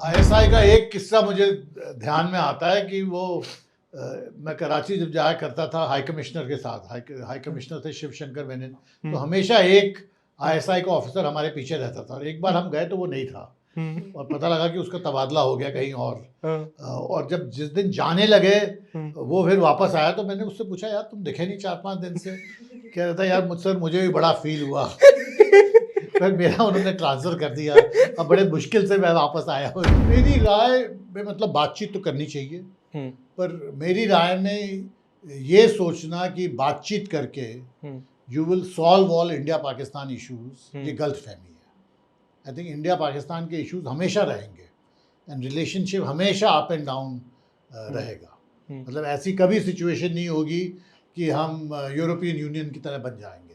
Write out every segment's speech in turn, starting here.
ISI का एक किस्सा मुझे ध्यान में आता है कि वो मैं कराची जब जाया करता था हाई कमिश्नर के साथ, हाई कमिश्नर थे शिव शंकर मेनन, तो हमेशा एक आईएसआई का ऑफिसर हमारे पीछे रहता था। और एक बार हम गए तो वो नहीं था और पता लगा कि उसका तबादला हो गया कहीं और जब जिस दिन जाने लगे वो फिर वापस आया तो मैंने उससे पूछा, यार तुम दिखे नहीं 4-5 दिन से? कह रहा था, यार मुझसे मुझे भी बड़ा फील हुआ फिर मेरा उन्होंने ट्रांसफ़र कर दिया। अब बड़े मुश्किल से मैं वापस आया हूँ। मेरी राय में मतलब बातचीत तो करनी चाहिए, पर मेरी राय में ये सोचना कि बातचीत करके you will solve all India Pakistan issues, ये गलत फहमी है। आई थिंक इंडिया पाकिस्तान के इश्यूज हमेशा रहेंगे एंड रिलेशनशिप हमेशा अप एंड डाउन रहेगा। मतलब ऐसी कभी सिचुएशन नहीं होगी कि हम यूरोपियन यूनियन की तरह बन जाएंगे।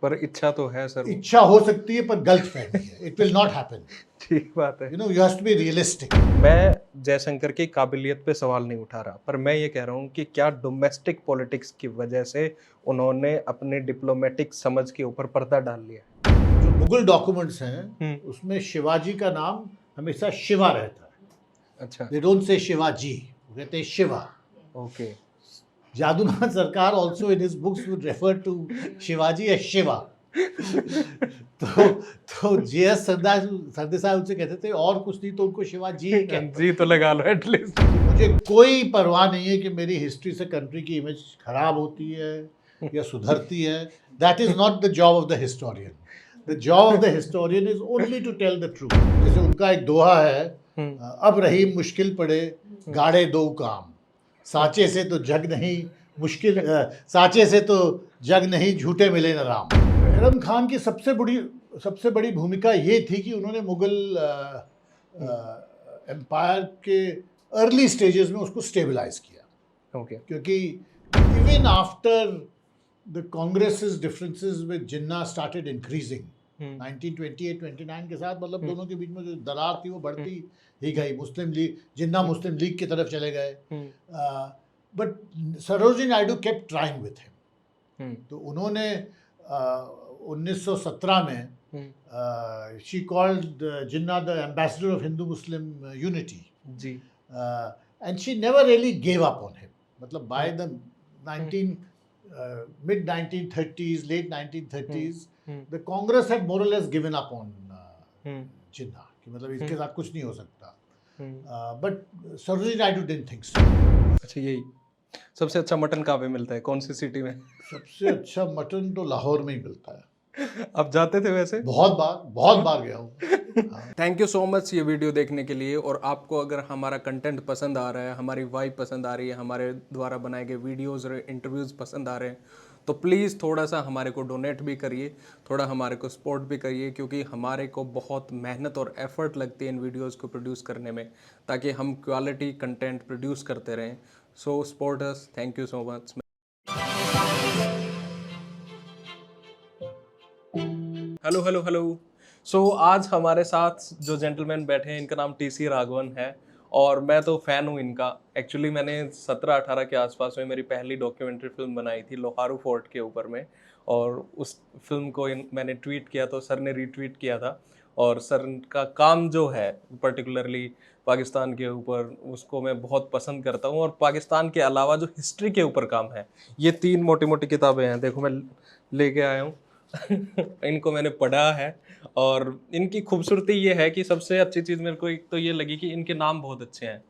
पर इच्छा तो है सर, इच्छा हो सकती है पर गलत फहमी है। It will not happen. ठीक बात है। You know, you have to be realistic. मैं जयशंकर की काबिलियत पे सवाल नहीं उठा रहा, पर मैं ये कह रहा हूँ कि क्या डोमेस्टिक पॉलिटिक्स की वजह से उन्होंने अपने डिप्लोमेटिक समझ के ऊपर पर्दा डाल लिया? जो मुगल डॉक्यूमेंट्स हैं उसमें शिवाजी का नाम हमेशा शिवा रहता है। अच्छा, दे डोंट से शिवाजी, वो कहते हैं Shiva. Okay. Jadunath Sarkar also in his books would refer to Shivaji as Shiva. तो जीएस सरदेसाई उनसे कहते थे और कुछ नहीं तो उनको शिवाजी ही कहते। जी तो लगा लो एटलीस्ट। मुझे कोई परवाह नहीं है कि मेरी हिस्ट्री से कंट्री की इमेज खराब होती है या सुधरती है। That is not the job of the historian. The job of the historian is only to tell the truth. जैसे उनका एक दोहा है, अब रही मुश्किल पड़े गाड़े दो काम, साचे से तो जग नहीं मुश्किल, साचे से तो जग नहीं झूठे मिले न राम। हैरम खान की सबसे बड़ी भूमिका ये थी कि उन्होंने मुगल एम्पायर के अर्ली स्टेजेस में उसको स्टेबलाइज किया। ओके। क्योंकि even after the Congress's differences with Jinnah started increasing 1928-29 के साथ, मतलब दोनों के बीच में जो दरार थी वो बढ़ती ही गई। मुस्लिम लीग, जिन्ना मुस्लिम लीग की तरफ चले गए, but Sarojini Naidu kept trying with him. तो उन्होंने 1917 में she called Jinnah the ambassador of Hindu Muslim unity जी। And she never really gave up on him. मतलब by the mid 1930s, late 1930s, the Congress had more or less given up on Jinnah, कि मतलब इसके साथ कुछ नहीं हो सकता। But Sarojini Naidu didn't think so। अच्छा, यही सबसे अच्छा मटन कहाँ पे मिलता है, कौन सी सिटी में? सबसे अच्छा मटन तो लाहौर में ही मिलता है। आप जाते थे वैसे? बहुत बार गया हूँ। थैंक यू सो मच ये वीडियो देखने के लिए। और आपको अगर हमारा कंटेंट पसंद आ रहा है, हमारी वाइब पसंद आ रही है, हमारे द्वारा बनाए गए वीडियोस और इंटरव्यूज़ पसंद आ रहे हैं, तो प्लीज़ थोड़ा सा हमारे को डोनेट भी करिए, थोड़ा हमारे को सपोर्ट भी करिए, क्योंकि हमारे को बहुत मेहनत और एफर्ट लगती है इन वीडियोज़ को प्रोड्यूस करने में, ताकि हम क्वालिटी कंटेंट प्रोड्यूस करते रहें। So support us. Thank you so much. Hello. So आज हमारे साथ जो जेंटलमैन बैठे हैं, इनका नाम टीसी राघवन है और मैं तो फ़ैन हूँ इनका। एक्चुअली मैंने 17-18 के आसपास में मेरी पहली डॉक्यूमेंट्री फिल्म बनाई थी लोहारू फोर्ट के ऊपर में, और उस फिल्म को मैंने ट्वीट किया तो सर ने रीट्वीट किया था। और सर का काम जो है पर्टिकुलरली पाकिस्तान के ऊपर, उसको मैं बहुत पसंद करता हूँ। और पाकिस्तान के अलावा जो हिस्ट्री के ऊपर काम है, ये 3 मोटी मोटी किताबें हैं, देखो मैं लेके आया हूँ। इनको मैंने पढ़ा है और इनकी खूबसूरती ये है कि सबसे अच्छी चीज़ मेरे को एक तो ये लगी कि इनके नाम बहुत अच्छे हैं,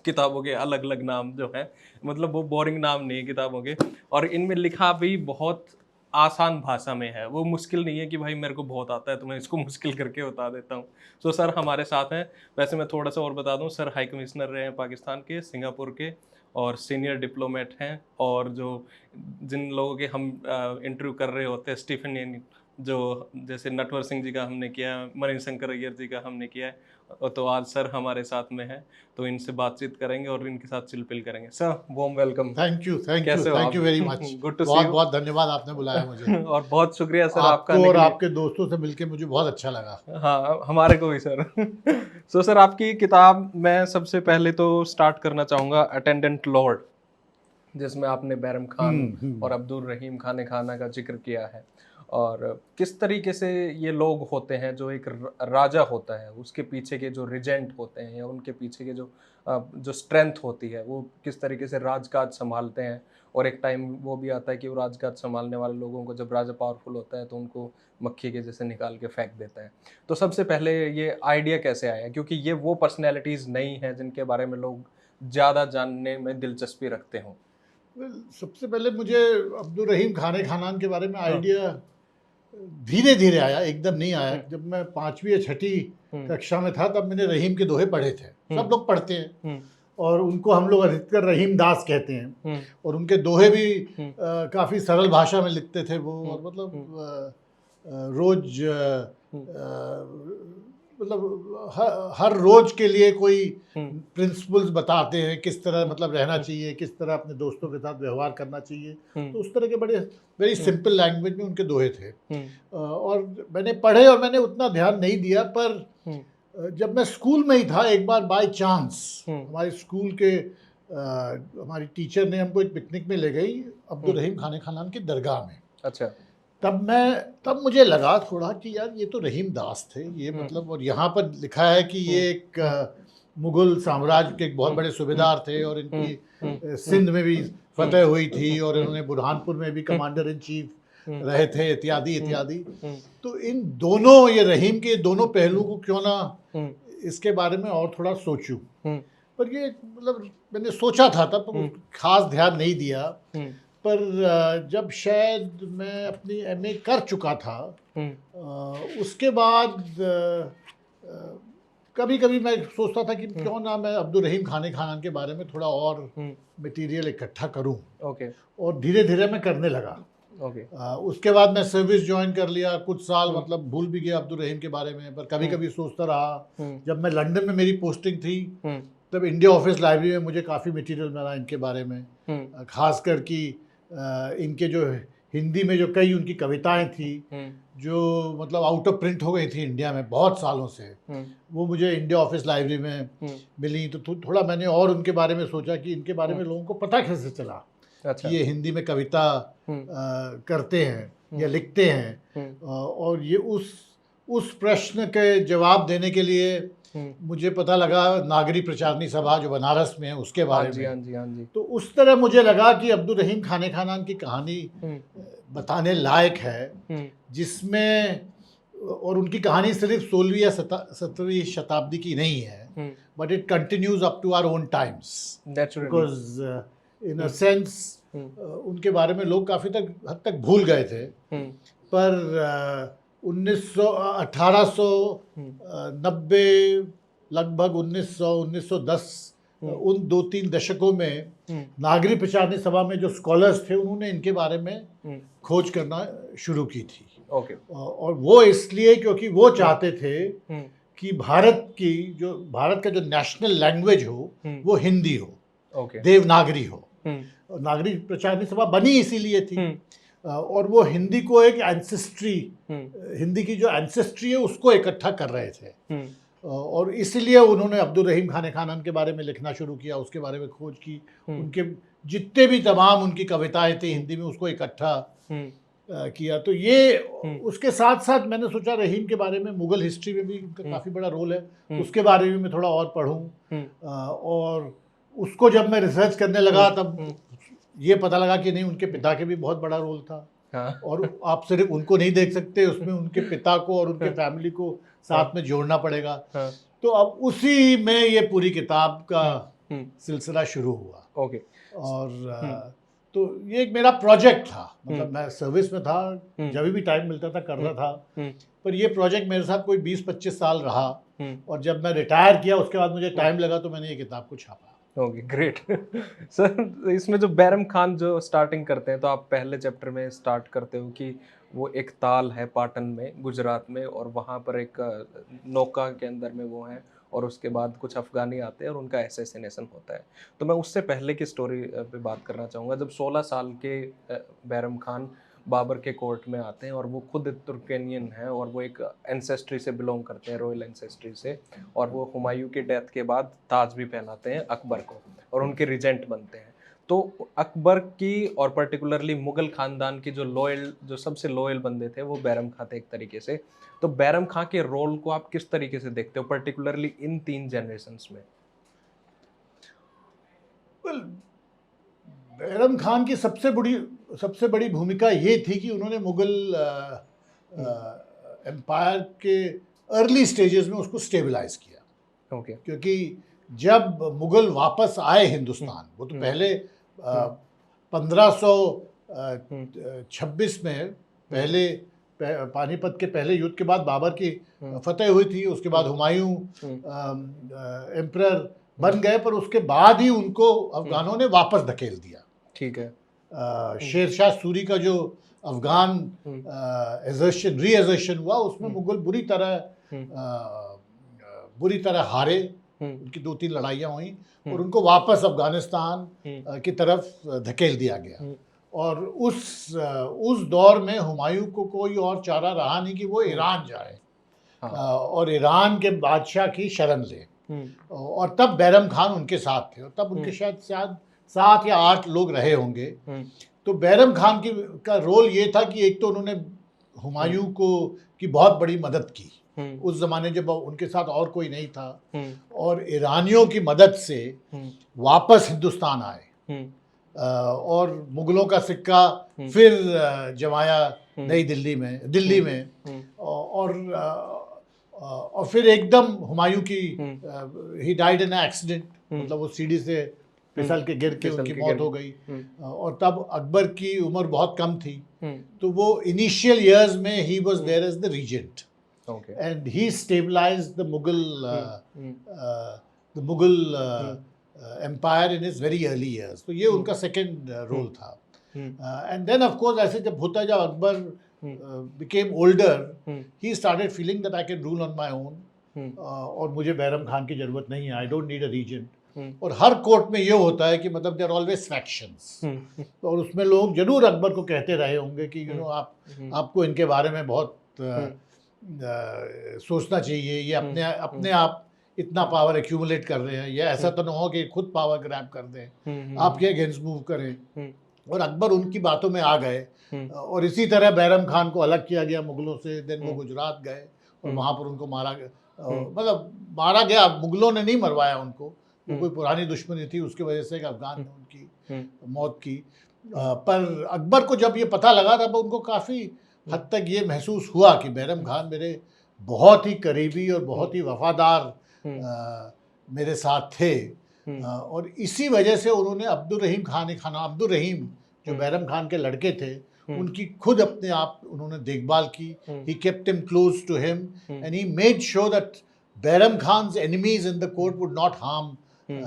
किताबों के अलग अलग नाम जो हैं, मतलब वो बोरिंग नाम नहीं है किताबों के। और इनमें लिखा भी बहुत आसान भाषा में है, वो मुश्किल नहीं है कि भाई मेरे को बहुत आता है तो मैं इसको मुश्किल करके बता देता हूँ। सो सर हमारे साथ हैं। वैसे मैं थोड़ा सा और बता दूँ, सर हाई कमिश्नर रहे हैं पाकिस्तान के, सिंगापुर के, और सीनियर डिप्लोमेट हैं। और जो जिन लोगों के हम इंटरव्यू कर रहे होते हैं, स्टीफन, जो जैसे नटवर सिंह जी का हमने किया, मनीष शंकर अय्यर जी का हमने किया है, तो आज सर हमारे साथ में है, तो इनसे बातचीत करेंगे और इनके साथ चिलपिल करेंगे। Sir warm welcome. Thank you very much. Good to see you. बहुत धन्यवाद, आपने बुलाया मुझे। और बहुत शुक्रिया सर आपका और आपके दोस्तों से मिलके मुझे बहुत अच्छा लगा। हाँ, हमारे को भी सर। सो सर आपकी किताब, मैं सबसे पहले तो स्टार्ट करना चाहूँगा अटेंडेंट लॉर्ड, जिसमें आपने बैरम खान और अब्दुल रहीम खान खाना का जिक्र किया है। और किस तरीके से ये लोग होते हैं जो एक राजा होता है, उसके पीछे के जो रिजेंट होते हैं या उनके पीछे के जो स्ट्रेंथ होती है, वो किस तरीके से राजकाज संभालते हैं। और एक टाइम वो भी आता है कि वो राजकाज संभालने वाले लोगों को, जब राजा पावरफुल होता है तो उनको मक्खी के जैसे निकाल के फेंक देता है। तो सबसे पहले ये आइडिया कैसे आया, क्योंकि ये वो पर्सनैलिटीज़ नहीं है जिनके बारे में लोग ज़्यादा जानने में दिलचस्पी रखते हों। सबसे पहले मुझे अब्दुल रहीम खाने खानान के बारे में हाँ। आइडिया धीरे धीरे आया, एकदम नहीं आया। जब मैं 5वीं या 6ठी कक्षा में था तब मैंने रहीम के दोहे पढ़े थे। सब लोग पढ़ते हैं और उनको हम लोग अधिकतर रहीम दास कहते हैं, और उनके दोहे भी काफ़ी सरल भाषा में लिखते थे वो। और मतलब रोज मतलब हर रोज के लिए कोई प्रिंसिपल्स बताते हैं, किस तरह मतलब रहना चाहिए, किस तरह अपने दोस्तों के साथ व्यवहार करना चाहिए। तो उस तरह के बड़े वेरी सिंपल लैंग्वेज में उनके दोहे थे। और मैंने पढ़े और मैंने उतना ध्यान नहीं दिया, पर जब मैं स्कूल में ही था एक बार बाय चांस हमारे स्कूल के हमारी टीचर ने हमको एक पिकनिक में ले गई अब्दुल रहीम खाने खानान की दरगाह में। अच्छा। तब मुझे लगा थोड़ा कि यार ये तो रहीम दास थे, ये मतलब, और यहाँ पर लिखा है कि ये एक मुगल साम्राज्य के एक बहुत बड़े सूबेदार थे और इनकी सिंध में भी फतह हुई थी और इन्होंने बुरहानपुर में भी कमांडर इन चीफ रहे थे, इत्यादि इत्यादि। तो इन दोनों, ये रहीम के दोनों पहलू को क्यों ना इसके बारे में और थोड़ा सोचूं। पर ये मतलब मैंने सोचा था तब, खास ध्यान नहीं दिया। पर जब शायद मैं अपनी एमए कर चुका था, उसके बाद कभी कभी मैं सोचता था कि क्यों ना मैं अब्दुल रहीम खाने खानान के बारे में थोड़ा और मटेरियल इकट्ठा करूं। और धीरे धीरे मैं करने लगा। उसके बाद मैं सर्विस ज्वाइन कर लिया, कुछ साल मतलब भूल भी गया अब्दुल रहीम के बारे में, पर कभी कभी सोचता रहा। जब मैं लंदन में मेरी पोस्टिंग थी तब इंडिया ऑफिस लाइब्रेरी में मुझे काफ़ी मटेरियल मिला इनके बारे में, खासकर कि इनके जो हिंदी में जो कई उनकी कविताएं थी जो मतलब आउट ऑफ प्रिंट हो गई थी इंडिया में बहुत सालों से, वो मुझे इंडिया ऑफिस लाइब्रेरी में मिली। तो थोड़ा मैंने और उनके बारे में सोचा कि इनके बारे में लोगों को पता कैसे चला। अच्छा। कि ये हिंदी में कविता करते हैं या लिखते हैं। और ये उस प्रश्न के जवाब देने के लिए मुझे पता लगा नागरी प्रचारणी सभा जो बनारस में है उसके बारे में। हाँ जी। तो उस तरह मुझे लगा कि अब्दुल रहीम खाने खानान की कहानी बताने लायक है, जिसमें, और उनकी कहानी सिर्फ 16वीं या 17वीं शताब्दी की नहीं है, but it continues up to our own times, because in a sense उनके बारे में लोग काफ़ी हद तक भूल गए थे। पर 1890 लगभग 1910 उन 2-3 दशकों में नागरी प्रचारणी सभा में जो स्कॉलर्स थे उन्होंने इनके बारे में खोज करना शुरू की थी। और वो इसलिए क्योंकि वो चाहते थे कि भारत का जो नेशनल लैंग्वेज हो वो हिंदी हो, देवनागरी हो। नागरी प्रचारणी सभा बनी इसीलिए थी। और वो हिंदी को एक एंसेस्ट्री, हिंदी की जो एंसेस्ट्री है उसको इकट्ठा कर रहे थे। और इसलिए उन्होंने अब्दुल रहीम खाने खानान के बारे में लिखना शुरू किया, उसके बारे में खोज की, उनके जितने भी तमाम उनकी कविताएं थी हिंदी में उसको इकट्ठा किया। तो ये उसके साथ साथ मैंने सोचा रहीम के बारे में, मुगल हिस्ट्री में भी उनका काफ़ी बड़ा रोल है, उसके बारे में मैं थोड़ा और पढ़ूं। और उसको जब मैं रिसर्च करने लगा तब ये पता लगा कि नहीं, उनके पिता के भी बहुत बड़ा रोल था। हाँ। और आप सिर्फ उनको नहीं देख सकते, उसमें उनके पिता को और उनके फैमिली को साथ में जोड़ना पड़ेगा। हाँ। तो अब उसी में ये पूरी किताब का सिलसिला शुरू हुआ। और तो ये एक मेरा प्रोजेक्ट था, मतलब मैं सर्विस में था, जब भी टाइम मिलता था कर रहा था। पर ये प्रोजेक्ट मेरे साथ कोई 20-25 साल रहा। और जब मैं रिटायर किया उसके बाद मुझे टाइम लगा तो मैंने ये किताब को छापा। Okay, great. सर, इसमें जो बैरम खान जो स्टार्टिंग करते हैं, तो आप पहले चैप्टर में स्टार्ट करते हो कि वो एक ताल है पाटन में, गुजरात में, और वहाँ पर एक नौका के अंदर में वो है, और उसके बाद कुछ अफगानी आते हैं और उनका असैसिनेशन होता है। तो मैं उससे पहले की स्टोरी पे बात करना चाहूँगा। जब 16 साल के बैरम खान बाबर के कोर्ट में आते हैं, और वो खुद तुर्कनियन है और वो एक एंसेस्ट्री से बिलोंग करते हैं, रॉयल एंसेस्ट्री से, और वो हुमायूं के डेथ के बाद ताज भी पहनाते हैं अकबर को और उनके रिजेंट बनते हैं। तो अकबर की और पर्टिकुलरली मुगल खानदान की जो सबसे लॉयल बंदे थे वो बैरम खां थे एक तरीके से। तो बैरम खां के रोल को आप किस तरीके से देखते हो पर्टिकुलरली इन 3 जनरेशंस में? वेल, बैरम खान की सबसे बड़ी भूमिका ये थी कि उन्होंने मुगल एम्पायर के अर्ली स्टेजेस में उसको स्टेबलाइज किया। ओके। क्योंकि जब मुगल वापस आए हिंदुस्तान, वो तो पहले 1526 में पहले पानीपत के पहले युद्ध के बाद बाबर की फतेह हुई थी, उसके बाद हुमायूं एम्परर बन गए, पर उसके बाद ही उनको अफगानों ने वापस धकेल दिया। ठीक है। शेरशाह सूरी का जो अफगान रीएजर्शन हुआ, उसमें मुगल बुरी तरह हारे। उनकी 2-3 लड़ाइयाँ हुई और उनको वापस अफगानिस्तान की तरफ धकेल दिया गया। और उस दौर में हुमायूं को कोई और चारा रहा नहीं कि वो ईरान जाए और ईरान के बादशाह की शरण ले। और तब बैरम खान उनके साथ थे, और तब उनके शायद 7 या 8 लोग रहे होंगे। तो बैरम खान का रोल ये था कि एक तो उन्होंने हुमायूं की बहुत बड़ी मदद की उस जमाने जब उनके साथ और कोई नहीं था, और ईरानियों की मदद से वापस हिंदुस्तान आए और मुगलों का सिक्का फिर जमाया नई दिल्ली में और फिर एकदम हुमायूं की ही डाइड इन एक्सीडेंट, मतलब वो सीढ़ी से फिसल के गिर के उनकी मौत हो गई। और तब अकबर की उम्र बहुत कम थी, तो वो इनिशियल इयर्स में ही was there as the regent, and he stabilised the Mughal empire in his very early years. तो ये उनका सेकंड रोल था। एंड देन ऑफ कोर्स ऐसे जब Akbar became older, he started feeling that I can rule on my own, और मुझे बैरम खान की जरूरत नहीं है, I don't need a regent। और हर कोर्ट में ये होता है कि मतलब देयर ऑलवेज फैक्शंस, और उसमें लोग जरूर अकबर को कहते रहे होंगे कि आपको इनके बारे में बहुत सोचना चाहिए, ये अपने आप इतना पावर एक्यूमुलेट कर रहे हैं, ये ऐसा तो ना हो कि खुद पावर ग्रैब कर दें, आपके अगेंस्ट मूव करें। और अकबर उनकी बातों में आ गए, और इसी तरह बैरम खान को अलग किया गया मुगलों से। देन वो गुजरात गए और वहाँ पर उनको मारा गया, मतलब मारा गया, मुगलों ने नहीं मरवाया उनको, वो कोई पुरानी दुश्मनी थी, उसकी वजह से अफगान ने उनकी मौत की। पर अकबर को जब ये पता लगा तब उनको काफ़ी हद तक ये महसूस हुआ कि बैरम खान मेरे बहुत ही करीबी और बहुत ही वफादार मेरे साथ थे। और इसी वजह से उन्होंने अब्दुल रहीम जो बैरम खान के लड़के थे, उनकी खुद अपने आप उन्होंने देखभाल की। He kept him close to him and he made sure that Bairam Khan's enemies in the court would not harm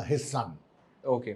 his son. Okay,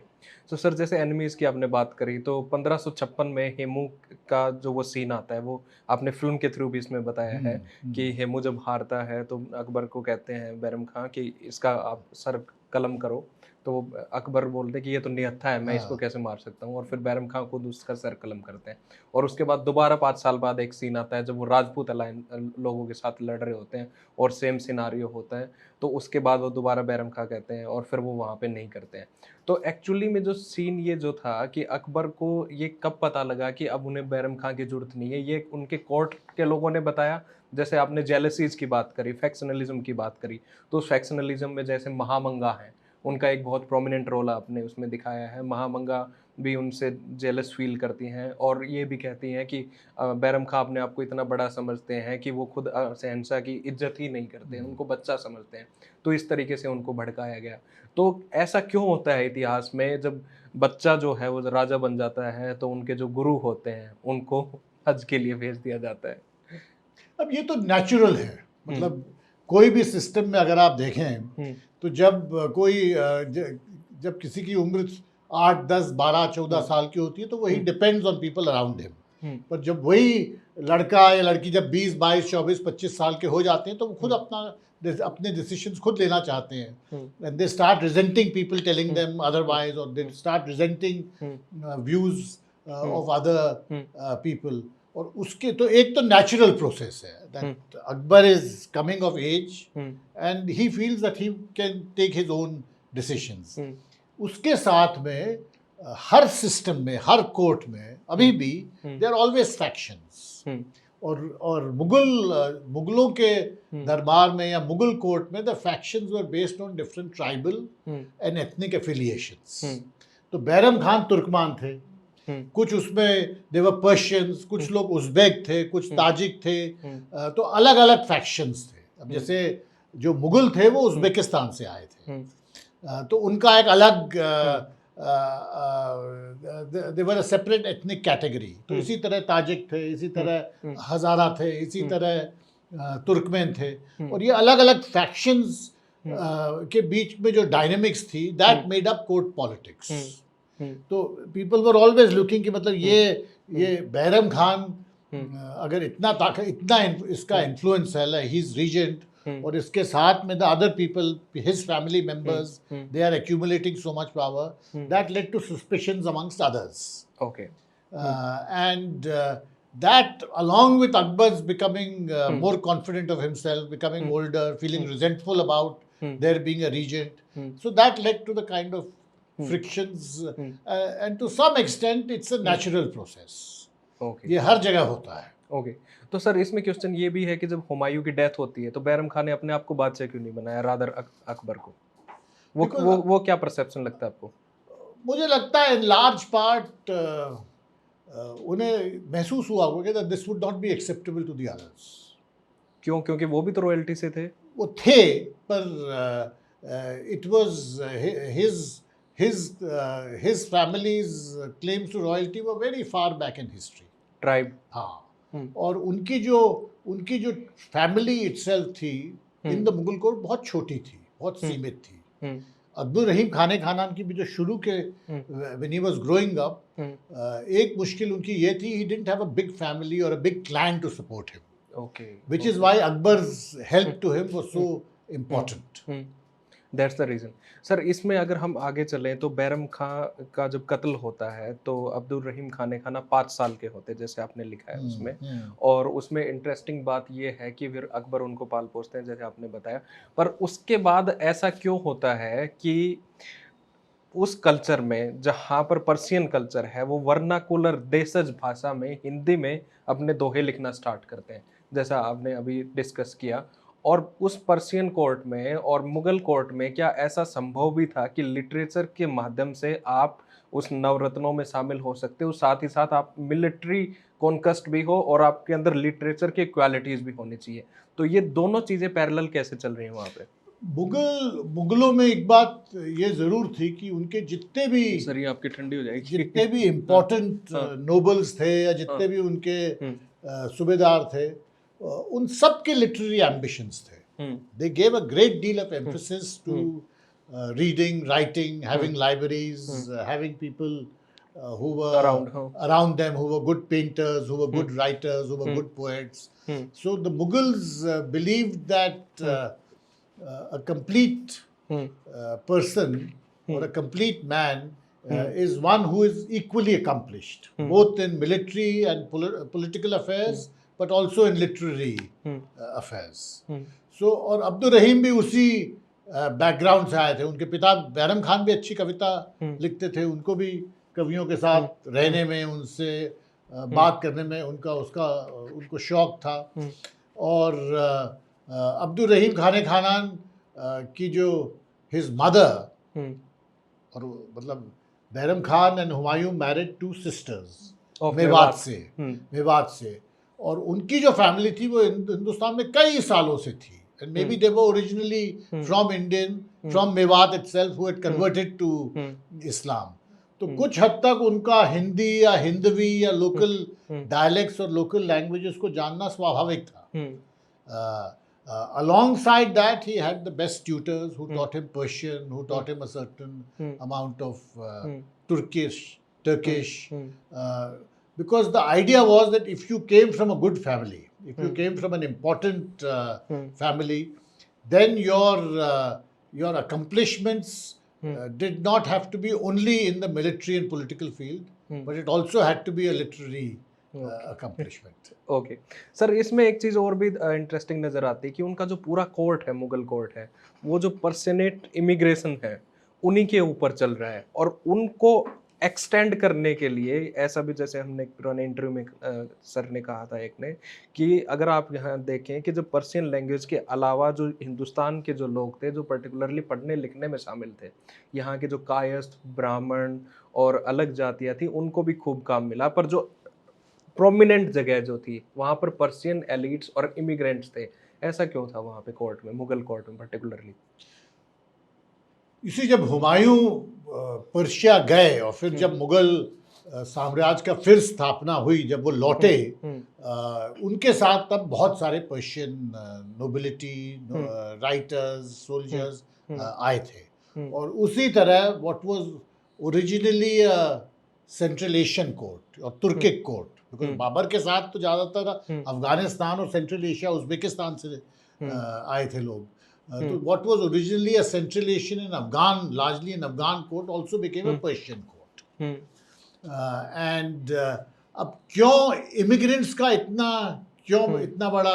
तो सर जैसे एनिमीज की आपने बात करी, तो 1556 में हेमू का जो वो सीन आता है, वो आपने फिल्म के थ्रू भी इसमें बताया है कि हेमू जब हारता है तो अकबर को कहते हैं बैरम खां कि इसका आप सर कलम करो, तो अकबर बोलते कि ये तो निहत्था है, मैं इसको कैसे मार सकता हूँ, और फिर बैरम खां खुद उसका सर कलम करते हैं। और उसके बाद दोबारा 5 साल बाद एक सीन आता है जब वो राजपूत लोगों के साथ लड़ रहे होते हैं और सेम सिनारियो होता है, तो उसके बाद वो दोबारा बैरम खां कहते हैं और फिर वो वहाँ पे नहीं करते हैं। तो एक्चुअली में जो सीन ये जो था कि अकबर को ये कब पता लगा कि अब उन्हें बैरम खां की जरूरत नहीं है, ये उनके कोर्ट के लोगों ने बताया। जैसे आपने जेलसीज की बात करी, फैक्शनलिज्म की बात करी, तो उस फैक्शनलिज्म में जैसे महामंगा है, उनका एक बहुत प्रोमिनेंट रोल आपने उसमें दिखाया है। महामंगा भी उनसे जेलस फील करती हैं और ये भी कहती हैं कि बैरम खां अपने आप को इतना बड़ा समझते हैं कि वो खुद शहंशाह की इज्जत ही नहीं करते हैं, उनको बच्चा समझते हैं। तो इस तरीके से उनको भड़काया गया। तो ऐसा क्यों होता है इतिहास में, जब बच्चा जो है वो राजा बन जाता है तो उनके जो गुरु होते हैं उनको हज के लिए भेज दिया जाता है? अब ये तो नेचुरल है, मतलब कोई भी सिस्टम में अगर आप देखें तो जब किसी की उम्र 8, 10, 12, 14 साल की होती है तो वही depends on people around him. पर जब वही लड़का या लड़की जब 20, 22, 24, 25 साल के हो जाते हैं तो वो खुद अपने डिसीजंस खुद लेना चाहते हैं, and they start resenting people telling them otherwise, और they start resenting views of other people. और उसके तो एक तो नेचुरल प्रोसेस है that Akbar is coming of age and he feels that he can take his own decisions. उसके साथ में हर सिस्टम में, हर कोर्ट में अभी भी देयर आर ऑलवेज फैक्शंस। और मुगलों के दरबार में या मुगल कोर्ट में the factions were based on different tribal and ethnic affiliations. तो बैरम खान तुर्कमान थे, कुछ उसमें देवर पर्शियंस, कुछ लोग उज़्बेक थे, कुछ ताजिक थे, तो अलग अलग फैक्शंस थे। अब जैसे जो मुगल थे वो उज़्बेकिस्तान से आए थे, तो उनका एक अलग देवर अ सेपरेट एथनिक कैटेगरी। तो इसी तरह ताजिक थे, इसी तरह हज़ारा थे, इसी तरह तुर्कमेन थे, और ये अलग अलग फैक्शंस के बीच में जो डायनेमिक्स थी that made up court politics. तो पीपल वर ऑलवेज लुकिंग कि मतलब ये बैरम खान अगर इतना ताकत, इतना इसका इन्फ्लुएंस है, ही इज रीजेंट, और इसके साथ में the other people, his family members, they are accumulating so much power, that led to suspicions amongst others. Okay. And that, along with Akbar's becoming more confident of himself, becoming older, feeling resentful about there being a regent, so that led to the kind of frictions, and to some extent it's a natural process. Okay. ये हर जगह होता है। Okay. तो sir इसमें question ये भी है कि जब हुमायूं की डेथ होती है तो बैरम खान ने अपने आप को बादशाह क्यों नहीं बनाया, रादर अकबर को? वो क्या परसेप्शन लगता है आपको? मुझे लगता है इन लार्ज पार्ट उन्हें महसूस हुआ होगा कि this would not be acceptable to the others. क्यों? क्योंकि वो भी तो रॉयल्टी से थे। वो थे, पर it was his family's claims to royalty were very far back in history. Tribe. हाँ, और उनकी जो फैमिली इटसेल्फ थी इन द मुगल कोर्ट बहुत छोटी थी, बहुत सीमित थी। अब्दुल रहीम खाने खानान की भी जो शुरू के when he was growing up, एक मुश्किल उनकी ये थी, he didn't have a big family or a big clan to support him. Okay. Which is why Akbar's help to him was so important. That's the reason. Sir इसमें अगर हम आगे चलें तो बैरम खां का जब कत्ल होता है तो अब्दुल रहीम खाने खाना 5 साल के होते, जैसे आपने लिखा है उसमें, और उसमें इंटरेस्टिंग बात ये है कि फिर अकबर उनको पाल पोसते हैं जैसे आपने बताया, पर उसके बाद ऐसा क्यों होता है कि उस कल्चर में जहाँ पर पर्शियन कल्चर है वो वर्नाकुलर देशज भाषा में, हिंदी में अपने दोहे लिखना स्टार्ट करते हैं, जैसा आपने अभी डिस्कस किया, और उस पर्शियन कोर्ट में और मुगल कोर्ट में क्या ऐसा संभव भी था कि लिटरेचर के माध्यम से आप उस नवरत्नों में शामिल हो सकते हो, साथ ही साथ आप मिलिट्री कॉन्क्वेस्ट भी हो और आपके अंदर लिटरेचर की क्वालिटीज़ भी होनी चाहिए, तो ये दोनों चीज़ें पैरेलल कैसे चल रही हैं वहाँ पे? मुगलों में एक बात ये ज़रूर थी कि उनके जितने भी, सर ये आपकी ठंडी हो जाएगी, जितने भी इम्पोर्टेंट नोबल्स थे या जितने भी उनके सूबेदार थे, उन सब के लिटरेरी एम्बिशंस थे। They gave a great deal of emphasis to reading, writing, having libraries, having people who were around them, who were good painters, who were good writers, who were good poets. So the Mughals believed that a complete person or a complete man is one who is equally accomplished, both in military and political affairs, but also in literary affairs. So, और अब्दुल रहीम भी उसी background से आए थे। उनके पिता बैरम खान भी अच्छी कविता लिखते थे, उनको भी कवियों के साथ रहने में, उनसे बात करने में उनको शौक था। और अब्दुल रहीम खाने खानान की जो हिज मदर, और मतलब Bairam Khan and Humayun married 2 sisters Mewat से, और उनकी जो फैमिली थी वो हिंदुस्तान में कई सालों से थी, and maybe they were originally from Mewat itself who had converted to Islam. तो कुछ हद तक उनका हिंदी या हिंदवी या लोकल डायलेक्ट्स और लोकल लैंग्वेजेस को जानना स्वाभाविक था। Alongside that, he had the best tutors who taught him Persian, who taught him a certain amount of Turkish, because the idea was that if you came from a good family, if you came from an important family, then your accomplishments did not have to be only in the military and political field, but it also had to be a literary accomplishment. Okay sir, इसमें एक चीज़ और भी interesting नज़र आती है कि उनका जो पूरा कोर्ट है, मुगल कोर्ट है, वो जो पर्सनेट इमिग्रेशन है उन्हीं के ऊपर चल रहा है, और उनको एक्सटेंड करने के लिए ऐसा भी, जैसे हमने एक पुराने इंटरव्यू में सर ने कहा था एक ने, कि अगर आप यहाँ देखें कि जो पर्शियन लैंग्वेज के अलावा जो हिंदुस्तान के जो लोग थे जो पर्टिकुलरली पढ़ने लिखने में शामिल थे, यहाँ के जो कायस्थ, ब्राह्मण और अलग जातियाँ थी, उनको भी खूब काम मिला, पर जो प्रोमिनेंट जगह जो थी वहाँ पर पर्शियन एलिट्स और इमिग्रेंट्स थे। ऐसा क्यों था वहाँ पे कोर्ट में, मुगल कोर्ट में पर्टिकुलरली? इसी जब हुमायूं पर्शिया गए और फिर जब मुगल साम्राज्य का फिर स्थापना हुई, जब वो लौटे, उनके साथ तब बहुत सारे पर्शियन नोबिलिटी, राइटर्स, सोल्जर्स आए थे। और उसी तरह what was originally central Asian court और तुर्किक कोर्ट, बिकॉज बाबर के साथ तो ज़्यादातर अफगानिस्तान और सेंट्रल एशिया, उज्बेकिस्तान से आए थे लोग। So what was originally a Central Asian and Afghan, largely an Afghan court, also became a Persian court. And अब क्यों इमिग्रेंट्स का इतना बड़ा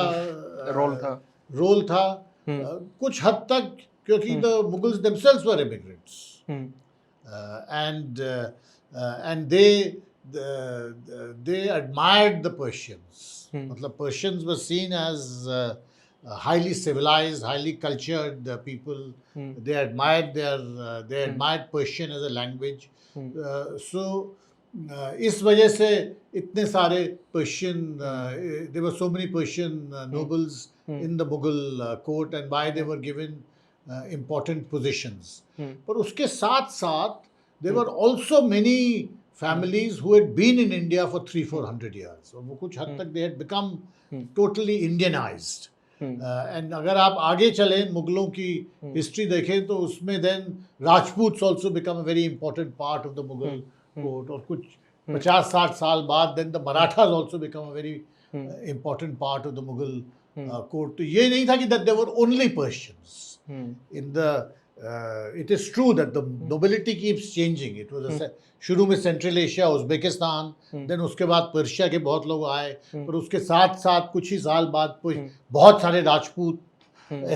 रोल था? कुछ हद तक क्योंकि the Mughals themselves were immigrants, and they admired the Persians. मतलब Persians were seen as highly civilized, highly cultured people. They admired they admired Persian as a language. So इस वजह से इतने सारे Persian, there were so many Persian nobles in the Mughal court, and why they were given important positions. पर उसके साथ साथ there were also many families who had been in India for 300-400 years. और वो कुछ हद तक they had become totally Indianized. And अगर आप आगे चलें, मुगलों की हिस्ट्री देखें, तो उसमें then Rajputs also become a very important part of the Mughal court, और कुछ 50-60 साल बाद then the Marathas also become a very important part of the Mughal court. तो ये नहीं था कि that there were only Persians in the it is true that the nobility keeps changing. It was शुरू में सेंट्रल एशिया, उज्बेकिस्तान, देन उसके बाद Persia के बहुत लोग आए, पर उसके साथ साथ कुछ ही साल बाद बहुत सारे Rajput,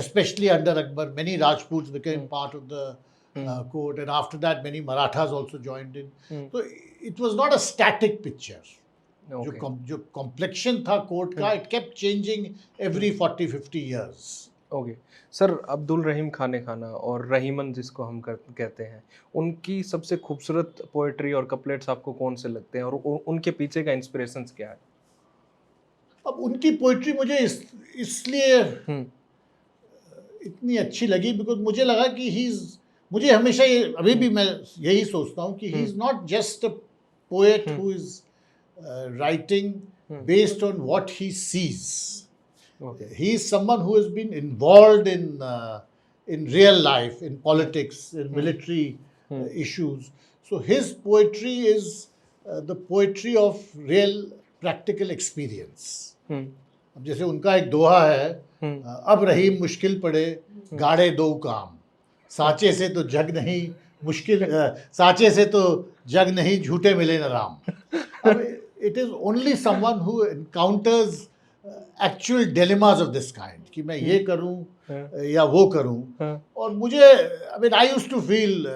especially under Akbar, many Rajputs became part of the court, and after that many Marathas also joined in. So it was not a static picture. जो complexion था कोर्ट का, it kept changing every 40-50 years. Okay sir, Abdul Rahim Khane Khana और रहीमन जिसको हम कहते हैं, उनकी सबसे खूबसूरत पोएट्री और कपलेट्स आपको कौन से लगते हैं, और उनके पीछे का इंस्पिरेशंस क्या है? अब उनकी पोएट्री मुझे इसलिए इतनी अच्छी लगी बिकॉज मुझे लगा कि मुझे हमेशा अभी भी मैं यही सोचता हूँ कि he is not just a poet who is writing based on what he sees. He is someone who has been involved in real life, in politics, in military issues. So his poetry is the poetry of real practical experience. अब जैसे उनका एक दोहा है, अब रहीम मुश्किल पड़े गाड़े दो काम, साचे से तो जग नहीं मुश्किल, साचे से तो जग नहीं झूठे मिले न Ram. It is only someone who encounters actual dilemmas of this kind, कि मैं ये करूं या वो करूं. और मुझे I used to feel,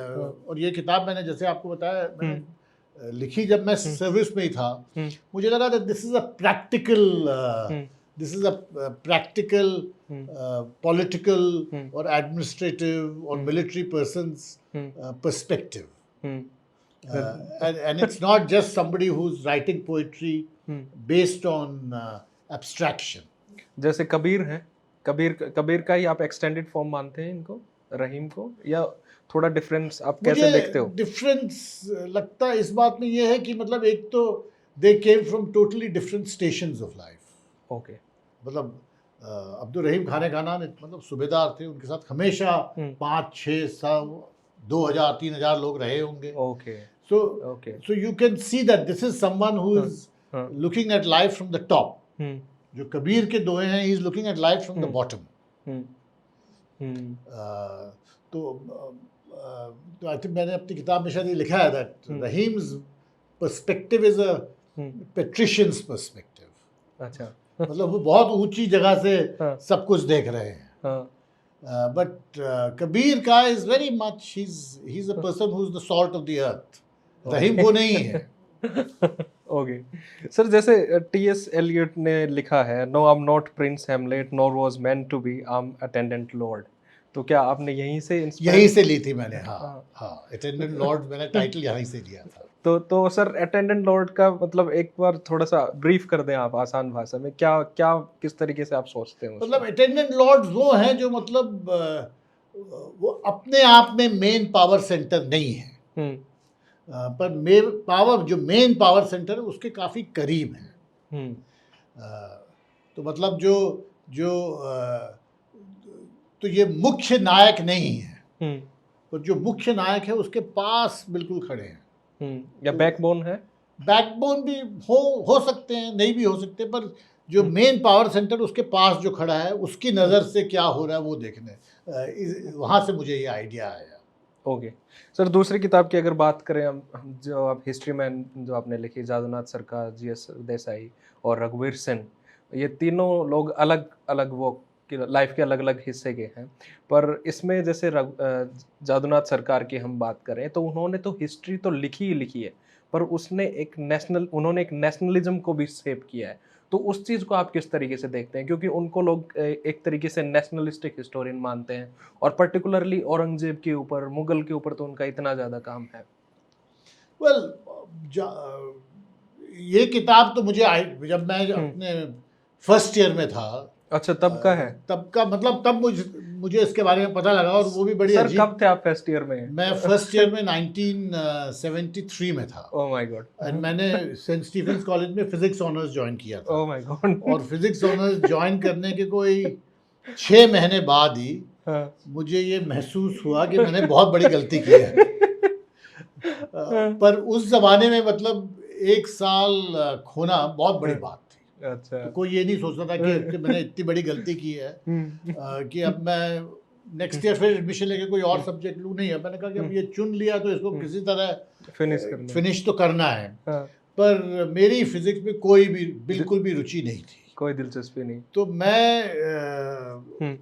और ये किताब मैंने जैसे आपको बताया मैंने लिखी जब मैं सर्विस में ही था, मुझे लगा that this is a practical political or administrative or military person's perspective. And it's not just somebody who's writing poetry based on abstraction. जैसे कबीर हैं, कबीर का ही आप एक्सटेंडेड फॉर्म मानते हैं इनको, रहीम को, या थोड़ा डिफरेंस आप कैसे देखते हो? डिफरेंस लगता है इस बात में ये है कि मतलब एक तो they came from totally different stations of life. Okay. मतलब अब्दुल रहीम खाने खाना मतलब सूबेदार थे, उनके साथ हमेशा 5-6 2,000-3,000 लोग रहे होंगे. Okay. So you can see that this is someone who is looking at life from the top. जो कबीर के दोहे हैं, he is looking at life from the bottom. तो आई थिंक मैंने अपनी किताब में शायद ये लिखा है that Rahim's perspective is a patrician's perspective. अच्छा. मतलब वो बहुत ऊंची जगह से सब कुछ देख रहे हैं. But Kabir ka is very much, he's a person who's the salt of the earth. रहीम वो नहीं है। ओके सर, जैसे टीएस एलियट ने लिखा है, no I am not Prince Hamlet nor was meant to be, I am attendant lord. तो क्या आपने यहीं से यहीं से ली थी मैंने, हाँ हाँ। हाँ, अटेंडेंट लॉर्ड मैंने टाइटल यहीं से लिया था। तो सर अटेंडेंट लॉर्ड का मतलब एक बार थोड़ा सा ब्रीफ कर दें आप आसान भाषा में, क्या क्या किस तरीके से आप सोचते हैं उसको? मतलब अटेंडेंट लॉर्ड वो हैं जो मतलब वो अपने आप में मेन पावर सेंटर नहीं है, हम्म पर जो मेन पावर सेंटर है उसके काफ़ी करीब है। हम्म तो मतलब जो जो तो ये मुख्य नायक नहीं है, हम्म पर जो मुख्य नायक है उसके पास बिल्कुल खड़े हैं। या बैकबोन है? बैकबोन भी हो सकते हैं, नहीं भी हो सकते, पर जो मेन पावर सेंटर उसके पास जो खड़ा है उसकी नज़र से क्या हो रहा है वो देखने, वहाँ से मुझे ये आइडिया आया। ओके सर, दूसरी किताब की अगर बात करें हम जो आप हिस्ट्री मैन जो आपने लिखी, जादूनाथ सरकार, जीएस देसाई और रघुवीर सेन, ये तीनों लोग अलग अलग वो लाइफ के अलग अलग हिस्से के हैं। पर इसमें जैसे जादूनाथ सरकार की हम बात करें तो उन्होंने तो हिस्ट्री तो लिखी ही लिखी है, पर उन्होंने एक नेशनलिज्म को भी शेप किया है। तो उस चीज़ को आप किस तरीके से देखते हैं, क्योंकि उनको लोग एक तरीके से नेशनलिस्टिक हिस्टोरियन मानते हैं, और पर्टिकुलरली औरंगजेब के ऊपर, मुगल के ऊपर तो उनका इतना ज़्यादा काम है। वेल, ये किताब तो मुझे जब मैं अपने फर्स्ट ईयर में था, अच्छा, तब का है? तब का मतलब तब मुझे इसके बारे में पता लगा, और वो भी बड़ी सर अजीब। कब थे आप फर्स्ट ईयर में? मैं फर्स्ट ईयर में 1973 में था, ओह माय गॉड। एंड मैंने सेंट स्टीफेंस कॉलेज में फिजिक्स ऑनर्स ज्वाइन किया था। Oh my God. और फिजिक्स ऑनर्स ज्वाइन करने के कोई 6 महीने बाद ही हाँ। मुझे ये महसूस हुआ कि मैंने बहुत बड़ी गलती की है। पर उस जमाने में मतलब 1 साल खोना बहुत बड़ी बात थी। अच्छा। तो कोई ये नहीं सोचता था कि मैंने इतनी बड़ी गलती की है कि अब मैं नेक्स्ट ईयर फिर एडमिशन लेके कोई और सब्जेक्ट लूँ, नहीं है। मैंने कहा कि अब ये चुन लिया तो इसको किसी तरह फिनिश तो करना है। पर मेरी फिजिक्स में कोई भी बिल्कुल भी रुचि नहीं थी, कोई दिलचस्पी नहीं। तो मैं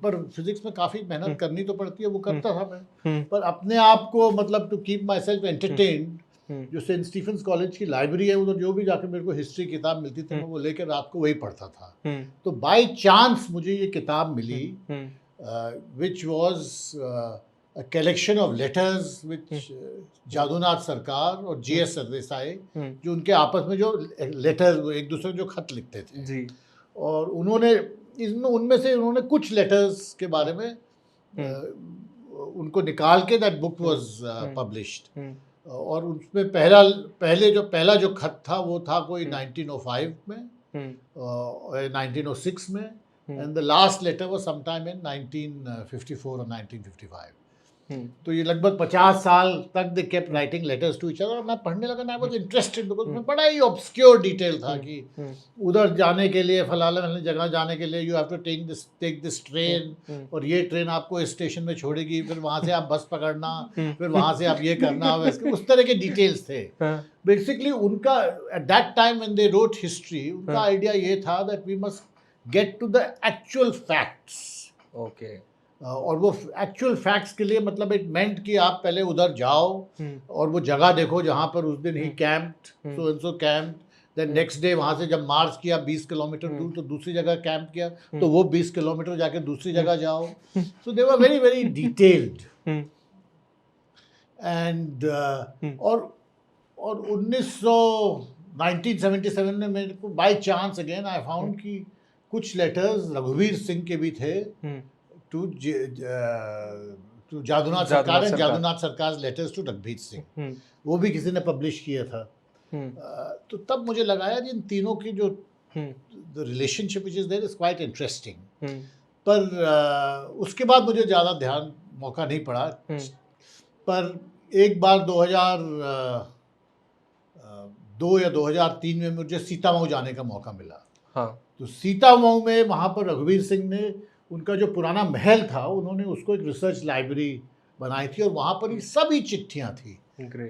पर फिजिक्स में काफ़ी मेहनत करनी तो पड़ती है, वो करता था मैं। पर अपने आप को मतलब to keep myself entertained, जो सेंट स्टीफेंस कॉलेज की लाइब्रेरी है उधर जो भी जाके मेरे को हिस्ट्री किताब मिलती थी मैं वो लेकर रात को वही पढ़ता था। तो बाय चांस मुझे ये किताब मिली, which was a collection of letters which Jadunath Sarkar और जीएस सरदेसाई, जो उनके आपस में जो लेटर्स एक दूसरे को जो खत लिखते थे जी, और उनमें से उन्होंने कुछ लेटर्स के बारे में उनको निकाल के दैट बुक वाज पब्लिश्ड। और उसमें पहला जो खत था वो था कोई 1905 में, 1906 में, and the last letter was sometime in 1954 और 1955। तो ये लगभग 50 साल तक they kept writing letters to each other. और मैं पढ़ने लगा, आई वाज इंटरेस्टेड बिकॉज उसमें बड़ा ही ऑब्सक्योर डिटेल था कि उधर जाने के लिए फलाने जगह जाने के लिए you have to take this train, और ये ट्रेन आपको इस स्टेशन में छोड़ेगी, फिर वहाँ से आप बस पकड़ना, फिर वहाँ से आप ये करना, उस तरह के डिटेल्स थे। बेसिकली उनका at that time when they wrote history, उनका आइडिया ये था that we must get to the actual facts. Okay. और वो एक्चुअल फैक्ट्स के लिए मतलब इट मेंट कि आप पहले उधर जाओ और वो जगह देखो जहाँ पर उस दिन ही camped, so and so camped, then next day वहाँ से जब मार्च किया 20 किलोमीटर दूर तो दूसरी जगह कैंप किया, तो वो 20 किलोमीटर जाके दूसरी जगह जाओ। So they were very very detailed. And और 1977 में मेरे को by chance again I found कि कुछ लेटर्स रघुवीर सिंह के भी थे टू जादूनाथ सरकार एंड जादूनाथ सरकार लेटर्स टू रघुवीर सिंह, वो भी किसी ने पब्लिश किया था। तो तब मुझे लगा यार इन तीनों की जो the relationship which is there is quite interesting. पर उसके बाद मुझे ज़्यादा मौका नहीं पड़ा। पर एक बार 2002 या 2003 में मुझे सीतामऊ जाने का मौका मिला। हाँ। तो सीतामऊ में वहाँ पर रघुवीर सिंह ने उनका जो पुराना महल था उन्होंने उसको एक रिसर्च लाइब्रेरी बनाई थी, और वहाँ पर ही सभी चिट्ठियाँ थी,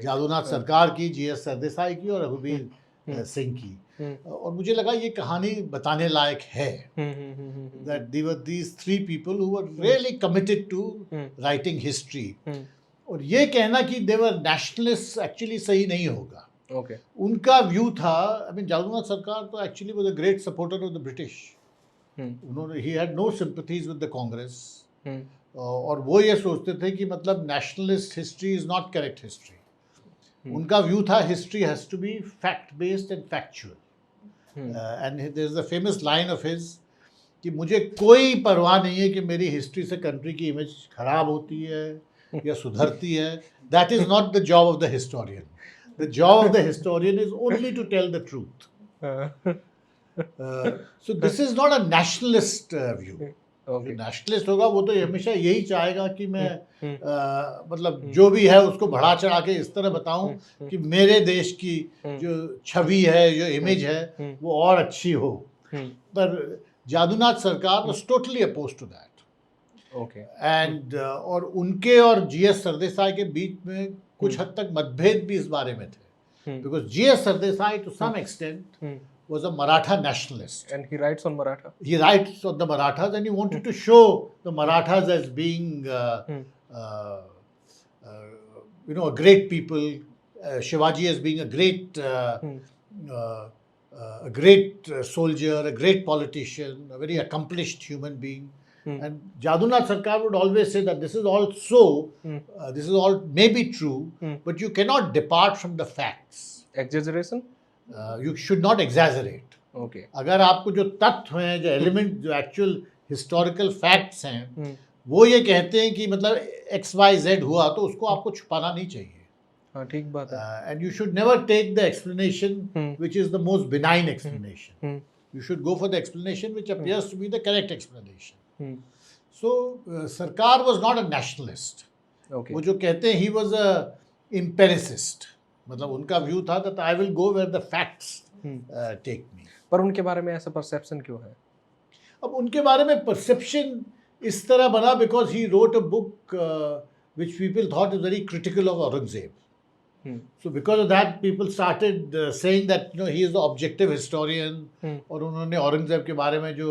जादूनाथ सरकार की, जीएस सरदेसाई की और रघुवीर सिंह की। और मुझे लगा ये कहानी बताने लायक है, that they were these 3 people who were really committed to writing history। और ये कहना कि दे वर नेशनलिस्ट एक्चुअली सही नहीं होगा. ओके. उनका व्यू था, आई मीन जादूनाथ सरकार तो actually was a great supporter of the British. उन्होंने he had no sympathies with the Congress. और वो ये सोचते थे कि मतलब nationalist history is not correct history. उनका व्यू था history has to be fact based and factual. And there is a famous line of his कि मुझे कोई परवाह नहीं है कि मेरी हिस्ट्री से कंट्री की इमेज खराब होती है या सुधरती है. That is not the job of the historian. The job of the historian is only to tell the truth. So this is not a nationalist view. Okay. Nationalist होगा वो तो हमेशा यही चाहेगा कि मैं मतलब जो भी है उसको बढ़ा चढ़ा के इस तरह बताऊं कि मेरे देश की जो छवि है, जो इमेज है, वो और अच्छी हो. पर Jadunath Sarkar was totally oppose to that. Okay. And और उनके और जीएस सरदेसाई के बीच में कुछ हद तक मतभेद भी इस बारे में थे. Because GS Sardesai to some extent was a Maratha nationalist. And he writes on Maratha. He writes on the Marathas, and he wanted to show the Marathas as being, a great people. Shivaji as being a great soldier, a great politician, a very accomplished human being. And Jadunath Sarkar would always say that this is all so, this is all maybe true, but you cannot depart from the facts. Exaggeration? You should not exaggerate. Okay. अगर आपको जो तथ्य हैं, जो element, जो actual historical facts हैं, वो ये कहते हैं कि मतलब XYZ हुआ, तो उसको आपको छुपाना नहीं चाहिए. हाँ, ठीक बात है. And you should never take the explanation which is the most benign explanation. You should go for the explanation which appears to be the correct explanation. So Sarkar was not a nationalist. वो जो कहते हैं he was a एम्पिरिसिस्ट. मतलब उनका view था that I will go where the facts take me. पर उनके बारे में ऐसा परसेप्शन क्यों है? अब उनके बारे में परसेप्शन इस तरह बना because he wrote a book which people thought is very critical of Aurangzeb. So because of that, people started saying that he is the objective historian. और उन्होंने औरंगजेब के बारे में जो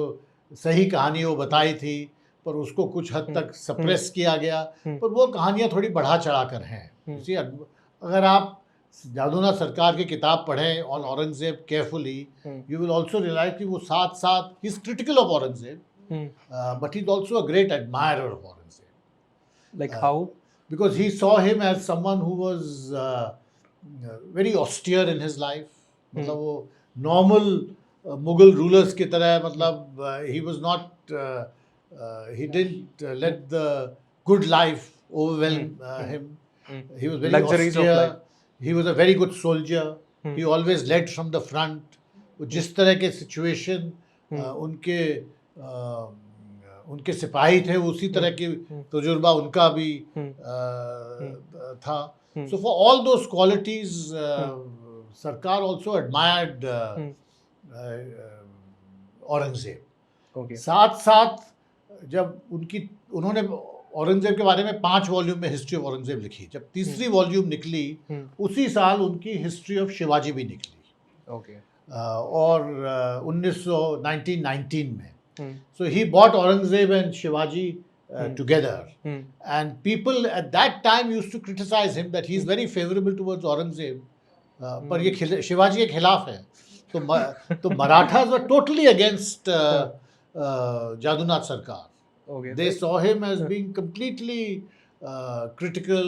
सही कहानी वो बताई थी, पर उसको कुछ हद तक सप्रेस किया गया. पर वो कहानियाँ थोड़ी बढ़ा चढ़ा कर हैं. अगर आप जादूनाथ सरकार की किताब पढ़ें on Aurangzeb carefully, you will also realise कि वो साथ साथ ही is critical of Aurangzeb, but he is also a great admirer of Aurangzeb. Like how? Because he saw him as someone who was very austere in his life. मतलब वो normal Mughal rulers की तरह, मतलब he was not, he didn't let the good life overwhelm him. He was very Luxuries of austere. life. He was a very good soldier. He always led from the front. वो जिस तरह के situation उनके सिपाही थे, उसी तरह की तजुर्बा उनका भी था. So for all those qualities, सरकार also admired औरंगजेब. Okay. साथ साथ जब उन्होंने औरंगजेब के बारे में 5 वॉल्यूम में हिस्ट्री ऑफ औरंगजेब लिखी. जब तीसरी वॉल्यूम निकली, उसी साल उनकी हिस्ट्री ऑफ शिवाजी भी निकली. Okay. और 1919 में. So he bought Aurangzeb and Shivaji together. And people at that time used to criticize him that he is very favorable towards Aurangzeb. पर ये शिवाजी के खिलाफ है. तो Marathas were totally against Jadunath Sarkar. Okay. They saw him as being completely critical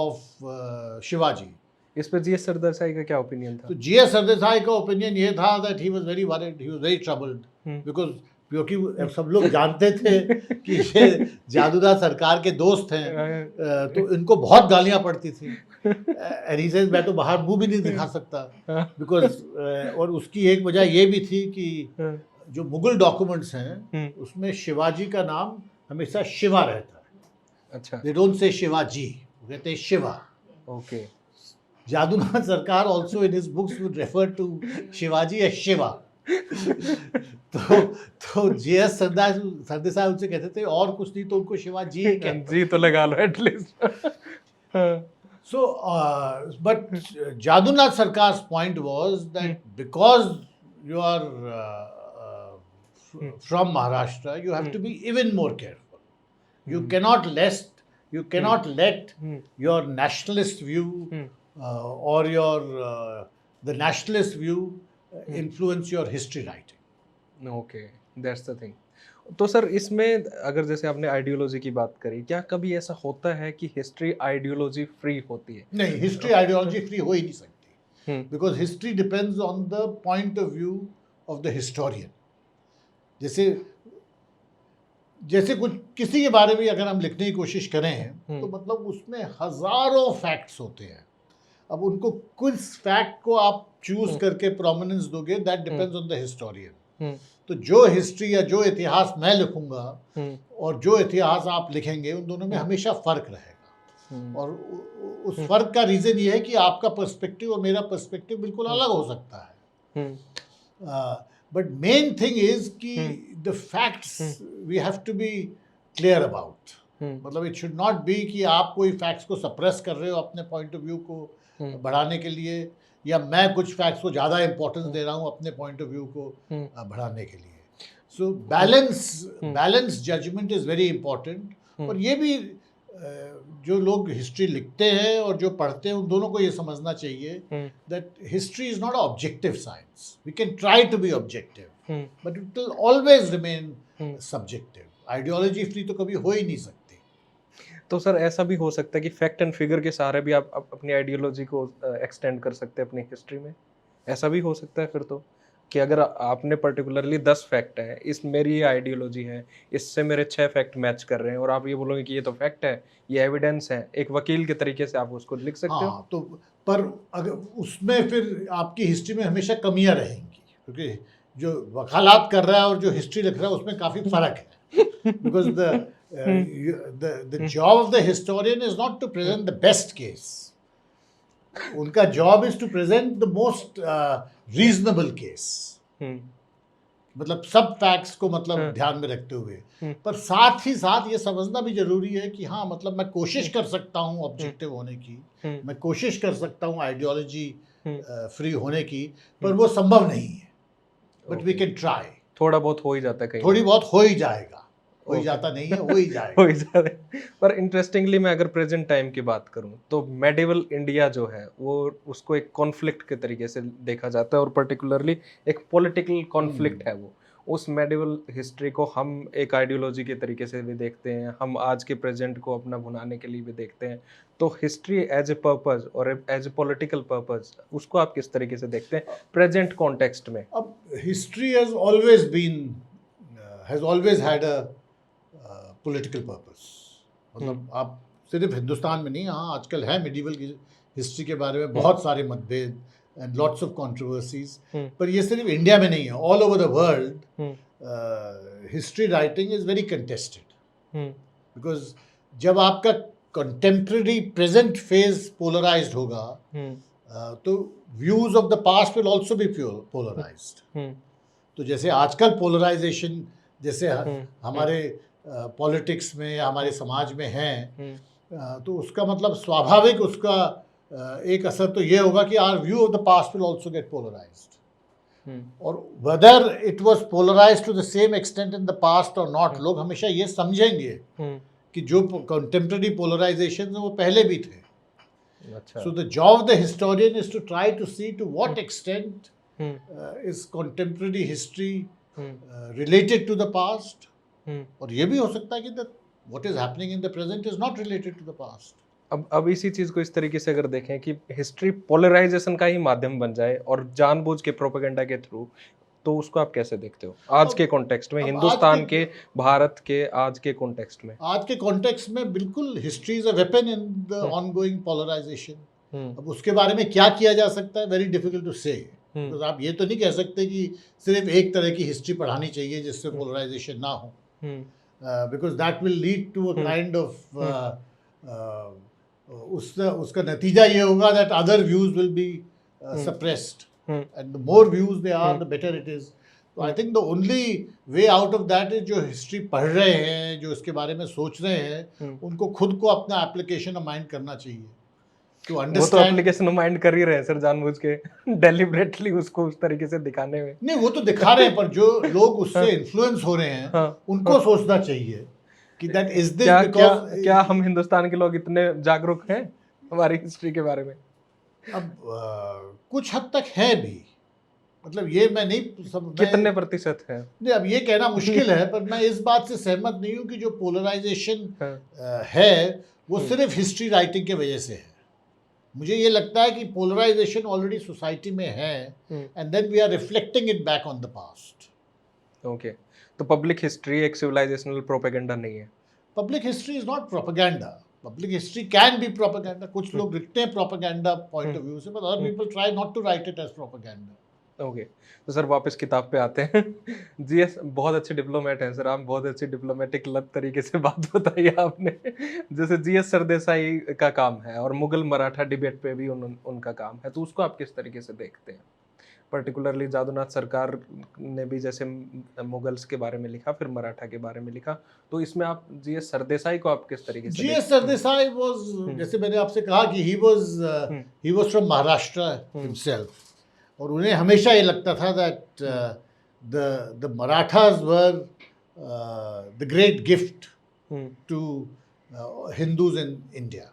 of Shivaji. इस पर GS Sardesai का क्या ओपिनियन था? तो जीएस सरदेसाई का ओपिनियन ये था that he was very worried, he was very troubled, because क्योंकि सब लोग जानते थे कि ये जादूनाथ सरकार के दोस्त हैं, तो इनको बहुत गालियाँ पड़ती थी. And he says मैं तो बाहर मुंह भी नहीं दिखा सकता, because और उसकी एक वजह ये भी थी कि जो मुगल डॉक्यूमेंट्स हैं उसमें शिवाजी का नाम हमेशा शिवा रहता है. अच्छा. They don't say शिवाजी, वो कहते हैं Shiva. Okay. Jadunath Sarkar also in his books would refer to Shivaji as Shiva. तो जीएस सरदेसाई उनसे कहते थे और कुछ नहीं तो उनको शिवाजी ही कहते. जी तो लगा लो at least. So but Jadunath Sarkar's point was that because you are from Maharashtra, you have to be even more careful. You cannot let You cannot let your nationalist view or your the nationalist view influence your history writing. Okay, that's the thing. तो sir इसमें अगर जैसे आपने ideology की बात करी, क्या कभी ऐसा होता है कि हिस्ट्री आइडियोलॉजी फ्री होती है? नहीं, हिस्ट्री आइडियोलॉजी फ्री हो ही नहीं सकती, because history depends on the point of view of the historian. जैसे जैसे कुछ किसी के बारे में अगर हम लिखने की कोशिश करें तो मतलब उसमें हजारों फैक्ट्स होते हैं। अब उनको कुछ फैक्ट को आप चूज करके प्रोमिनेंस दोगे, that depends on the historian. तो जो हिस्ट्री या जो इतिहास मैं लिखूंगा और जो इतिहास आप लिखेंगे, उन दोनों में हमेशा फर्क रहेगा। और उस फर्क का रीजन ये है कि आपका पर्सपेक्टिव और मेरा पर्सपेक्टिव बिल्कुल अलग हो सकता है। बट मेन थिंग इज कि the facts we have to be clear about. मतलब इट शुड नॉट बी कि आप कोई फैक्ट्स को सप्रेस कर रहे हो अपने पॉइंट ऑफ व्यू को बढ़ाने के लिए, या मैं कुछ फैक्ट्स को ज़्यादा इंपॉर्टेंस दे रहा हूँ अपने पॉइंट ऑफ व्यू को बढ़ाने के लिए। So balance judgement is very important. और ये भी जो लोग हिस्ट्री लिखते हैं और जो पढ़ते हैं, उन दोनों को ये समझना चाहिए that history is not objective science. We can try to be objective but it will always remain subjective. Ideology free तो कभी हो ही नहीं सकती। तो सर ऐसा भी हो सकता है कि फैक्ट एंड फिगर के सहारे भी आप अपनी आइडियोलॉजी को एक्सटेंड कर सकते हैं अपनी हिस्ट्री में? ऐसा भी हो सकता है फिर तो, कि अगर आपने पर्टिकुलरली 10 फैक्ट है, इस मेरी ये आइडियोलॉजी है, इससे मेरे 6 फैक्ट मैच कर रहे हैं, और आप ये बोलोगे कि ये तो फैक्ट है, ये एविडेंस है, एक वकील के तरीके से आप उसको लिख सकते हो। तो पर अगर उसमें फिर आपकी हिस्ट्री में हमेशा कमियां रहेंगी, क्योंकि जो वकालत कर रहा है और जो हिस्ट्री लिख रहा है उसमें काफ़ी फ़र्क है। Because the job of the historian is not to present the best case. उनका job is to present the most reasonable case. मतलब सब फैक्ट्स को मतलब ध्यान में रखते हुए, पर साथ ही साथ ये समझना भी जरूरी है कि हाँ, मतलब मैं कोशिश कर सकता हूँ ऑब्जेक्टिव होने की, मैं कोशिश कर सकता हूँ आइडियोलॉजी फ्री होने की, पर वो संभव नहीं है। But we can try. थोड़ा बहुत हो ही जाता है कहीं, थोड़ी बहुत हो ही जाएगा, हो ही जाता नहीं है, हो ही जाएगा। हो ही जाता है। पर इंटरेस्टिंगली मैं अगर प्रेजेंट टाइम की बात करूं तो मेडिवल इंडिया जो है वो उसको एक कॉन्फ्लिक्ट के तरीके से देखा जाता है, और पर्टिकुलरली एक पॉलिटिकल कॉन्फ्लिक्ट है वो। उस मेडिवल हिस्ट्री को हम एक आइडियोलॉजी के तरीके से भी देखते हैं, हम आज के प्रेजेंट को अपना भुनाने के लिए भी देखते हैं। तो हिस्ट्री एज ए पर्पस और एज ए पॉलिटिकल पर्पस, उसको आप किस तरीके से देखते हैं प्रेजेंट कॉन्टेक्स्ट में? अब history has always had a political purpose. मतलब आप सिर्फ हिंदुस्तान में नहीं, हाँ आजकल है मिडीवल की हिस्ट्री के बारे में बहुत सारे मतभेद एंड लॉट्स ऑफ कंट्रोवर्सीज, पर ये सिर्फ इंडिया में नहीं है, all over the world history writing is very contested. Because जब आपका कंटेम्प्रेरी प्रेजेंट फेज पोलराइज्ड होगा, तो views of the past will also be polarised. तो जैसे आजकल पोलराइजेशन जैसे हमारे पॉलिटिक्स में या हमारे समाज में है, तो उसका मतलब स्वाभाविक उसका एक असर तो ये होगा कि our view of the past will also get polarized. और whether it was polarized to the same extent in the past और नॉट, लोग हमेशा ये समझेंगे कि जो कंटेम्प्रेरी पोलराइजेशन है वो पहले भी थे। So the job of the historian is to try to see to what extent is contemporary history related to the past. और ये भी हो सकता है कि what is happening in the present is not related to the past. अब इसी चीज को इस तरीके से अगर देखें कि हिस्ट्री पोलराइजेशन का ही माध्यम बन जाए और जानबूझ के प्रोपेगेंडा के थ्रू, तो उसको आप कैसे देखते हो आज के कॉन्टेक्स्ट में, हिंदुस्तान के, भारत के आज के कॉन्टेक्स्ट में? आज के कॉन्टेक्स्ट में बिल्कुल history is a weapon in the ongoing polarisation. अब उसके बारे में क्या किया जा सकता है, वेरी डिफिकल्ट टू से। तो आप ये तो नहीं कह सकते कि सिर्फ एक तरह की हिस्ट्री पढ़ानी चाहिए जिससे पोलराइजेशन ना हो, because that will lead to a kind of उसका नतीजा ये होगा that other views will be suppressed, and the more views they are the better it is. So I think the only way out of that is जो history पढ़ रहे हैं, जो इसके बारे में सोच रहे हैं, उनको खुद को अपना एप्लीकेशन ऑफ माइंड करना चाहिए to understand. वो तो एप्लीकेशन ऑफ माइंड कर ही रहे हैं सर, जानबूझ के डेलिबरेटली उसको उस तरीके से दिखाने में। नहीं, वो तो दिखा रहे हैं, पर जो लोग उससे इन्फ्लुएंस हो रहे हैं उनको सोचना चाहिए कि that is this क्या because क्या हम हिंदुस्तान के लोग इतने जागरूक हैं हमारी हिस्ट्री के बारे में? अब कुछ हद तक है भी, मतलब ये मैं नहीं सब कितने प्रतिशत है? नहीं, अब ये कहना मुश्किल है, पर मैं इस बात से सहमत नहीं हूँ कि जो पोलराइजेशन हाँ, है वो सिर्फ हिस्ट्री राइटिंग के वजह से है। मुझे ये लगता है कि पोलराइजेशन ऑलरेडी सोसाइटी में है and then we are reflecting it back on the past. Okay, तो पब्लिक हिस्ट्री एक सिविलाइजेशनल प्रोपेगेंडा नहीं है? Public history is not propaganda. Public history can be propaganda. कुछ लोग लिखते हैं प्रोपेगेंडा पॉइंट ऑफ व्यू से, but other people try not to write it as propaganda. Okay, तो सर वापस किताब पे आते हैं। जीएस बहुत अच्छे डिप्लोमेट हैं सर, आप बहुत अच्छी डिप्लोमेटिक लग तरीके से बात बताई आपने। जैसे जीएस सरदेसाई का काम है और मुगल मराठा डिबेट पे भी उनका काम है, तो उसको आप किस तरीके से देखते हैं? पर्टिकुलरली जादूनाथ सरकार ने भी जैसे मुगल्स के बारे में लिखा, फिर मराठा के बारे में लिखा, तो इसमें आप जीएस सरदेसाई को आप किस तरीके से जीएस सरदेसाई वाज, जैसे मैंने आपसे कहा कि he was from Maharashtra himself, और उन्हें हमेशा ये लगता था that the Marathas were the great gift to Hindus in India,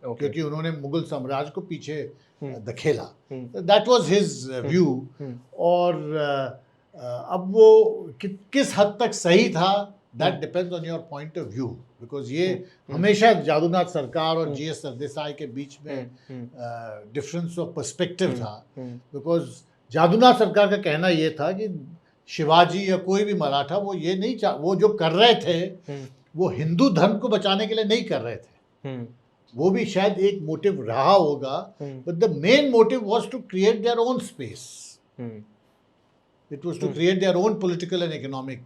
क्योंकि उन्होंने मुगल साम्राज्य को पीछे धकेला। That was his view. और अब वो किस हद तक सही था, that depends on your point of view, because ये हमेशा जादूनाथ सरकार और जीएस सरदेसाई के बीच में डिफरेंस ऑफ पर्सपेक्टिव था। बिकॉज जादूनाथ सरकार का कहना ये था कि शिवाजी या कोई भी मराठा वो ये नहीं वो जो कर रहे थे वो हिंदू धर्म को बचाने के लिए नहीं कर रहे थे। वो भी शायद एक मोटिव रहा होगा, but the main motive was to create their own space. It was to create their own political and economic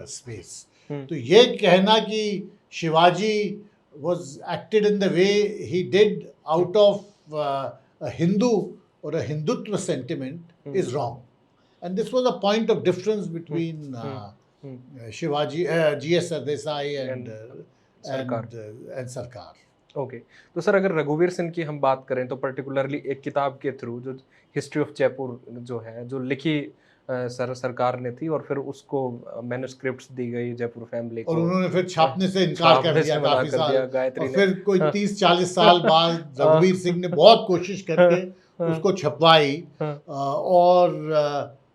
space. तो ये कहना कि Shivaji was acted in the way he did out of a Hindu or a Hindutva sentiment is wrong. And this was a point of difference between Shivaji, G.S. Sardesai and Sarkar. Okay, तो sir अगर रघुवीर सिंह की हम बात करें तो particularly एक किताब के थ्रू जो हिस्ट्री ऑफ जयपुर जो है, जो लिखी सरकार ने थी, और फिर उसको मैन्युस्क्रिप्ट्स दी गई जयपुर फैमिली को, और उन्होंने फिर छापने से इनकार कर दिया काफी साल, और फिर कोई 30-40 साल बाद रघुवीर सिंह ने बहुत कोशिश करके उसको छपवाई। और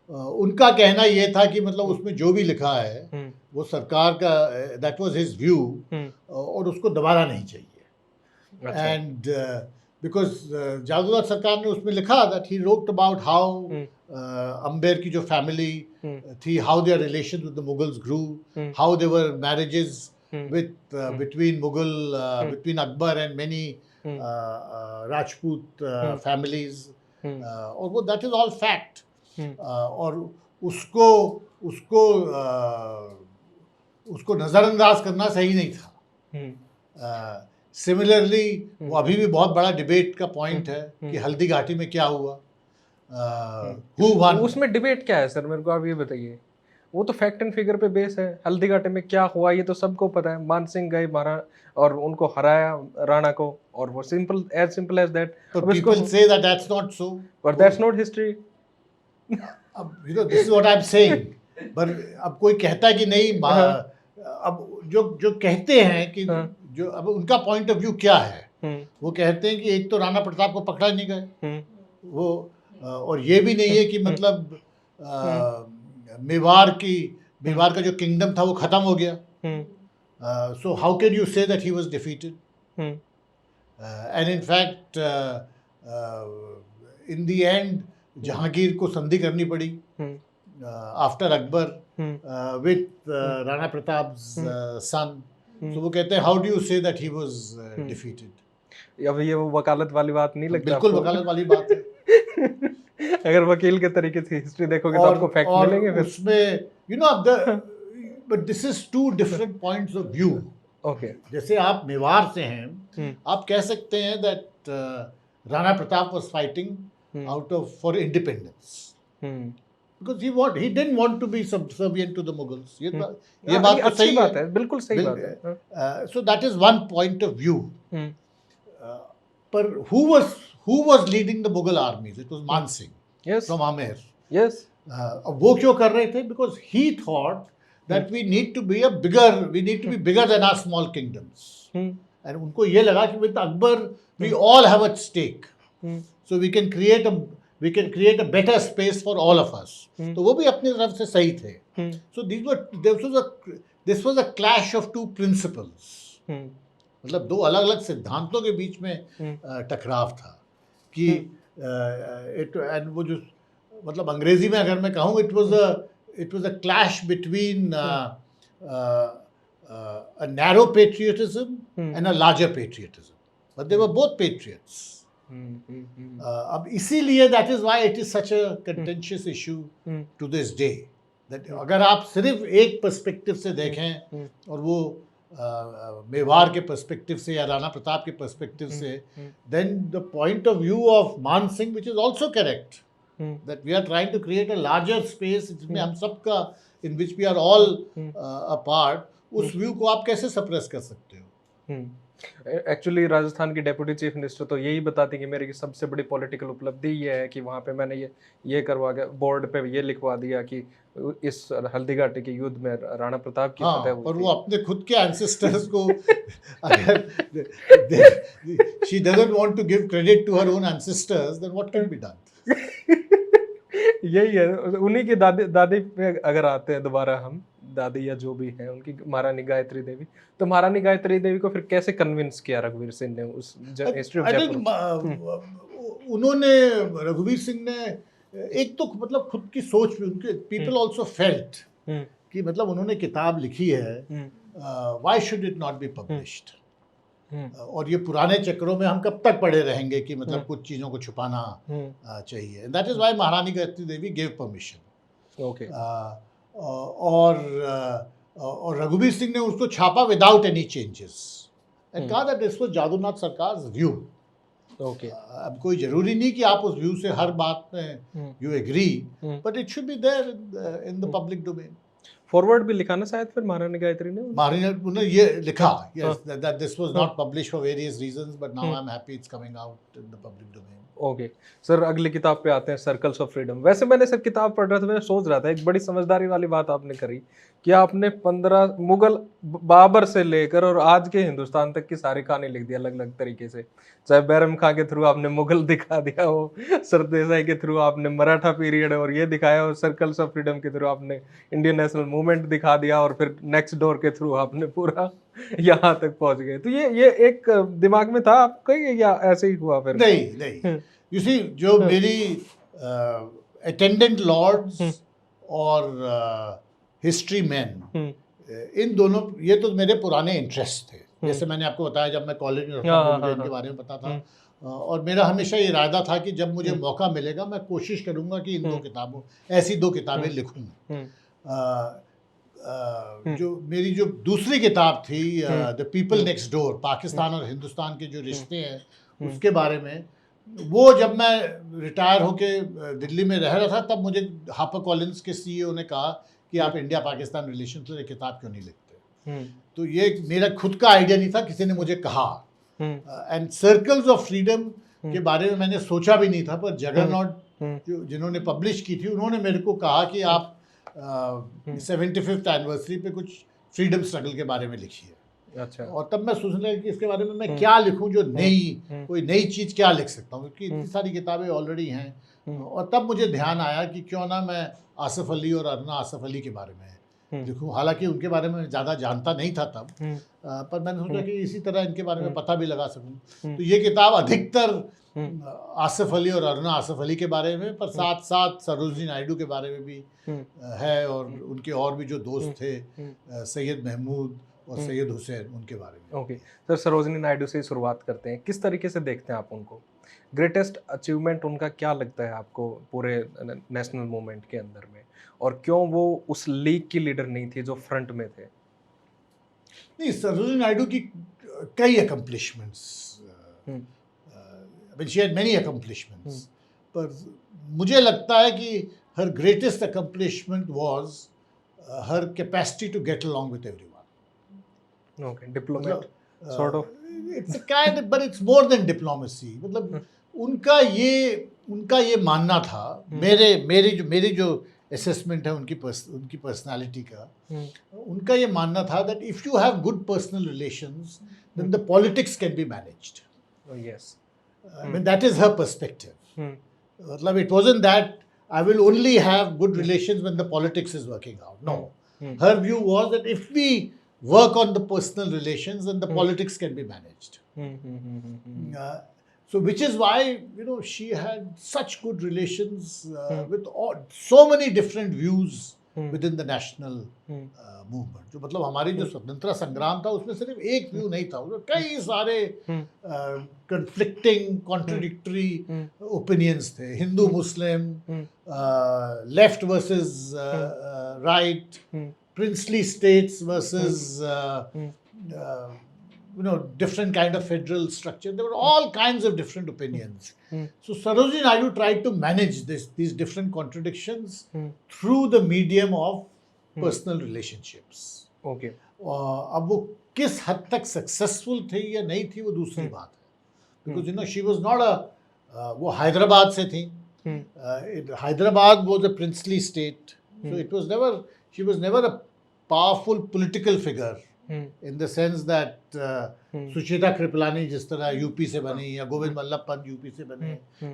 उनका कहना ये था कि मतलब उसमें जो भी लिखा है वो सरकार का, दैट वाज हिज व्यू, और उसको दबाना नहीं चाहिए। एंड बिकॉज जादूनाथ सरकार ने उसमें लिखा that he wrote about how Amber की जो फैमिली थी, how their relation with the Mughals grew, how they were marriages with between Mughal, between Akbar and many Rajput families, और वो दैट इज ऑल फैक्ट। और उसको नज़रअंदाज करना सही नहीं था। सिमिलरली वो अभी भी बहुत बड़ा डिबेट का पॉइंट है कि हल्दी घाटी में क्या हुआ, उसमें डिबेट क्या है सर, मेरे को आप ये बताइए। वो तो फैक्ट एंड फिगर पे बेस है। हल्दी घाटी में क्या हुआ ये तो सबको पता है। मान सिंह गए और उनको हराया राणा को, और वो simple as that. People say that that's not so, but that's not history. अब this is what I'm saying. पर अब कोई कहता है कि नहीं, अब जो कहते हैं कि जो अब उनका पॉइंट ऑफ व्यू क्या है, वो कहते हैं कि एक तो राणा प्रताप को पकड़ा नहीं गए वो, और ये भी नहीं है कि मतलब मेवाड़ का जो किंगडम था वो खत्म हो गया। So how can you say that he was defeated? And in fact in the end Jahangir को संधि करनी पड़ी आफ्टर अकबर विद राणा प्रताप सन। तो वो कहते हैं how do you say that he was defeated? अब ये वो वकालत वाली बात नहीं लगती? बिल्कुल वकालत वाली बात है। अगर वकील के तरीके से हिस्ट्री देखोगे तो आपको फैक्ट मिलेंगे फिर उसमें, you know, but this is two different points of view. Okay, जैसे आप मेवाड़ से हैं, आप कह सकते हैं that Rana Pratap was fighting out of for independence, because he didn't want to be subservient to the Mughals. ये बात तो सही बात है, बिल्कुल सही बात है। So that is one point of view. पर who was leading the Mughal armies? It was Man Singh, yes, from Amer. yes. अब वो क्यों कर रहे थे? Because he thought that we need to be bigger than our small kingdoms. And उनको ये लगा कि with Akbar we all have a stake, so we can create a better space for all of us. तो वो भी अपनी तरफ से सही थे. So this was a clash of two principles. मतलब दो अलग अलग सिद्धांतों के बीच में टकराव था कि and वो जो मतलब अंग्रेजी में अगर मैं कहूँ it was a clash between a narrow patriotism and a larger patriotism, but they were both patriots. अब इसीलिए that is why it is such a contentious issue to this day, that अगर आप सिर्फ एक पर्सपेक्टिव से देखें और वो मेवाड़ के पर्सपेक्टिव से या राणा प्रताप के पर्सपेक्टिव से, then the point of view of मान Singh, which is also correct, that we are trying to create a larger space जिसमें हम सबका, in which we are all a part, उस व्यू को आप कैसे सप्रेस कर सकते हो? एक्चुअली राजस्थान की डेप्यूटी चीफ मिनिस्टर तो यही बताती कि मेरी सबसे बड़ी पॉलिटिकल उपलब्धि ये है कि वहाँ पे मैंने ये करवा के बोर्ड पे ये लिखवा दिया कि इस हल्दीघाटी के युद्ध में राणा प्रताप की फतह हुई और थी। वो अपने खुद के एंसेस्टर्स को अगर she doesn't want to give credit to her own ancestors, then what can be done? यही है, उन्हीं की दादी पे अगर आते हैं दोबारा हम, दादी या जो भी हैं उनकी, महारानी गायत्री देवी, तो महारानी गायत्री देवी को फिर कैसे कन्विंस किया रघुवीर सिंह ने उस हिस्ट्री ऑफ जयपुर? उन्होंने, रघुवीर सिंह ने एक तो मतलब खुद की सोच भी, उनके पीपल ऑल्सो फेल्ट कि मतलब उन्होंने किताब लिखी है, why should it not be published, और ये पुराने चक्रों में हम कब तक पड़े रहेंगे कि मतलब कुछ चीज़ों को छुपाना चाहिए. That is why Maharani Gayatri Devi gave permission. Okay. और रघुवीर सिंह ने उसको छापा विदाउट एनी चेंजेस एंड कहा दैट दिस वाज जादूनाथ सरकार's व्यू. ओके. अब कोई जरूरी नहीं कि आप उस व्यू से हर बात में you agree, but it should be there in the public domain. Forward भी लिखा ना शायद फिर महारानी गायत्री ने? महारानी ने ये लिखा, yes, that this was not published for various reasons, but now I'm happy it's coming out in the public domain. Okay sir, अगली किताब पे आते हैं, सर्कल्स ऑफ फ्रीडम. वैसे मैंने सर किताब पढ़ रहा था, मैं सोच रहा था एक बड़ी समझदारी वाली बात आपने करी कि आपने 15 मुगल बाबर से लेकर और आज के हिंदुस्तान तक की सारी कहानी लिख दी अलग अलग तरीके से. चाहे बैरम खां के थ्रू आपने मुगल दिखा दिया हो, सरदेसाई के थ्रू आपने मराठा पीरियड और ये दिखाया हो, सर्कल्स ऑफ फ्रीडम के थ्रू आपने इंडियन नेशनल मूवमेंट दिखा दिया, और फिर नेक्स्ट डोर के थ्रू आपने पूरा यहाँ तक पहुंच गए. तो ये एक दिमाग में था आपका या ऐसे ही हुआ फिर? नहीं. You see, जो मेरी अटेंडेंट लॉर्ड्स और हिस्ट्री मैन, इन दोनों, ये तो मेरे पुराने इंटरेस्ट थे. जैसे मैंने आपको बताया, जब मैं कॉलेज में रखा था मुझे इनके बारे में पता था, और मेरा हमेशा ये इरादा था कि जब मुझे मौका मिलेगा मैं कोशिश करूंगा कि ऐसी दो किताबें लिखूं. जो मेरी जो दूसरी किताब थी, the people next door, Pakistan और हिंदुस्तान के जो रिश्ते हैं उसके बारे में, वो जब मैं रिटायर होके दिल्ली में रह रहा था, तब मुझे हापर कॉलिंस के सीईओ ने कहा कि आप इंडिया पाकिस्तान रिलेशन पर एक किताब क्यों नहीं लिखते. तो ये मेरा खुद का आइडिया नहीं था, किसी ने मुझे कहा. एंड सर्कल्स ऑफ फ्रीडम के बारे में मैंने सोचा भी नहीं था, पर जगरनॉट जिन्होंने पब्लिश की थी, उन्होंने मेरे को कहा कि आप 75th एनिवर्सरी पे कुछ फ्रीडम स्ट्रगल के बारे में लिखिए. अच्छा. और तब मैं सोचने लगा कि इसके बारे में मैं क्या लिखूं, जो कोई नई चीज़ क्या लिख सकता हूँ, क्योंकि इतनी सारी किताबें ऑलरेडी हैं. और तब मुझे ध्यान आया कि क्यों ना मैं आसिफ अली और अरुणा आसिफ अली के बारे में लिखूं. हालांकि उनके बारे में ज़्यादा जानता नहीं था तब, पर मैंने सोचा कि इसी तरह इनके बारे में पता भी लगा सकूं. तो ये किताब अधिकतर आसिफ अली और अरुणा आसिफ अली के बारे में, पर साथ साथ सरोजनी नायडू के बारे में भी है, और उनके और भी जो दोस्त थे, सैयद महमूद और सैयद हुसैन, उनके बारे में. ओके सर, सरोजनी नायडू से शुरुआत करते हैं. किस तरीके से देखते हैं आप उनको? ग्रेटेस्ट अचीवमेंट उनका क्या लगता है आपको पूरे नेशनल मूवमेंट के अंदर में, और क्यों वो उस लीग की लीडर नहीं थी जो फ्रंट में थे? नहीं, सरोजनी नायडू की कई accomplishments, she had many accomplishments, पर मुझे लगता है कि her greatest accomplishment was her capacity to get along with everyone. Okay, diplomat sort of. It's a kind of, but it's more than diplomacy. मतलब उनका ये मानना था, मेरी जो असेसमेंट है उनकी पर्सनालिटी का, उनका ये मानना था that if you have good personal relations then the politics can be managed. Yes. I mean, that is her perspective. मतलब it wasn't that I will only have good relations when the politics is working out. No. Her view was that if we work on the personal relations, then the politics can be managed. So, which is why, you know, she had such good relations with so many different views within the national movement. जो मतलब हमारी जो स्वतंत्रता संग्राम था उसमें सिर्फ एक व्यू नहीं था, उसमें कई सारे conflicting, contradictory opinions थे. Hindu, Muslim, left versus right, princely states versus you know, different kind of federal structure. There were all kinds of different opinions. So Sarojini Naidu tried to manage these different contradictions through the medium of personal relationships. Okay. अब वो किस हद तक successful थी या नहीं थी वो दूसरी बात है, because you know she was not वो हैदराबाद से थी. Hyderabad was a princely state, so it was never, she was never a powerful political figure in the sense that Sucheta Kripalani जिस तरह यूपी से बनी या गोविंद वल्लभ पंत यूपी से बने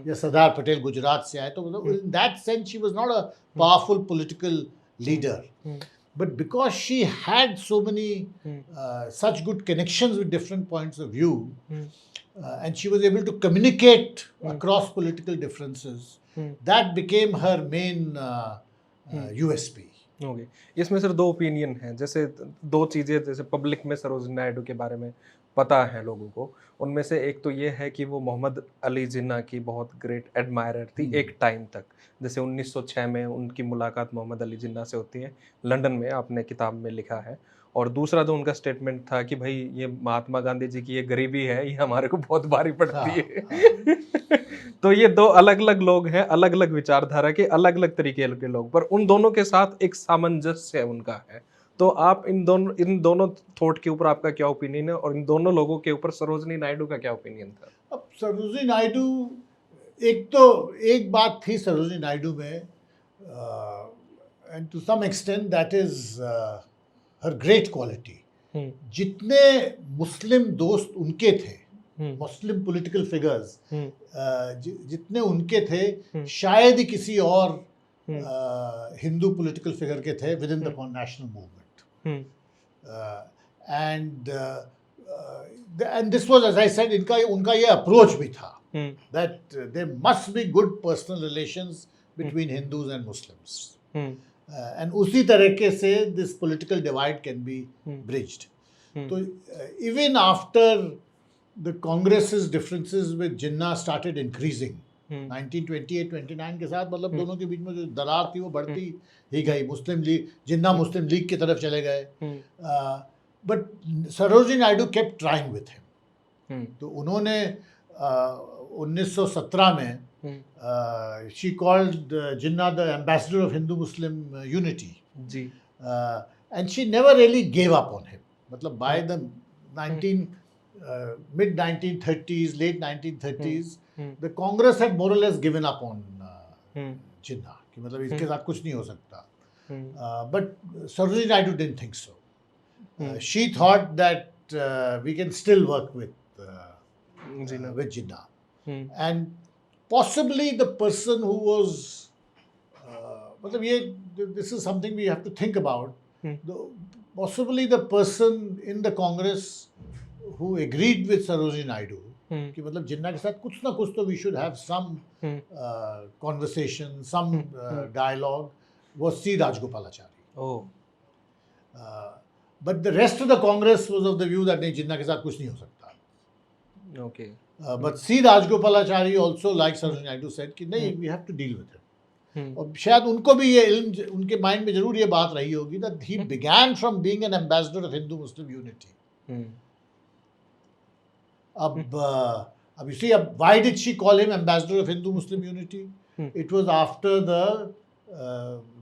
या सरदार पटेल गुजरात से आए, तो in that sense she was not a powerful political leader. But because she had so many such good connections with different points of view, and she was able to communicate across political differences, that became her main USP. Okay. इसमें sir दो opinion हैं. जैसे दो चीज़ें जैसे public में सरोजिनी नायडू के बारे में पता है लोगों को, उनमें से एक तो ये है कि वो मोहम्मद अली जिन्ना की बहुत ग्रेट एडमायरर थी एक टाइम तक. जैसे 1906 में उनकी मुलाकात मोहम्मद अली जिन्ना से होती है लंदन में, आपने किताब में लिखा है. और दूसरा जो उनका स्टेटमेंट था कि भाई ये महात्मा गांधी जी की ये गरीबी है, ये हमारे को बहुत भारी पड़ती है. तो ये दो अलग अलग लोग हैं, अलग अलग विचारधारा के, अलग अलग तरीके के लोग, पर उन दोनों के साथ एक सामंजस्य उनका है. तो आप इन दोनों थॉट के ऊपर आपका क्या ओपिनियन है, और इन दोनों लोगों के ऊपर सरोजिनी नायडू का क्या ओपिनियन था? अब सरोजिनी नायडू, एक बात थी सरोजिनी नायडू में, and to some extent that is her great quality. जितने मुस्लिम दोस्त उनके थे, मुस्लिम पॉलिटिकल फिगर्स जितने उनके थे, शायद ही किसी और हिंदू पॉलिटिकल फिगर के थे within the national movement. And this was, as I said, उनका ये अप्रोच भी था that there must be good personal relations between Hindus and Muslims, and उसी तरीके से this political divide can be bridged. तो even after the Congress's differences with Jinnah started increasing. 1928-29 के साथ मतलब दोनों के बीच में जो दरार थी वो बढ़ती ही गई. मुस्लिम लीग, जिन्ना मुस्लिम लीग की तरफ चले गए, but Sarojini Naidu kept trying with him. तो उन्होंने 1917 में she called Jinnah the ambassador of Hindu Muslim unity, and she never really give up on him. मतलब by the mid 1930s, late 1930s, the Congress had more or less given up on Jinnah, कि मतलब इसके साथ कुछ नहीं हो सकता. But Sarojini Naidu didn't think so. She thought that we can still work with Jinnah, and possibly the person who was मतलब ये, this is something we have to think about. Possibly the person in the Congress who agreed with Sarojini Naidu कि मतलब जिन्ना के साथ कुछ ना कुछ तो we should have some conversation, some dialogue, was C. Rajagopalachari. But the rest of the Congress was of the view that नहीं, जिन्ना के साथ कुछ नहीं हो सकता. Okay. But C. Rajagopalachari also, like Sarojini Naidu, said कि नहीं, we have to deal with it. और शायद उनको भी ये इल्म, उनके माइंड में जरूर ये बात रही होगी that he began from being an ambassador of Hindu Muslim unity. अब you see, why did she call him ambassador of Hindu Muslim unity? It was after the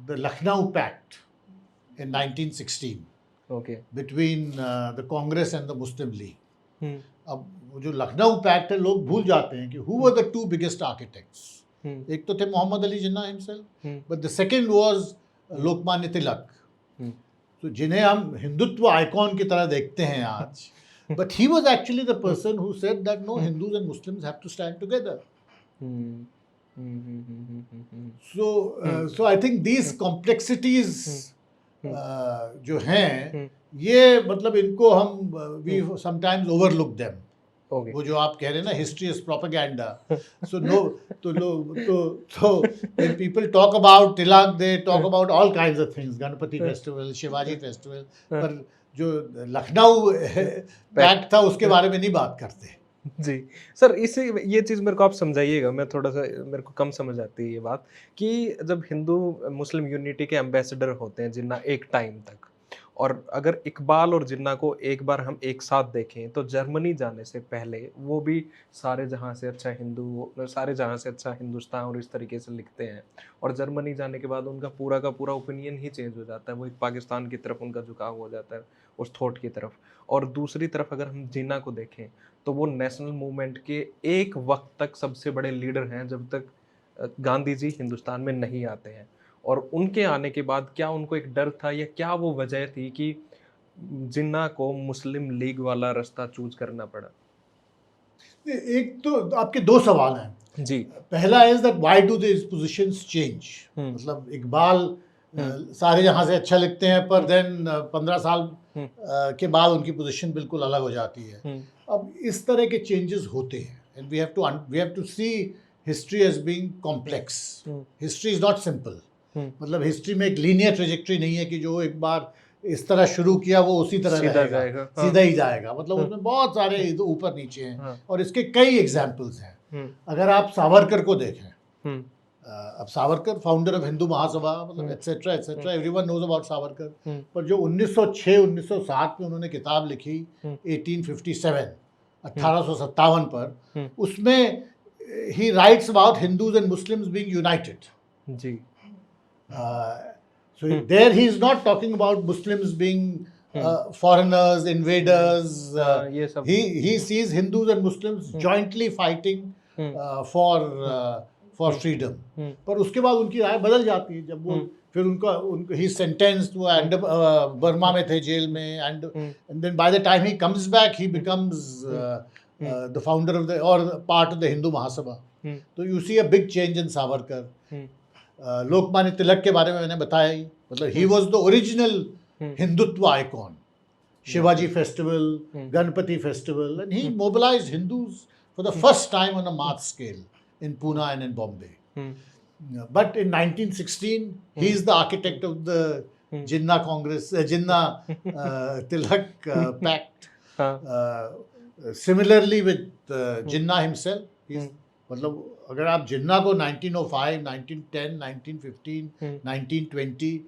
Lucknow Pact in 1916. Okay. Between the Congress and the Muslim League. अब जो Lucknow pact है, लोग भूल जाते हैं कि who were the two biggest architects. एक तो थे Mohammad Ali Jinnah himself, hmm, but the second was Lokmanya Tilak, तो जिन्हें हम हिंदुत्व आइकॉन की तरह देखते हैं आज, but he was actually the person who said that no, Hindus and Muslims have to stand together. So I think these complexities जो हैं, ये मतलब इनको हम we sometimes overlook them. Okay. वो जो आप कह रहे हैं ना, history is propaganda. So no, तो when people talk about Tilak, they talk about all kinds of things, Ganpati festival, Shivaji festival, पर जो लखनऊ पैक्ट था उसके बारे में नहीं बात करते. जी सर, इसे ये चीज़ मेरे को आप समझाइएगा, मैं थोड़ा सा, मेरे को कम समझ आती है ये बात कि जब हिंदू मुस्लिम यूनिटी के एम्बेसडर होते हैं जिन्ना एक टाइम तक, और अगर इकबाल और जिन्ना को एक बार हम एक साथ देखें तो जर्मनी जाने से पहले वो भी सारे जहाँ से अच्छा हिंदू, सारे जहाँ से अच्छा हिंदुस्तान और इस तरीके से लिखते हैं, और जर्मनी जाने के बाद उनका पूरा का पूरा ओपिनियन ही चेंज हो जाता है, वो एक पाकिस्तान की तरफ उनका झुकाव हो जाता है, उस थॉट की तरफ. और दूसरी तरफ अगर हम जिन्ना को देखें तो वो नेशनल मूवमेंट के एक वक्त तक सबसे बड़े लीडर हैं जब तक गांधी जी हिंदुस्तान में नहीं आते हैं, और उनके आने के बाद क्या उनको एक डर था या क्या वो वजह थी कि जिन्ना को मुस्लिम लीग वाला रास्ता चूज करना पड़ा? एक तो आपके दो सवाल हैं जी. पहला is that why do this positions change. मतलब इकबाल सारे जहाँ से अच्छा लिखते हैं, पर देन 15 साल के बाद उनकी पोजीशन बिल्कुल अलग हो जाती है. अब इस तरह के चेंजेस होते हैं, and we have to see history as being complex. History is not simple. मतलब हिस्ट्री में एक लीनियर ट्रेजेक्टरी नहीं है कि जो एक बार इस तरह शुरू किया वो उसी तरह रहेगा, सीधा ही जाएगा. मतलब उसमें बहुत सारे ऊपर नीचे हैं, और इसके कई एग्जाम्पल्स हैं. अगर आप सावरकर को देखें, अब सावरकर फाउंडर ऑफ हिंदू महासभा, मतलब etcetera etcetera, everyone knows about Savarkar. पर जो 1906-1907 में उन्होंने किताब लिखी 1857 पर, उसमें he writes about Hindus and Muslims being united. जी. So there he is not talking about Muslims being foreigners, invaders. He sees Hindus and Muslims jointly fighting for freedom. पर उसके बाद उनकी राय बदल जाती है जब वो फिर उनको he sentenced, वो बर्मा में थे जेल में, and then by the time he comes back he becomes the founder of or part of the Hindu Mahasabha. तो you see a big change in Savarkar. Lokmanya Tilak के बारे में मैंने बताया ही, मतलब he was the original Hindutva icon. Shivaji festival, Ganpati festival, and he mobilized Hindus for the first time on a mass scale in Poona and in Bombay. But in 1916 he is the architect of the Jinnah Congress, Jinnah Tilak pact. Similarly with Jinnah himself, मतलब अगर आप जिन्ना को 1905, 1910, 1915, 1920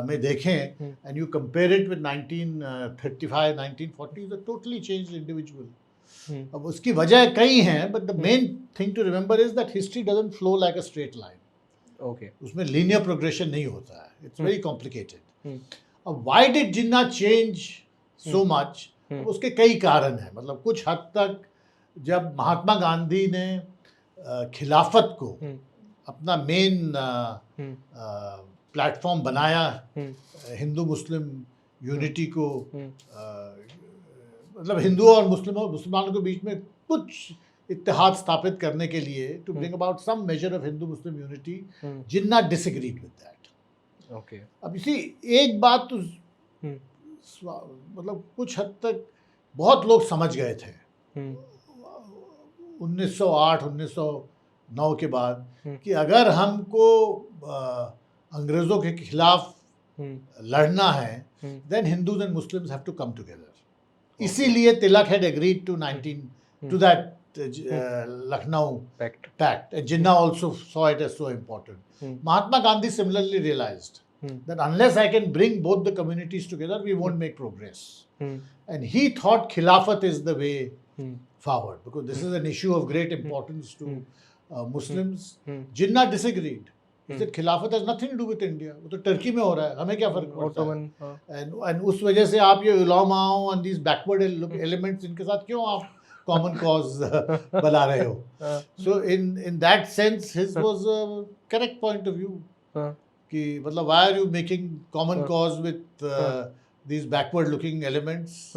में देखें, and you compare it with 1935, 1940, is a totally changed individual. अब उसकी वजह कई हैं, but the main thing to remember is that history doesn't flow like a straight line. Okay. उसमें लीनियर प्रोग्रेशन नहीं होता है, इट्स वेरी कॉम्प्लिकेटेड. अब why did Jinnah change so much? उसके कई कारण हैं. मतलब कुछ हद तक जब महात्मा गांधी ने खिलाफत को अपना मेन प्लेटफॉर्म बनाया, हिंदू मुस्लिम यूनिटी को, मतलब हिंदू और मुसलमानों के बीच में कुछ इत्तेहाद स्थापित करने के लिए, to bring about some major of Hindu Muslim unity, Jinnah disagreed with that. Okay. अब इसी एक बात तो मतलब कुछ हद तक बहुत लोग समझ गए थे 1908-1909 के बाद कि अगर हमको अंग्रेज़ों के खिलाफ लड़ना है, then Hindus and Muslims have to come together. इसीलिए Tilak had agreed to that Lucknow pact. Jinnah also saw it as so important. Mahatma Gandhi similarly realized that unless I can bring both the communities together, we won't make progress. And he thought Khilafat is the way forward, because this is an issue of great importance to Muslims. Jinnah disagreed. He said Khilafat has nothing to do with India. वो तो Turkey में हो रहा है, हमें क्या फर्क पड़ता है? And उस वजह से आप ये उलामाओं and these backward elements, इनके साथ क्यों आप common cause बना रहे हो. So in that sense, his was a correct point of view. कि मतलब why are you making common cause with these backward looking elements?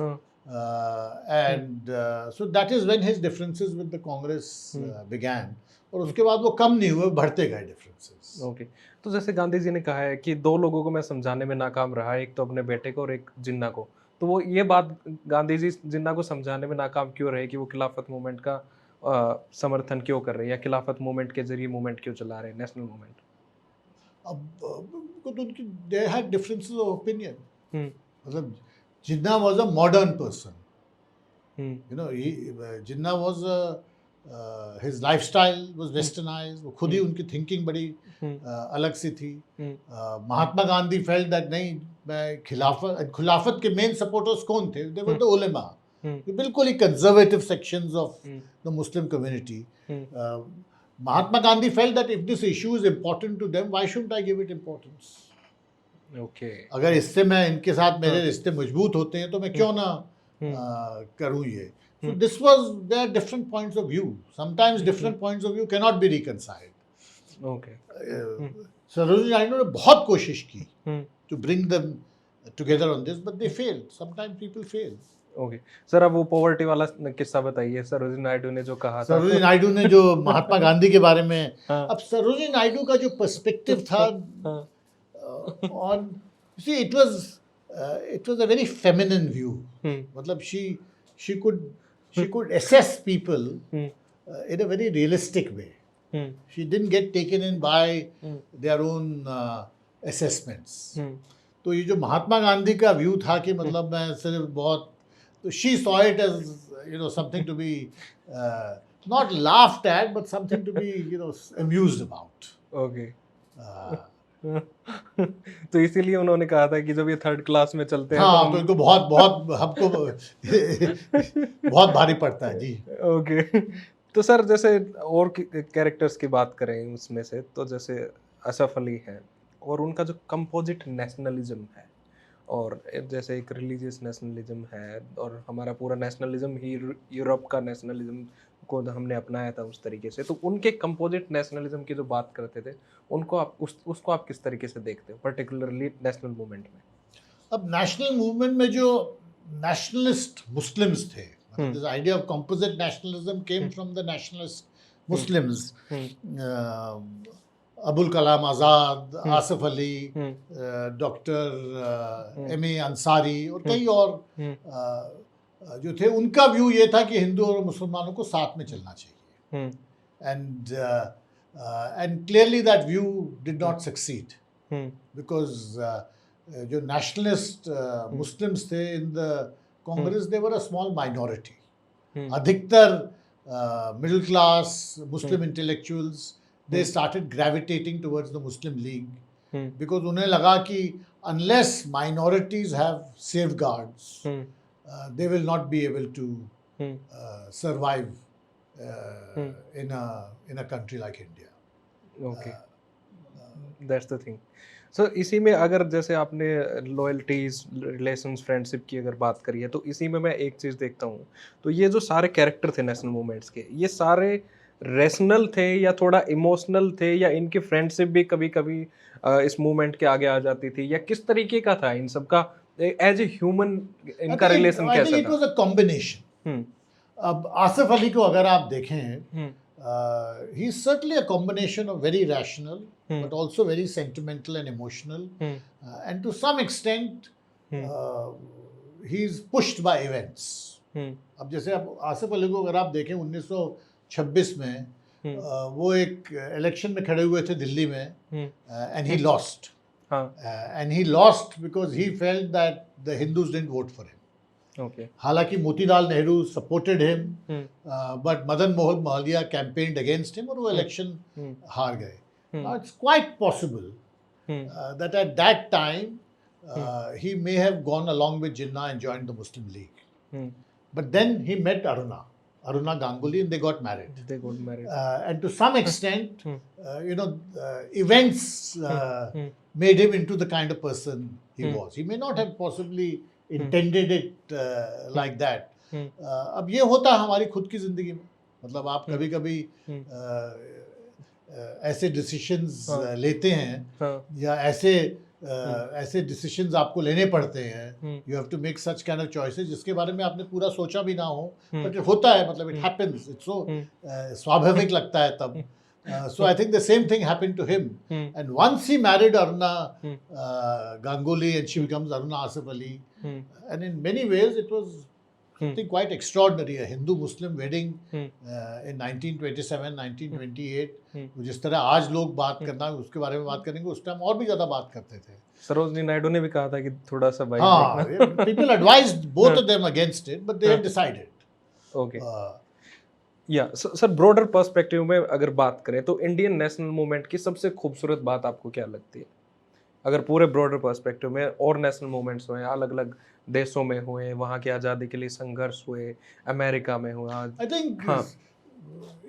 And so that is when his differences with the Congress began. और उसके बाद वो कम नहीं हुए, बढ़ते गए differences. ओके, तो जैसे गांधी जी ने कहा है कि दो लोगों को मैं समझाने में नाकाम रहा, एक तो अपने बेटे को और एक जिन्ना को, तो वो ये बात गांधी जी जिन्ना को समझाने में नाकाम क्यों रहे कि वो खिलाफत मूवमेंट का समर्थन क्यों कर रहे हैं या खिलाफत मूवमेंट के जरिए मूवमेंट क्यों चला रहे हैं, नेशनल मूवमेंट? अब उनकी they had differences of opinion. हम्म मतलब जिन्ना was a modern person. Hmm You know, Jinnah was his lifestyle was westernized. वो खुद ही उनकी thinking बड़ी अलग सी थी. महात्मा गांधी felt that नहीं, मैं खिलाफत के main supporters कौन थे? They were the ulema. बिल्कुल ही conservative sections of the Muslim community. Mahatma Gandhi felt that if this issue is important to them, why shouldn't I give it importance? Okay, अगर इससे मैं इनके साथ मेरे रिश्ते मजबूत होते हैं तो मैं क्यों ना करूं ये. So this was their different points of view. Sometimes different points of view cannot be reconciled. Okay, Sarojini Naidu ने बहुत कोशिश की to bring them together on this, but they failed. Sometimes people fail. Okay sir, अब वो poverty वाला किस्सा बताइए, सरोजिनी नायडू ने जो कहा था. सरोजिनी नायडू ने जो महात्मा गांधी के बारे में, हाँ. अब सरोजिनी नायडू का जो पर्सपेक्टिव था on, see, it was a very feminine view. मतलब she could assess people in a very realistic way. She didn't get taken in by their own assessments. तो ये जो महात्मा गांधी का व्यू था कि मतलब मैं सिर्फ बहुत, तो she saw it as, you know, something to be not laughed at, but something to be, you know, amused about. Okay, तो इसीलिए उन्होंने कहा था कि जब ये थर्ड क्लास में चलते हैं हाँ, तो इनको बहुत हमको बहुत भारी पड़ता है जी. ओके, तो सर जैसे और कैरेक्टर्स की बात करें उसमें से, तो जैसे असफ अली हैं और उनका जो कंपोजिट नेशनलिज्म है, और जैसे एक रिलीजियस नेशनलिज्म है, और हमारा पूरा नेशनलिज्म ही यूरोप का नेशनलिज्म को हमने अपनाया था उस तरीके से, तो उनके कंपोजिट नेशनलिज्म की जो बात करते थे, उनको आप उसको आप किस तरीके से देखते हो, पर्टिकुलरली नेशनल मूवमेंट में? अब नेशनल मूवमेंट में जो नेशनलिस्ट मुस्लिम्स थे, this idea of composite nationalism came from the nationalist Muslims. Abul Kalam Azad, Asif Ali, doctor M A Ansari और कई और जो थे, उनका व्यू ये था कि हिंदू और मुसलमानों को साथ में चलना चाहिए. And clearly that view did not succeed, because जो नेशनलिस्ट मुस्लिम्स थे in the Congress, they were a small minority. अधिकतर middle class Muslim intellectuals, they started gravitating towards the Muslim League, because उन्हें लगा कि unless minorities have safeguards, they will not be able to survive in a country like India. Okay, that's the thing. So इसी में अगर जैसे आपने loyalties, relations, friendship की अगर बात करी है, तो इसी में मैं एक चीज़ देखता हूँ, तो ये जो सारे कैरेक्टर थे नेशनल मूवमेंट्स के, ये सारे रेशनल थे या थोड़ा इमोशनल थे, या इनकी फ्रेंडशिप भी कभी कभी इस मूवमेंट के आगे आ जाती थी, या किस तरीके का था इन सब का एज ए ह्यूमन इनका रिलेशन कैसा था? It was a combination. अब आसिफ अली को अगर आप देखें, he is certainly a combination of very rational but also very sentimental and emotional, and to some extent he is pushed by events. अब जैसे अब आसिफ अली को अगर आप देखें 1926 में वो एक इलेक्शन में खड़े हुए थे दिल्ली में, and he lost. And he lost because he felt that the Hindus didn't vote for him. Okay. हालांकि Motilal Nehru supported him, but Madan Mohan Malviya campaigned against him और वो election हार गए. Now it's quite possible that at that time he may have gone along with Jinnah and joined the Muslim League. But then he met Aruna Ganguly, and they got married. And to some extent, events made him into the kind of person he was. He may not have possibly intended it like that, अब ये होता है हमारी खुद की ज़िंदगी में, मतलब आप कभी कभी ऐसे डिसीशंस हाँ। लेते हैं हाँ, या ऐसे डिसीशंस आपको लेने पड़ते हैं, you have to make such kind of choices जिसके बारे में आपने पूरा सोचा भी ना हो, बट होता है, मतलब इट हैपेंस, इट्स सो स्वाभाविक लगता है तब. So I think the same thing happened to him. And once he married Aruna Ganguly and she becomes Aruna Asif Ali, and in many ways it was something quite extraordinary, a Hindu-Muslim wedding in 1927, 1928. जिस तरह आज लोग बात करना उसके बारे में बात करेंगे, उस टाइम और भी ज़्यादा बात करते थे. सरोजनी नायडू ने भी कहा था कि थोड़ा सा भाई हाँ, देखना. people advised both of them against it, but they had decided. Okay. Uh, या सर, ब्रॉडर पर्सपेक्टिव में अगर बात करें तो इंडियन नेशनल मूवमेंट की सबसे खूबसूरत बात आपको क्या लगती है? अगर पूरे ब्रॉडर पर्सपेक्टिव में और नेशनल मूवमेंट्स हुए, अलग अलग देशों में हुए, वहाँ की आज़ादी के लिए संघर्ष हुए, अमेरिका में हुआ, I think हाँ,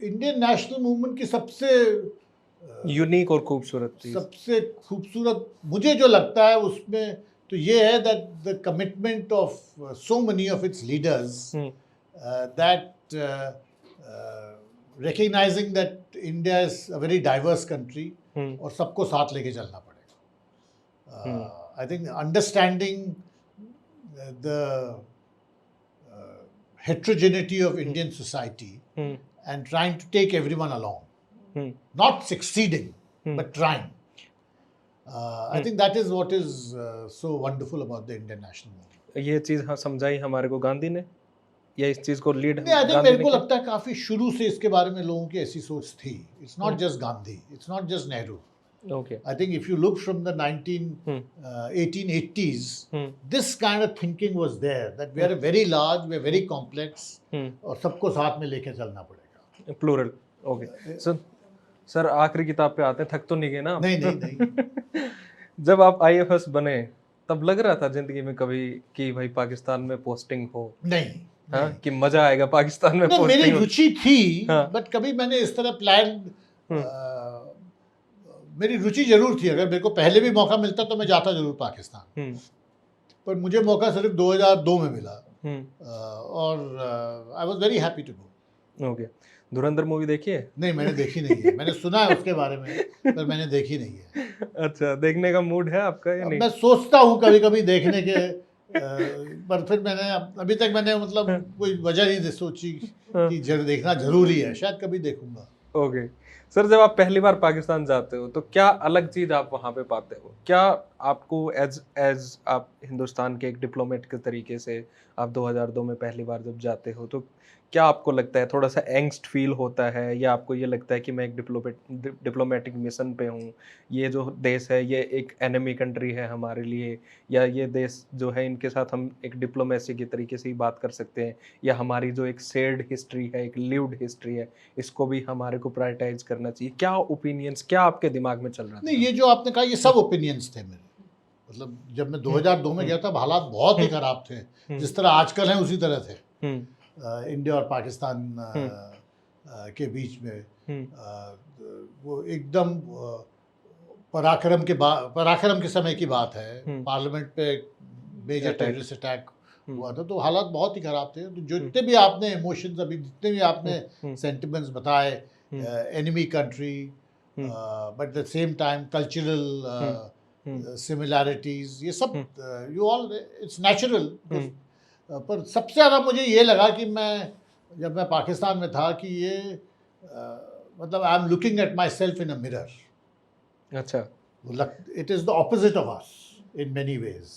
इंडियन नेशनल मूवमेंट की सबसे यूनिक और खूबसूरत चीज़. सबसे खूबसूरत मुझे जो लगता है उसमें तो ये है that the commitment of so many of its leaders, that recognizing that India is a very diverse country और सबको साथ लेके चलना पड़ेगा. I think understanding the heterogeneity of Indian society and trying to take everyone along, not succeeding but trying. I think that is what is so wonderful about the Indian national movement. ये चीज़ हाँ समझाई हमारे को गांधी ने, या इस चीज़ को lead नहीं, I think गांधी मेरे ने को किया? लगता है काफी शुरू से इसके बारे में लोगों की ऐसी सोच थी. It's not just Gandhi, it's not just Nehru. Okay. I think if you look from the 1880s, this kind of thinking was there, that we are very large, we are very complex, और सबको साथ में लेके चलना पड़ेगा. Plural. Okay. Sir आखिरी किताब पे आते हैं, थक तो नहीं गए ना आप? नहीं नहीं नहीं. जब आप IAS बने तब लग रहा था जिंदगी में कभी कि भाई पाकिस्तान में पोस्टिंग हो? नहीं. हाँ, कि मजा आएगा पाकिस्तान में नहीं, मेरी पोस्टिंग हो? रुचि थी, हाँ. बट कभी मैंने इस तरह प्लान, मेरी रुचि जरूर थी. अगर मेरे को पहले भी मौका मिलता तो मैं जाता जरूर पाकिस्तान, पर मुझे मौका सिर्फ 2002 में मिला, और I was very happy to go. Okay. Dhurandhar movie देखी है? नहीं, मैंने देखी नहीं है. मैंने सुना है उसके बारे में, पर मैंने देखी नहीं है. अच्छा, देखने का मूड है आपका या नहीं? मैं सोचता हूँ कभी कभी देखने के, पर फिर मैंने अभी तक मैंने मतलब कोई वजह नहीं सोची कि देखना जरूरी है. शायद कभी देखूंगा. ओके. सर, जब आप पहली बार पाकिस्तान जाते हो तो क्या अलग चीज़ आप वहाँ पे पाते हो? क्या आपको एज आप हिंदुस्तान के एक डिप्लोमेट के तरीके से आप 2002 में पहली बार जब जाते हो तो क्या आपको लगता है, थोड़ा सा एंग्स्ट फील होता है, या आपको ये लगता है कि मैं एक डिप्लोमेटिक मिशन पे हूँ, ये जो देश है ये एक एनिमी कंट्री है हमारे लिए, या ये देश जो है इनके साथ हम एक डिप्लोमेसी के तरीके से ही बात कर सकते हैं, या हमारी जो एक शेयर्ड हिस्ट्री है, एक लिव्ड हिस्ट्री है, इसको भी हमारे को प्रायोरिटाइज करना चाहिए? क्या ओपिनियंस, क्या आपके दिमाग में चल रहा था? नहीं, ये जो आपने कहा ये सब ओपिनियंस थे मेरे. मतलब जब मैं 2002 में गया था हालात बहुत ही खराब थे, जिस तरह आजकल हैं उसी तरह थे. इंडिया और पाकिस्तान के बीच में वो एकदम पराक्रम के समय की बात है. पार्लियामेंट पे मेजर टेररिस्ट अटैक हुआ था, तो हालात बहुत ही खराब थे. तो जितने भी आपने इमोशंस, अभी जितने भी आपने सेंटिमेंट्स बताए, enemy country, but the same time cultural similarities, ये सब यू ऑल, इट्स नेचुरल. पर सबसे ज़्यादा मुझे ये लगा कि जब मैं पाकिस्तान में था कि ये मतलब I am looking at myself in a mirror. अच्छा. It is the opposite of us in many ways.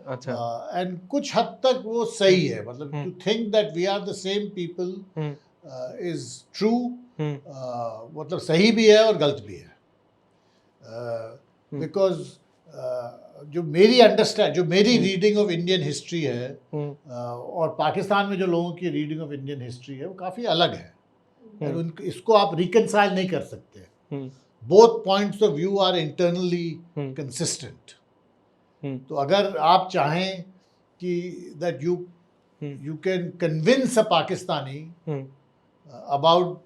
अच्छा. एंड कुछ हद तक वो सही है. मतलब to think that we are the same people is true. मतलब सही भी है और गलत भी है. बिकॉज जो मेरी रीडिंग ऑफ इंडियन हिस्ट्री है और पाकिस्तान में जो लोगों की रीडिंग ऑफ इंडियन हिस्ट्री है वो काफ़ी अलग है. इसको आप रिकंसाइल नहीं कर सकते. Both points of view are internally consistent. तो अगर आप चाहें कि that you can convince a Pakistani about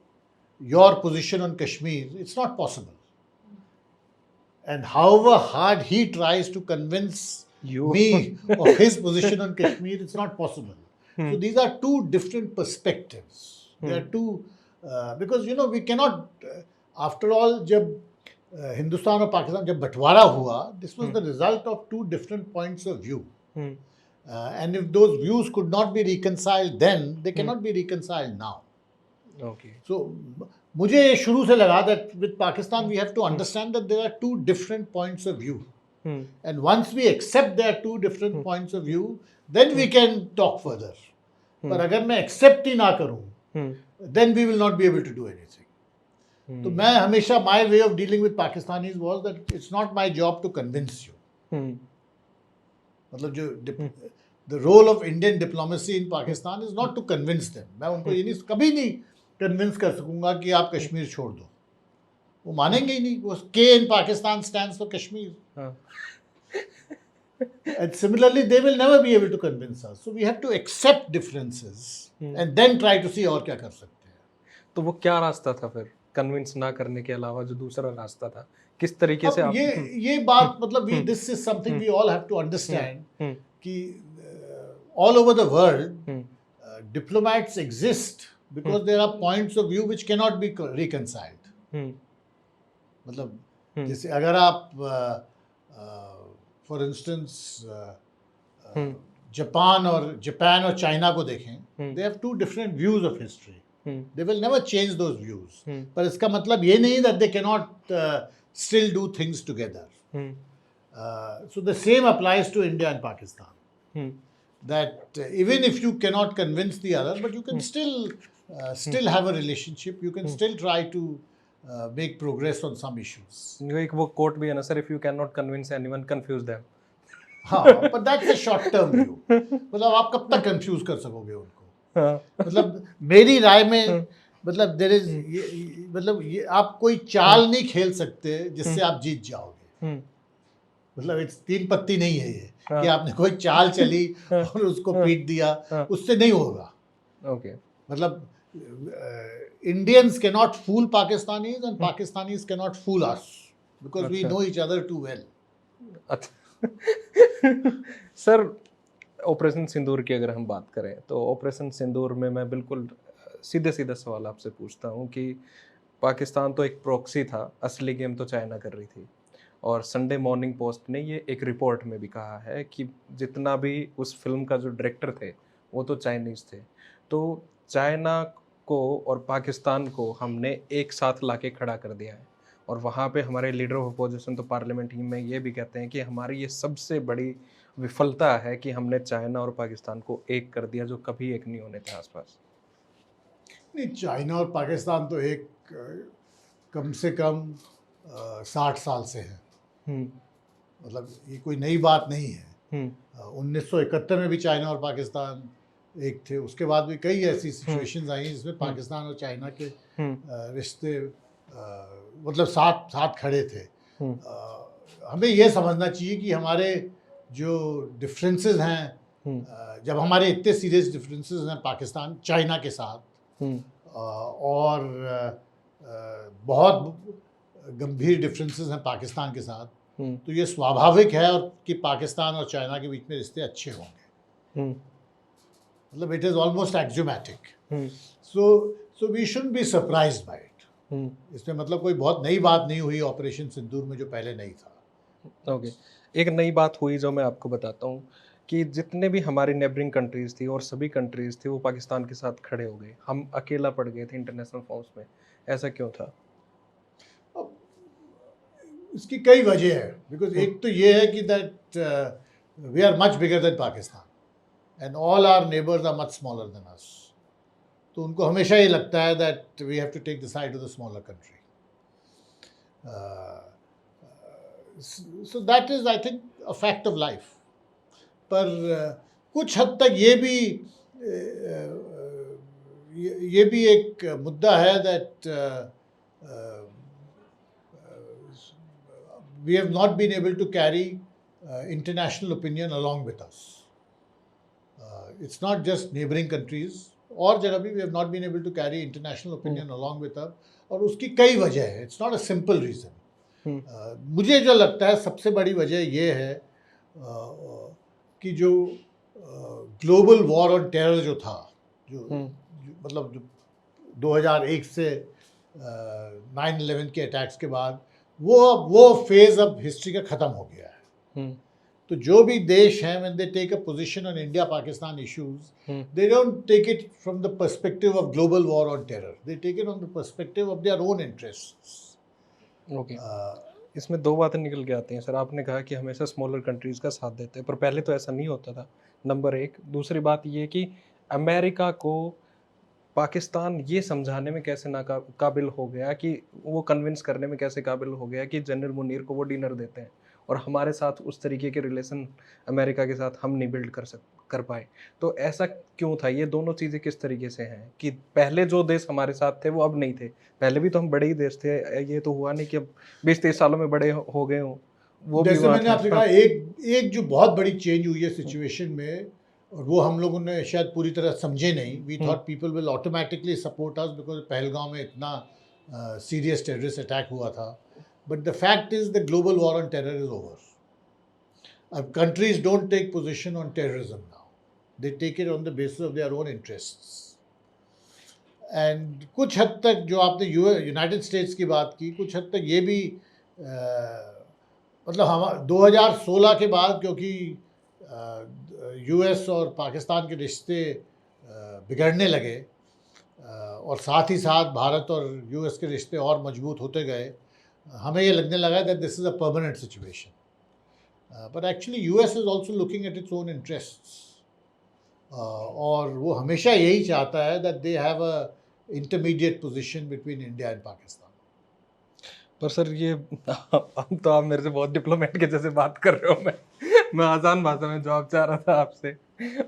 your position on Kashmir, it's not possible. And however hard he tries to convince me of his position on Kashmir, it's not possible. So these are two different perspectives. They are two because we cannot. After all, जब हिंदुस्तान और पाकिस्तान जब बंटवारा हुआ, this was the result of two different points of view. And if those views could not be reconciled then, they cannot be reconciled now. Okay. So मुझे ये शुरू से लगा that with Pakistan we have to understand that there are two different points of view. And once we accept there are two different points of view, then we can talk further. पर अगर मैं accept ही ना करूं, then we will not be able to do anything. तो मैं हमेशा my way of dealing with Pakistanis was that it's not my job to convince you. मतलब जो the role of Indian diplomacy in Pakistan is not to convince them. मैं उनको ये नहीं कभी नहीं convince कर सकूंगा कि आप कश्मीर छोड़ दो. वो मानेंगे ही नहीं. वो K in Pakistan stands for Kashmir. And similarly, they will never be able to convince us. So we have to accept differences and then try to see और क्या कर सकते हैं. तो वो क्या रास्ता था फिर कन्विंस ना करने के अलावा जो दूसरा रास्ता था किस तरीके से आप ये बात मतलब this is something we all have to understand कि all over the world diplomats exist because there are points of view which cannot be reconciled. मतलब जैसे अगर आप फॉर इंस्टेंस जापान और चाइना को देखें, they have two different views of history. They will never change those views. पर इसका मतलब ये नहीं that they can not still do things together. So the same applies to India and Pakistan. That even if you cannot convince the other, but you can still have a relationship. You can still try to make progress on some issues. एक वो coat भी है ना sir, if you cannot convince anyone, confuse them. हाँ, but that's a short term view. मतलब आप कब तक confuse कर सकोगे उनको? मतलब मेरी राय में मतलब there is मतलब ये आप कोई चाल नहीं खेल सकते जिससे आप जीत जाओगे. मतलब तीन पत्ती नहीं है ये कि आपने कोई चाल चली और उसको पीट दिया, उससे नहीं होगा. Okay. मतलब Indians cannot fool Pakistanis and Pakistanis cannot fool us because we know each other too well. Sir Operation Sindoor की अगर हम बात करें तो ऑपरेशन सिंदूर में मैं बिल्कुल सीधे सवाल आपसे पूछता हूँ कि पाकिस्तान तो एक प्रॉक्सी था, असली गेम तो चाइना कर रही थी. और संडे मॉर्निंग पोस्ट ने ये एक रिपोर्ट में भी कहा है कि जितना भी उस फिल्म का जो डायरेक्टर थे वो तो चाइनीज़ थे. तो चाइना को और पाकिस्तान को हमने एक साथ लाके खड़ा कर दिया है. और वहाँ पे हमारे लीडर ऑफ अपोजिशन तो पार्लियामेंट में ये भी कहते हैं कि हमारी ये सबसे बड़ी विफलता है कि हमने चाइना और पाकिस्तान को एक कर दिया जो कभी एक नहीं होने थे आसपास. नहीं, चाइना और पाकिस्तान तो एक कम से कम 60 साल से है. मतलब ये कोई नई बात नहीं है. 1971 में भी चाइना और पाकिस्तान एक थे. उसके बाद भी कई ऐसी सिचुएशंस आई जिसमें पाकिस्तान और चाइना के रिश्ते मतलब साथ खड़े थे. हमें ये समझना चाहिए कि हमारे जो डिफरेंसेस हैं, जब हमारे इतने सीरियस डिफरेंसेस हैं पाकिस्तान चाइना के साथ और बहुत गंभीर डिफरेंसेस हैं पाकिस्तान के साथ, तो ये स्वाभाविक है और कि पाकिस्तान और चाइना के बीच में रिश्ते अच्छे होंगे. मतलब it is almost axiomatic. So we should be surprised by it. इसमें मतलब कोई बहुत नई बात नहीं हुई ऑपरेशन सिंदूर में जो पहले नहीं था. ओके. एक नई बात हुई जो मैं आपको बताता हूँ कि जितने भी हमारी नेबरिंग कंट्रीज़ थी और सभी कंट्रीज़ थी वो पाकिस्तान के साथ खड़े हो गए. हम अकेला पड़ गए थे इंटरनेशनल फॉर्म्स में. ऐसा क्यों था? इसकी कई वजह है. बिकॉज एक तो ये है कि that we are much bigger than Pakistan and all our neighbours are much smaller than us. तो उनको हमेशा ये लगता है that we have to take the side of the smaller country. So that is I think a fact of life. पर कुछ हद तक ये भी एक मुद्दा है that we have not been able to carry international opinion along with us. It's not just neighboring countries, और जगह भी we have not been able to carry international opinion along with us. और उसकी कई वजह है. It's not a simple reason. मुझे जो लगता है सबसे बड़ी वजह ये है कि जो ग्लोबल वॉर ऑन टेरर जो था, मतलब जो 2001 से 9/11 के अटैक्स के बाद वो फेज अब हिस्ट्री का ख़त्म हो गया है। तो जो भी देश हैं, when they take a position on India Pakistan issues, they don't take it from the perspective of global war on terror, they take it on the perspective of their own interests. Okay, इसमें दो बातें निकल के आती हैं sir. आपने कहा कि हमेशा स्मॉलर कंट्रीज़ का साथ देते हैं, पर पहले तो ऐसा नहीं होता था, नंबर एक। दूसरी बात ये कि अमेरिका को पाकिस्तान ये समझाने में कैसे काबिल हो गया, कि वो कन्विंस करने में कैसे काबिल हो गया कि जनरल मुनीर को वो डिनर देते हैं, और हमारे साथ उस तरीके के रिलेशन अमेरिका के साथ हम नहीं बिल्ड कर पाए। तो ऐसा क्यों था? ये दोनों चीज़ें किस तरीके से हैं कि पहले जो देश हमारे साथ थे वो अब नहीं थे? पहले भी तो हम बड़े ही देश थे, ये तो हुआ नहीं कि अब 20-30 सालों में बड़े हो गए हों। वो भी जैसे हुआ मैंने था। आपसे कहा, एक जो बहुत बड़ी चेंज हुई है सिचुएशन में, और वो हम लोगों ने शायद पूरी तरह समझे नहीं। We thought people will automatically support us because Pahalgam में इतना सीरियस टेररिस्ट अटैक हुआ था। But the fact is the global war on terror is over. अब countries don't take position on terrorism now, they take it on the basis of their own interests. And कुछ हद तक जो आपने United states की बात की, कुछ हद तक ये भी मतलब हम 2016 के बाद, क्योंकि यूएस और पाकिस्तान के रिश्ते बिगड़ने लगे, और साथ ही साथ भारत और यूएस के रिश्ते और मजबूत होते गए, हमें ये लगने लगा that this is a permanent situation. But actually US is also looking at its own interests, और वो हमेशा यही चाहता है that they have a intermediate position between India and Pakistan. पर सर ये अब तो आप मेरे से बहुत डिप्लोमेट के जैसे बात कर रहे हो। मैं आसान भाषा में जवाब चाह रहा था आपसे।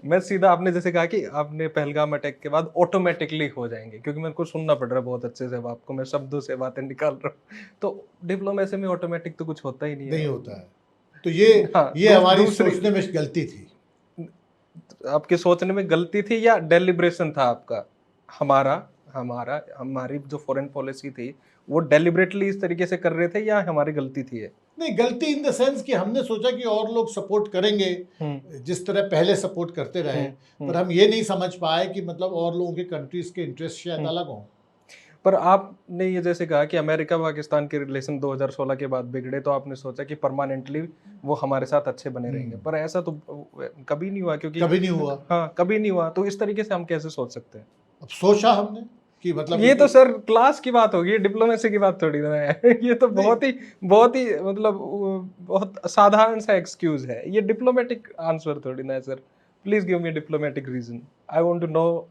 मैं सीधा, आपने जैसे कहा कि आपने पहलगाम अटैक के बाद ऑटोमेटिकली हो जाएंगे, क्योंकि मेरे को सुनना पड़ रहा है बहुत अच्छे से, अब आपको मैं शब्दों से बातें निकाल रहा हूँ। तो डिप्लोमेसी में ऑटोमेटिक तो कुछ होता ही नहीं है। नहीं होता है। तो ये हाँ, हमारी दूसरी सोचने में गलती थी। आपके सोचने में गलती थी या डेलिब्रेशन था आपका? हमारी जो फॉरेन पॉलिसी थी वो डेलिबरेटली इस तरीके से कर रहे थे, या हमारी गलती थी ये? नहीं, गलती इन द सेंस कि हमने सोचा कि और लोग सपोर्ट करेंगे जिस तरह पहले सपोर्ट करते रहे, पर हम ये नहीं समझ पाए कि मतलब और लोगों के कंट्रीज के इंटरेस्ट शायद अलग हों। पर आपने ये जैसे कहा कि अमेरिका पाकिस्तान के रिलेशन 2016 के बाद बिगड़े, तो आपने सोचा कि परमानेंटली वो हमारे साथ अच्छे बने रहेंगे, पर ऐसा तो कभी नहीं हुआ, क्योंकि कभी नहीं हुआ। हाँ, कभी नहीं हुआ। तो इस तरीके से हम कैसे सोच सकते हैं? अब सोचा हमने कि मतलब ये तो सर क्लास की बात होगी, डिप्लोमेसी की बात थोड़ी ना है। ये तो बहुत ही मतलब बहुत साधारण सा एक्सक्यूज है। ये डिप्लोमेटिक आंसर थोड़ी ना है sir. Please give me diplomatic reason, I want to know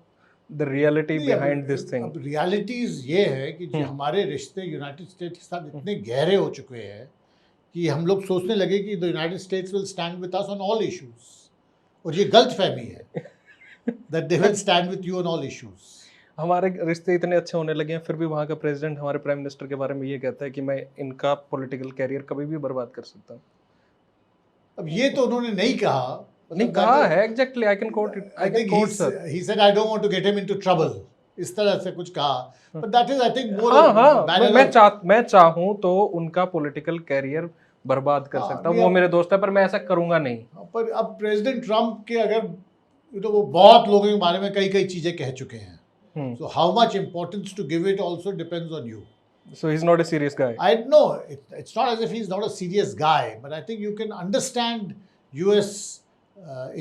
the reality behind this thing. अब रियलिटीज ये है कि जो हमारे रिश्ते यूनाइटेड स्टेट्स के साथ इतने गहरे हो चुके हैं कि हम लोग सोचने लगे कि the United states will stand with us on all issues, और ये गलत फहमी है that they will stand with you on all issues. हमारे रिश्ते इतने अच्छे होने लगे हैं, फिर भी वहाँ का प्रेसिडेंट हमारे प्राइम मिनिस्टर के बारे में ये कहता है कि मैं इनका पॉलिटिकल कैरियर कभी भी बर्बाद कर सकता हूँ। अब ये तो उन्होंने नहीं कहा, नहीं कहा है exactly, I can coat it, I can coat sir. he said I don't want to get him into trouble, इस तरह से कुछ कहा, but that is I think more हाँ, मैं चाहूँ तो उनका पॉलिटिकल कैरियर बर्बाद कर सकता हूँ, वो मेरे दोस्त है, पर मैं ऐसा करूंगा नहीं। पर अब प्रेसिडेंट ट्रम्प के अगर तो वो बहुत लोगों के बारे में कई चीजें कह चुके हैं, so how much importance to give it also depends on you. So he's not a serious guy. I know it's not as if he's not a serious guy, but I think you can understand US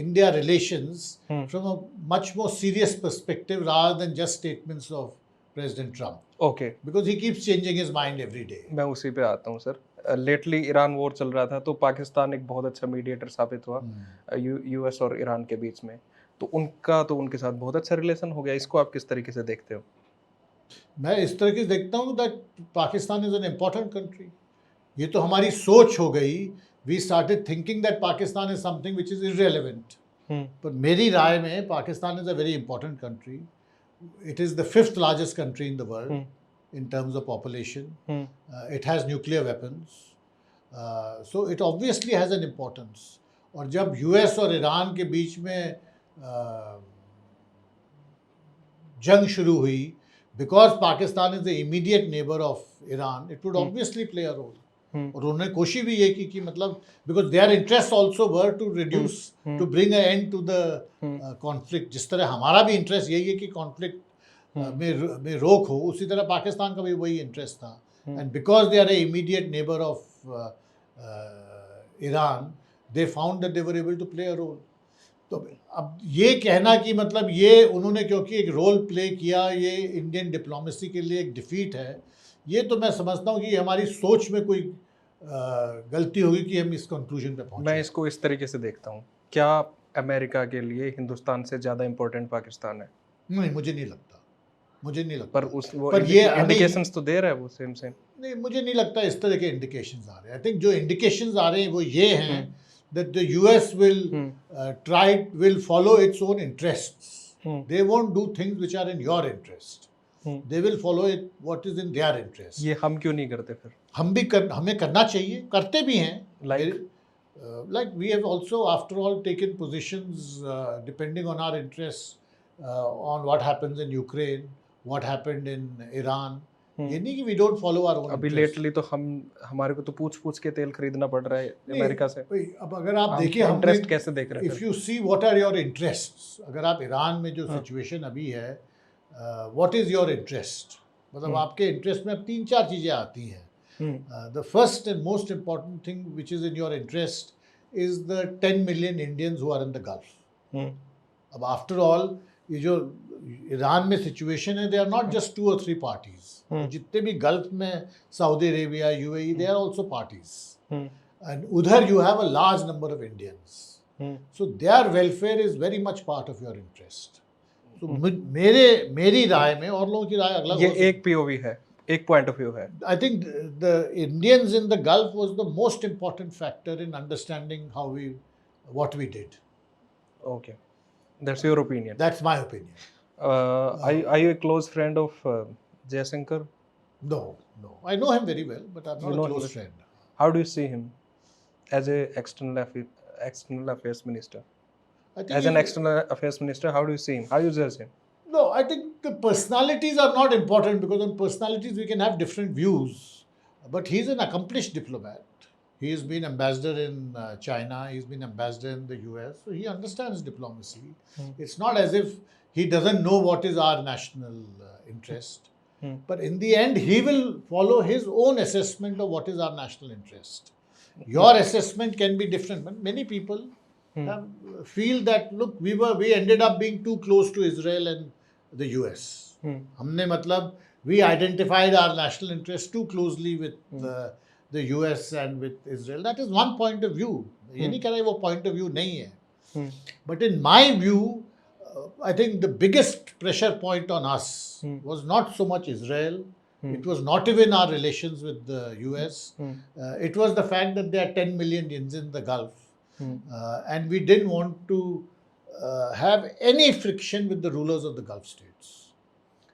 India relations from a much more serious perspective rather than just statements of President Trump. Okay. Because he keeps changing his mind every day. मैं उसी पे आता हूँ sir. Lately Iran war चल रहा था, तो पाकिस्तान एक बहुत अच्छा मीडिएटर साबित हुआ यूएस और ईरान के बीच में, तो उनके साथ बहुत अच्छा रिलेशन हो गया। इसको आप किस तरीके से देखते हो? मैं इस तरह से देखता हूँ that Pakistan is an important country. ये तो हमारी सोच हो गई, we started thinking that Pakistan is something which is irrelevant, पर मेरी राय में Pakistan is a very important country. It is the 5th largest country in the world in terms of population. It has nuclear weapons, so it obviously has an importance. और जब US और Iran के बीच में जंग शुरू हुई, because Pakistan is the immediate neighbor of Iran, it would obviously play a role. और उन्होंने कोशिश भी ये की कि मतलब because their interest also were to reduce to bring a end to the conflict. जिस तरह हमारा भी इंटरेस्ट यही है कि कॉन्फ्लिक्ट में रोक हो, उसी तरह पाकिस्तान का भी वही इंटरेस्ट था। And because they are a immediate neighbour of Iran, they found that they were able to play a role. तो अब ये कहना कि मतलब ये उन्होंने क्योंकि एक रोल प्ले किया, ये इंडियन डिप्लोमेसी के लिए एक डिफीट है, ये तो मैं समझता हूँ कि हमारी सोच में कोई गलती होगी कि हम इस कंक्लूजन पे पहुंचे। मैं इसको इस तरीके से देखता हूँ, क्या अमेरिका के लिए हिंदुस्तान से ज़्यादा इम्पोर्टेंट पाकिस्तान है? नहीं, मुझे नहीं लगता। पर उस वो पर ये इंडिकेशंस तो दे रहा है वो सेम। नहीं, मुझे नहीं लगता इस तरह के इंडिकेशंस आ रहे हैं। आई थिंक जो इंडिकेशंस आ रहे हैं वो ये हैं that the US will follow its own interests. They won't do things which are in your interest. They will follow it what is in their interest. ये हम क्यों नहीं करते फिर? हमें करना चाहिए, करते भी हैं। Like we have also after all taken positions depending on our interests on what happens in Ukraine, what happened in Iran. ये नहीं कि we don't follow our own अभी interests. लेटली तो हमारे को तो पूछ के तेल खरीदना पड़ रहा है अमेरिका से। अब अगर आप देखिए इंटरेस्ट कैसे देख रहे हैं? If you see what are your interests, अगर आप ईरान में जो सिचुएशन अभी है, व्हाट इज योर इंटरेस्ट, मतलब आपके इंटरेस्ट में अब 3-4 चीज़ें आती हैं। The first and most important thing which is in your interest is the 10 million Indians who are in the Gulf. अब आफ्टर ऑल ये जो ईरान में सिचुएशन है, they are not just 2 or 3 parties. जितने भी गल्फ में Saudi Arabia, UAE, they are also parties, and उधर you have a large number of Indians, so their welfare is very much part of your interest. तो मेरी राय में, और लोगों की राय अलग, ये एक पीओवी है, एक पॉइंट ऑफ व्यू है। I think the Indians in the Gulf was the most important factor in understanding how we what we did. Okay, that's your opinion. That's my opinion. Are you a close friend of Jaishankar? No. I know him very well, but I'm not a close friend. How do you see him as a external affairs minister? As an external affairs minister, how do you see him? How do you judge him? No, I think the personalities are not important, because on personalities we can have different views. But he's an accomplished diplomat. He's been ambassador in China. He's been ambassador in the US. So he understands diplomacy. It's not as if he doesn't know what is our national interest. But in the end, he will follow his own assessment of what is our national interest. Your assessment can be different. But many people feel that, look, we ended up being too close to Israel and the US. हमने मतलब we identified our national interest too closely with the US and with Israel. That is one point of view. ये नहीं कह रहा वो point of view नहीं है. But in my view, I think the biggest pressure point on us was not so much Israel. It was not even our relations with the US. It was the fact that there are 10 million Indians in the Gulf. And we didn't want to have any friction with the rulers of the Gulf states.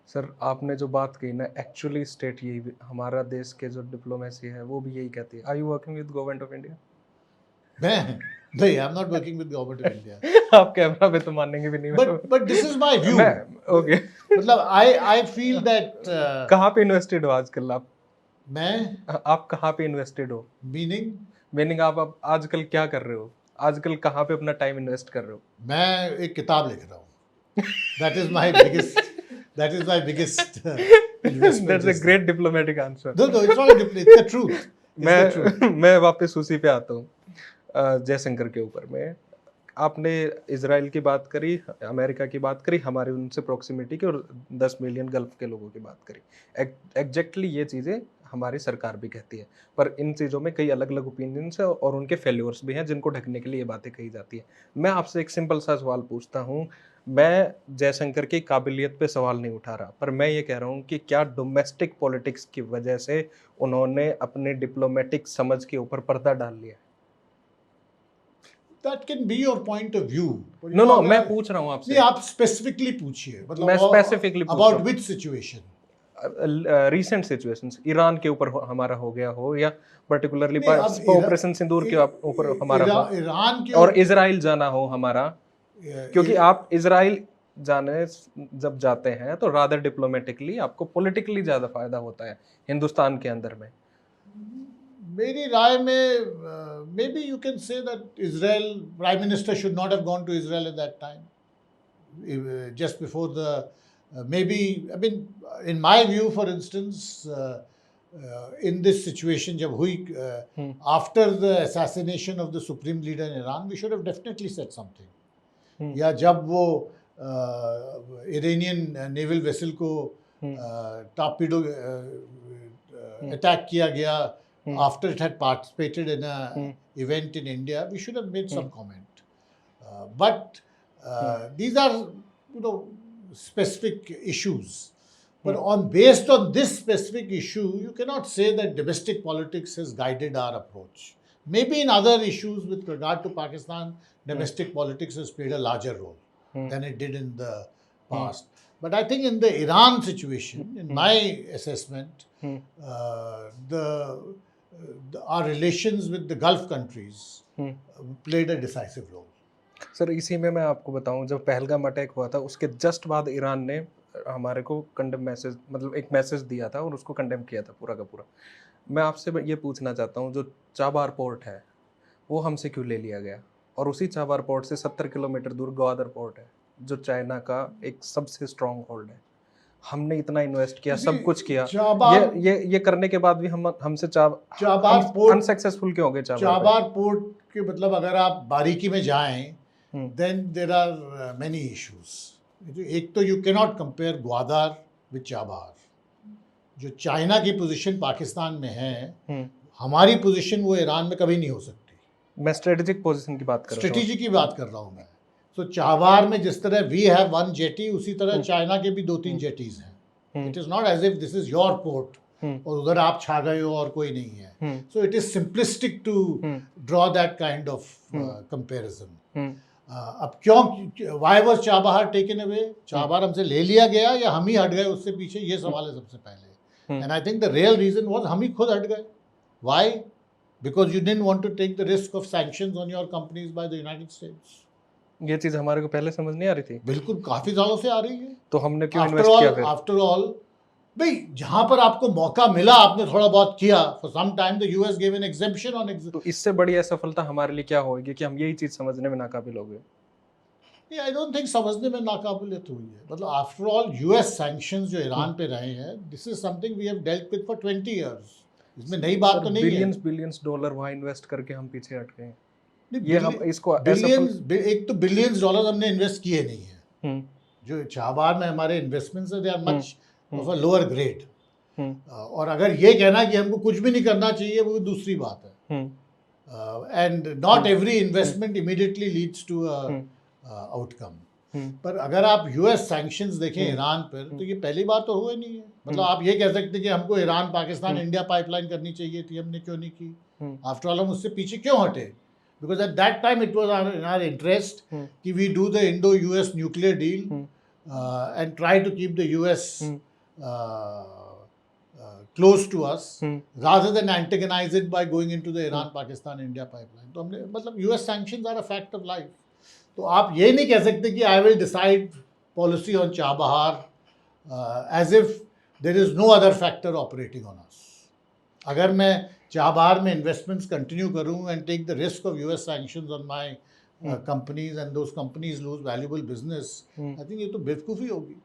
Sir, आपने जो बात कही ना, actually state यही, हमारा देश के जो डिप्लोमेसी है वो भी यही कहती है। Are you working with government of India? नहीं, I am not working with government of India. आप कैमरा पे तो मानेंगे भी नहीं। But this is my view. Okay, मतलब आई फील दैट कहाँ पे इन्वेस्टेड हो आजकल आप? आप कहाँ पे इन्वेस्टेड हो? मीनिंग आप आजकल क्या कर रहे हो? आजकल कहाँ पे अपना टाइम इन्वेस्ट कर रहे हो? मैं एक किताब लिख रहा हूँ। That is my biggest That's a great diplomatic answer. No, it's not it's the truth. मैं वापस उसी पे आता हूँ, जयशंकर के ऊपर में। आपने इजराइल की बात करी, अमेरिका की बात करी, हमारी उनसे प्रॉक्सिमिटी की, और 10 मिलियन गल्फ के लोगों की बात करी। एग्जैक्टली ये चीज़ें हमारी सरकार भी कहती है, पर इन चीज़ों में कई अलग अलग ओपिनियंस है और उनके फेल्योर्स भी हैं जिनको ढकने के लिए ये बातें कही जाती है। मैं आपसे एक सिंपल सा सवाल पूछता हूँ। मैं जयशंकर की काबिलियत पे सवाल नहीं उठा रहा, पर मैं ये कह रहा हूँ कि क्या डोमेस्टिक पॉलिटिक्स की वजह से उन्होंने अपने डिप्लोमेटिक समझ के ऊपर पर्दा डाल लिया? That can be your point of view. No, मैं पूछ रहा हूँ आपसे। नहीं, आप स्पेसिफिकली पूछिए। मतलब मैं specifically about which situation? Recent situations, Iran के ऊपर हमारा हो गया हो, या पर्टिकुलरली ऑपरेशन सिंदूर के ऊपर हमारा हो, ईरान के और इजराइल जाना हो हमारा, क्योंकि आप इजराइल जाने जब जाते हैं तो रादर डिप्लोमेटिकली आपको पॉलिटिकली ज़्यादा फायदा होता है हिंदुस्तान के अंदर में। मेरी राय में maybe you can say that Israel prime minister should not have gone to Israel at that time just before the maybe I mean in my view for instance in this situation jab hui after the assassination of the supreme leader in Iran we should have definitely said something या जब वो Iranian naval vessel को torpedo attack किया गया after it had participated in a event in India we should have made some comment but these are specific issues but based on this specific issue you cannot say that domestic politics has guided our approach. Maybe in other issues with regard to Pakistan domestic politics has played a larger role than it did in the past but I think in the Iran situation in my assessment our relations with the Gulf countries played a decisive role. Sir इसी में मैं आपको बताऊं जब Pahalgam attack हुआ था उसके just बाद ईरान ने हमारे को कंडेम मैसेज मतलब एक मैसेज दिया था और उसको कंडेम किया था पूरा का पूरा. मैं आपसे ये पूछना चाहता हूं जो चाबार पोर्ट है वो हमसे क्यों ले लिया गया और उसी चाबार पोर्ट से 70 किलोमीटर दूर ग्वादर पोर्ट है जो चाइना का एक सबसे स्ट्रॉन्ग होल्ड है. हमने इतना इन्वेस्ट किया सब कुछ किया ये करने के बाद भी हमसे चाबार पोर्ट अनसक्सेसफुल क्यों हो गए. चाबार पोर्ट के मतलब अगर आप बारीकी में जाएं then there are many issues. एक तो you cannot compare Gwadar with Chabahar. जो चाइना की पोजीशन पाकिस्तान में है हमारी पोजीशन वो ईरान में कभी नहीं हो सकती. मैं स्ट्रेटेजिक पोजीशन की बात कर रहा हूँ. स्ट्रेटेजी की बात कर रहा हूँ मैं. तो चाबार में जिस तरह वी हैव वन जेटी उसी तरह चाइना के भी 2-3 जेटीज हैं. It is not as if this is your port और उधर आप छा गए हो और कोई नहीं है. So it is simplistic to draw that kind of comparison. अब क्यों why was Chabahar taken away. Chabahar हमसे ले लिया गया या हम ही हट गए उससे पीछे ये सवाल है सबसे पहले. And I think the real reason was हम ही खुद हट गए. Why because you didn't want to take the risk of sanctions on your companies by the United States. ये चीज हमारे को पहले समझ नहीं आ रही थी. बिल्कुल काफी सालों से आ रही है. तो हमने क्यों इन्वेस्ट किया फिर. आफ्टर ऑल भाई जहां पर आपको मौका मिला आपने थोड़ा बहुत किया. For some time the US give an exemption on. तो इससे बड़ी असफलता हमारे लिए क्या होगी कि हम यही चीज समझने में नाकाबिल हो गए. आई डोंट थिंक समझने में नाकाबिलियत हुई है. मतलब आफ्टर ऑल यूएस सैंक्शंस जो ईरान पे रहे हैं this is something we have dealt with for 20 years. इसमें नई बात तो नहीं है. बिलियंस डॉलर वहां इन्वेस्ट करके हम पीछे हट गए. ये हम इसको बिलियंस एक तो बिलियंस डॉलर हमने इन्वेस्ट किए नहीं है. जो चाबार में हमारे investments they are much of a lower grade. और अगर ये कहना कि हमको कुछ भी नहीं करना चाहिए वो दूसरी बात है. And not every investment immediately leads to outcome. पर अगर आप यूएस सैंक्शंस देखें ईरान पर तो ये पहली बार तो हुआ नहीं है. मतलब आप ये कह सकते हैं कि हमको ईरान पाकिस्तान इंडिया पाइपलाइन करनी चाहिए थी हमने क्यों नहीं की. आफ्टर ऑल हम उससे पीछे क्यों हटे. Because at that time it was in our interest that we do the Indo-US nuclear deal and try to keep the US close to us rather than antagonize it by going into the Iran-Pakistan-India pipeline. तो हमने मतलब US sanctions are a fact of life. तो आप ये नहीं कह सकते कि I will decide policy on Chabahar as if there is no other factor operating on us. अगर मैं चाबार में इन्वेस्टमेंट्स कंटिन्यू करूं and take the risk of US sanctions on my companies and those companies lose valuable business I think ये तो बेवकूफ़ी होगी.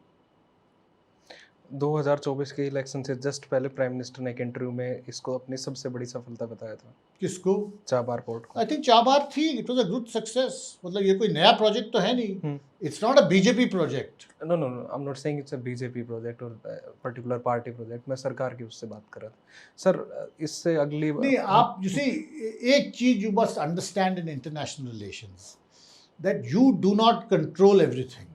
2024 के election से जस्ट पहले प्राइम मिनिस्टर ने एक इंटरव्यू में इसको अपनी सबसे बड़ी सफलता बताया था. किसको. चाबार पोर्ट को. आई थिंक चाबार थी. It was a good success. मतलब ये कोई नया प्रोजेक्ट तो है नहीं. It's not a BJP project. No I am not saying it's a BJP project और पर्टिकुलर पार्टी प्रोजेक्ट. मैं सरकार की उससे बात कर रहा था. सर इससे अगली नहीं आप जैसे एक चीज you must understand in international relations that you do not control everything.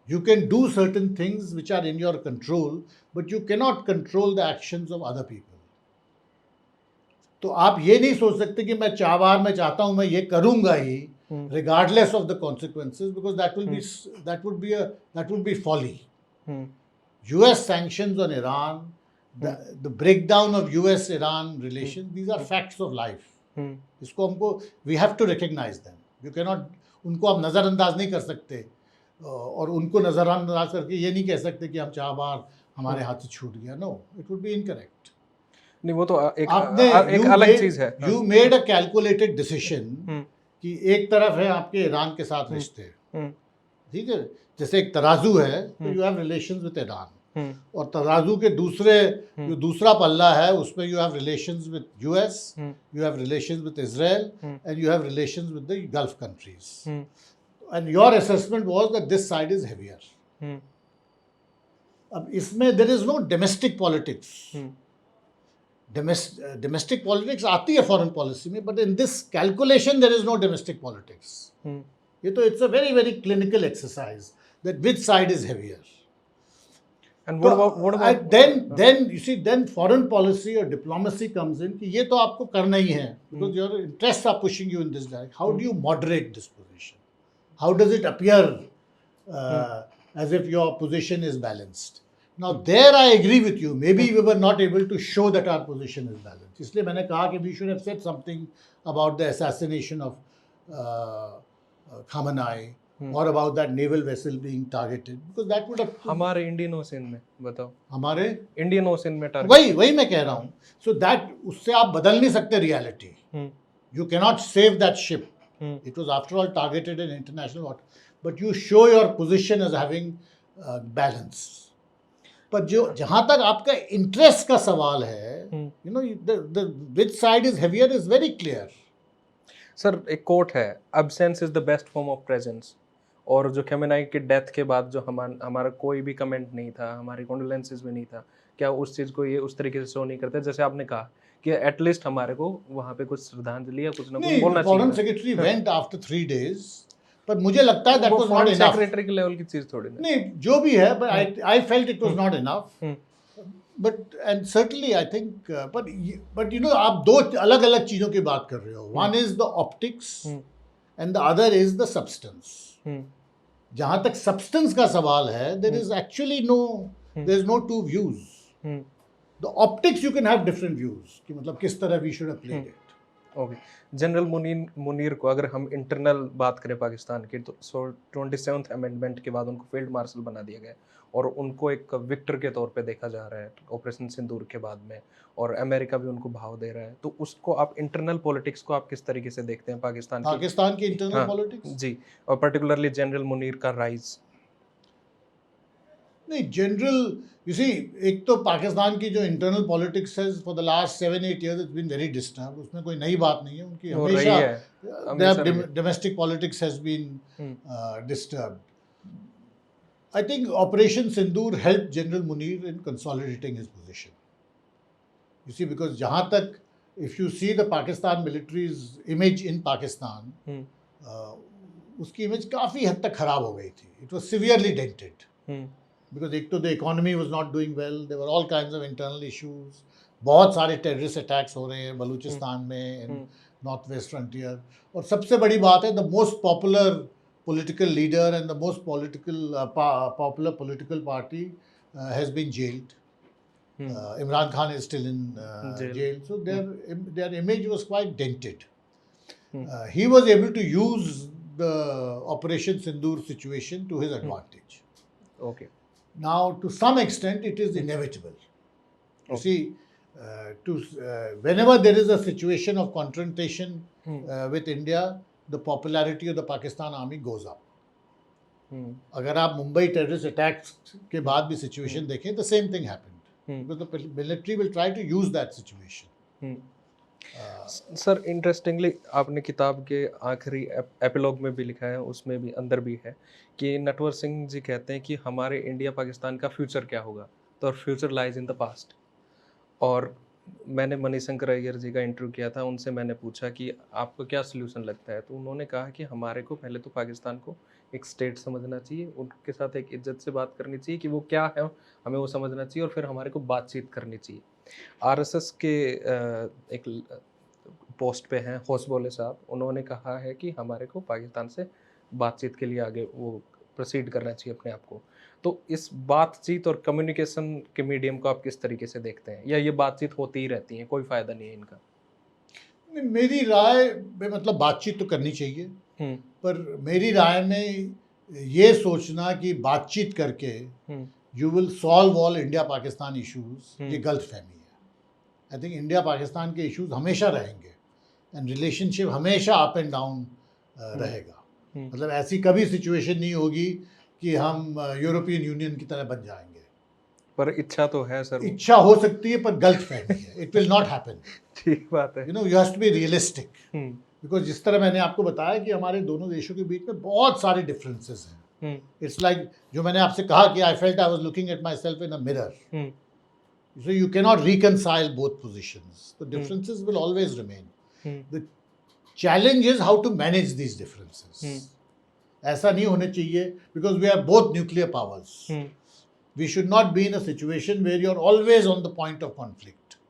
You can do certain things which are in your control, but you cannot control the actions of other people. तो आप ये नहीं सोच सकते कि मैं चाबार में चाहता हूँ मैं ये करूँगा ही regardless of the consequences because that would be folly. US sanctions on Iran, the breakdown of US-Iran relations, these are facts of life. इसको हमको we have to recognize them. You cannot उनको आप नज़रअंदाज नहीं कर सकते और उनको नज़रअंदाज करके ये नहीं कह सकते कि हम चाबार हमारे हाथ से छूट गया. No, it would be incorrect. नहीं वो तो एक आपने एक अलग चीज है। You made a calculated decision hmm, कि एक तरफ है आपके ईरान के साथ रिश्ते, हम्म, ठीक है, जैसे एक तराजू है तो you have relations with Iran, और तराजू के दूसरे जो दूसरा पल्ला है उसमें you have relations with US, you have relations with Israel, and you have relations with the Gulf countries, and your assessment was that this side is heavier. अब इसमें there is no domestic politics, domestic politics आती है foreign policy में, but in this calculation there is no domestic politics. ये तो it's a very very clinical exercise that which side is heavier. And तो what about then you see, then foreign policy or diplomacy comes in कि ये तो आपको करना ही है because your interests are pushing you in this direction. How do you moderate this position? How does it appear as if your position is balanced? Now there I agree with you. Maybe we were not able to show that our position is balanced. इसलिए मैंने कहा कि we should have said something about the assassination of Khamenei or about that naval vessel being targeted, because that would have हमारे Indian ocean में बताओ, हमारे Indian ocean में target. वही मैं कह रहा हूँ। सो दैट उससे आप बदल नहीं सकते reality, you cannot save that ship, it was after all targeted in international water, but you show your position as having balance. पर जो जहाँ तक आपका इंटरेस्ट का सवाल है, you know which side is heavier is very clear. Sir एक quote है, absence is the best form of presence, और जो खेमेनाई के डेथ के बाद जो हमारा कोई भी कमेंट नहीं था, हमारी कॉन्डोलेंसेस भी नहीं था, क्या उस चीज़ को ये उस तरीके से शो नहीं करते? जैसे आपने कहा कि एटलीस्ट हमारे को वहाँ पे कुछ श्रद्धांजलि या कुछ ना कुछ बोलना चाहिए। Foreign secretary went after 3 days, पर मुझे लगता है that was not enough. Secretary के लेवल की चीज़ थोड़ी ना, नहीं जो भी है, but I felt it was not enough. But and certainly I think, but you know आप दो अलग अलग चीज़ों की बात कर रहे हो। One is the optics and the other is the substance. जहाँ तक सब्सटेंस का सवाल है, there is actually there is no two views. The optics you can have different views कि मतलब किस तरह we should have played it. Okay, general Munir को अगर हम इंटरनल बात करें पाकिस्तान की, तो 27th अमेंडमेंट के बाद उनको फील्ड मार्शल बना दिया गया और उनको एक विक्टर के तौर पे देखा जा रहा है ऑपरेशन सिंदूर के बाद में, और अमेरिका भी उनको भाव दे रहा है। तो उसको आप इंटरनल पॉलिटिक्स को आप किस तरीके से देखते हैं पाकिस्तान की इंटरनल पॉलिटिक्स? जी, और पर्टिकुलरली जनरल मुनीर का राइज। नहीं, जनरल यू सी, एक तो पाकिस्तान की जो इंटरनल पॉलिटिक्स है for the last 7-8 years it's been very disturb. उसमें कोई नई बात नहीं है, उनकी हमेशा domestic politics has been disturb. I think Operation Sindoor helped General Munir in consolidating his position. You see, because जहाँ तक, if you see the Pakistan military's image in Pakistan, उसकी इमेज काफ़ी हद तक खराब हो गई थी. It was severely dented. Because एक तो the economy was not doing well, there were all kinds of internal issues. बहुत सारे टेररिस्ट अटैक्स हो रहे हैं बलूचिस्तान में, इन नॉर्थ वेस्ट फ्रंटियर, और सबसे बड़ी बात है the most popular political leader and the most popular political party has been jailed. Imran Khan is still in jail. So their image was quite dented. He was able to use the Operation Sindoor situation to his advantage. Okay. Now, to some extent, it is inevitable. You see, whenever there is a situation of confrontation with India, the popularity of the Pakistan army goes up. अगर आप Mumbai terrorist attacks के बाद भी situation देखें, the same thing happened. Because the military will try to use that situation. Sir interestingly आपने किताब के आखिरी एपिलॉग में भी लिखा है, उसमें भी अंदर भी है कि नटवर सिंह जी कहते हैं कि हमारे इंडिया पाकिस्तान का फ्यूचर क्या होगा, तो future lies in the past. और मैंने मणिशंकर अय्यर जी का इंटरव्यू किया था, उनसे मैंने पूछा कि आपको क्या सोल्यूशन लगता है, तो उन्होंने कहा कि हमारे को पहले तो पाकिस्तान को एक स्टेट समझना चाहिए, उनके साथ एक इज्जत से बात करनी चाहिए कि वो क्या है, हमें वो समझना चाहिए, और फिर हमारे को बातचीत करनी चाहिए। आरएसएस के एक पोस्ट पे हैं होसबोले साहब, उन्होंने कहा है कि हमारे को पाकिस्तान से बातचीत के लिए आगे वो प्रोसीड करना चाहिए अपने आप को। तो इस बातचीत और कम्युनिकेशन के मीडियम को आप किस तरीके से देखते हैं, या ये बातचीत होती ही रहती है, कोई फ़ायदा नहीं है इनका? मेरी राय में मतलब बातचीत तो करनी चाहिए, पर मेरी राय में ये सोचना कि बातचीत करके you will solve all India Pakistan issues, ये गलत फहमी है। आई थिंक इंडिया पाकिस्तान के इश्यूज हमेशा रहेंगे एंड रिलेशनशिप हमेशा अप एंड डाउन रहेगा। मतलब ऐसी कभी सिचुएशन नहीं होगी कि हम यूरोपियन यूनियन की तरह बन जाएंगे। पर इच्छा तो है सर। इच्छा हो सकती है पर गलत फहमी है, इट विल नॉट हैपन। ठीक बात है। You have to be realistic, because जिस तरह मैंने आपको बताया कि हमारे दोनों देशों के बीच में बहुत सारे डिफरेंसेस हैं। इट्स लाइक जो मैंने आपसे कहा कि I felt I was looking at myself in a mirror, so you cannot reconcile both positions. The differences will always remain. The challenge is how to manage these differences. ऐसा नहीं होना चाहिए because we are both nuclear powers. We should not be in a situation where you are always on the point of conflict.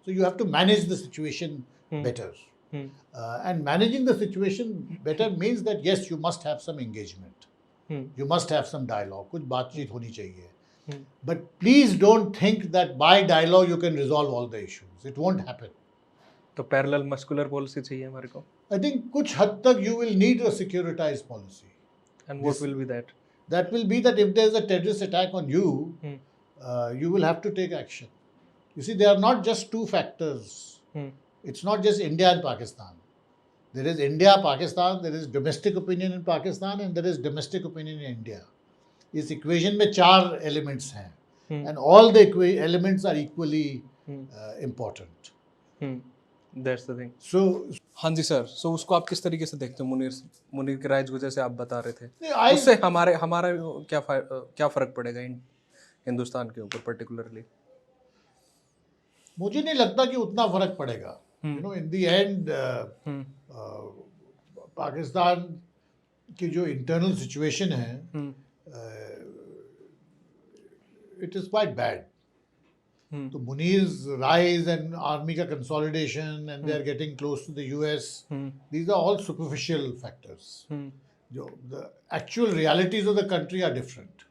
So you have to manage the situation better. And managing the situation better means that yes, you must have some engagement. You must have some dialogue. कुछ बातचीत होनी चाहिए. But please don't think that by dialogue you can resolve all the issues. It won't happen. तो parallel muscular policy चाहिए हमारे को। I think कुछ हद तक you will need a securitized policy. And what will be that? That will be that if there is a terrorist attack on you, you will have to take action. You see, there are not just two factors. It's not just India and Pakistan. There is India, Pakistan, there is domestic opinion in Pakistan, and there is domestic opinion in India. इस equation में 4 elements हैं and all the elements are equally important. That's the thing. So हाँ जी sir, सो उसको आप किस तरीके से देखते हो? मुनीर के राइज को जैसे आप बता रहे थे, I- उससे हमारा क्या फर्क पड़ेगा हिंदुस्तान के ऊपर पर्टिकुलरली? मुझे नहीं लगता कि उतना फर्क पड़ेगा। You know, in the end Pakistan की जो इंटरनल सिचुएशन है it is quite bad. So Munir's rise and army ka consolidation and they are getting close to the US. These are all superficial factors. The actual realities of the country are different.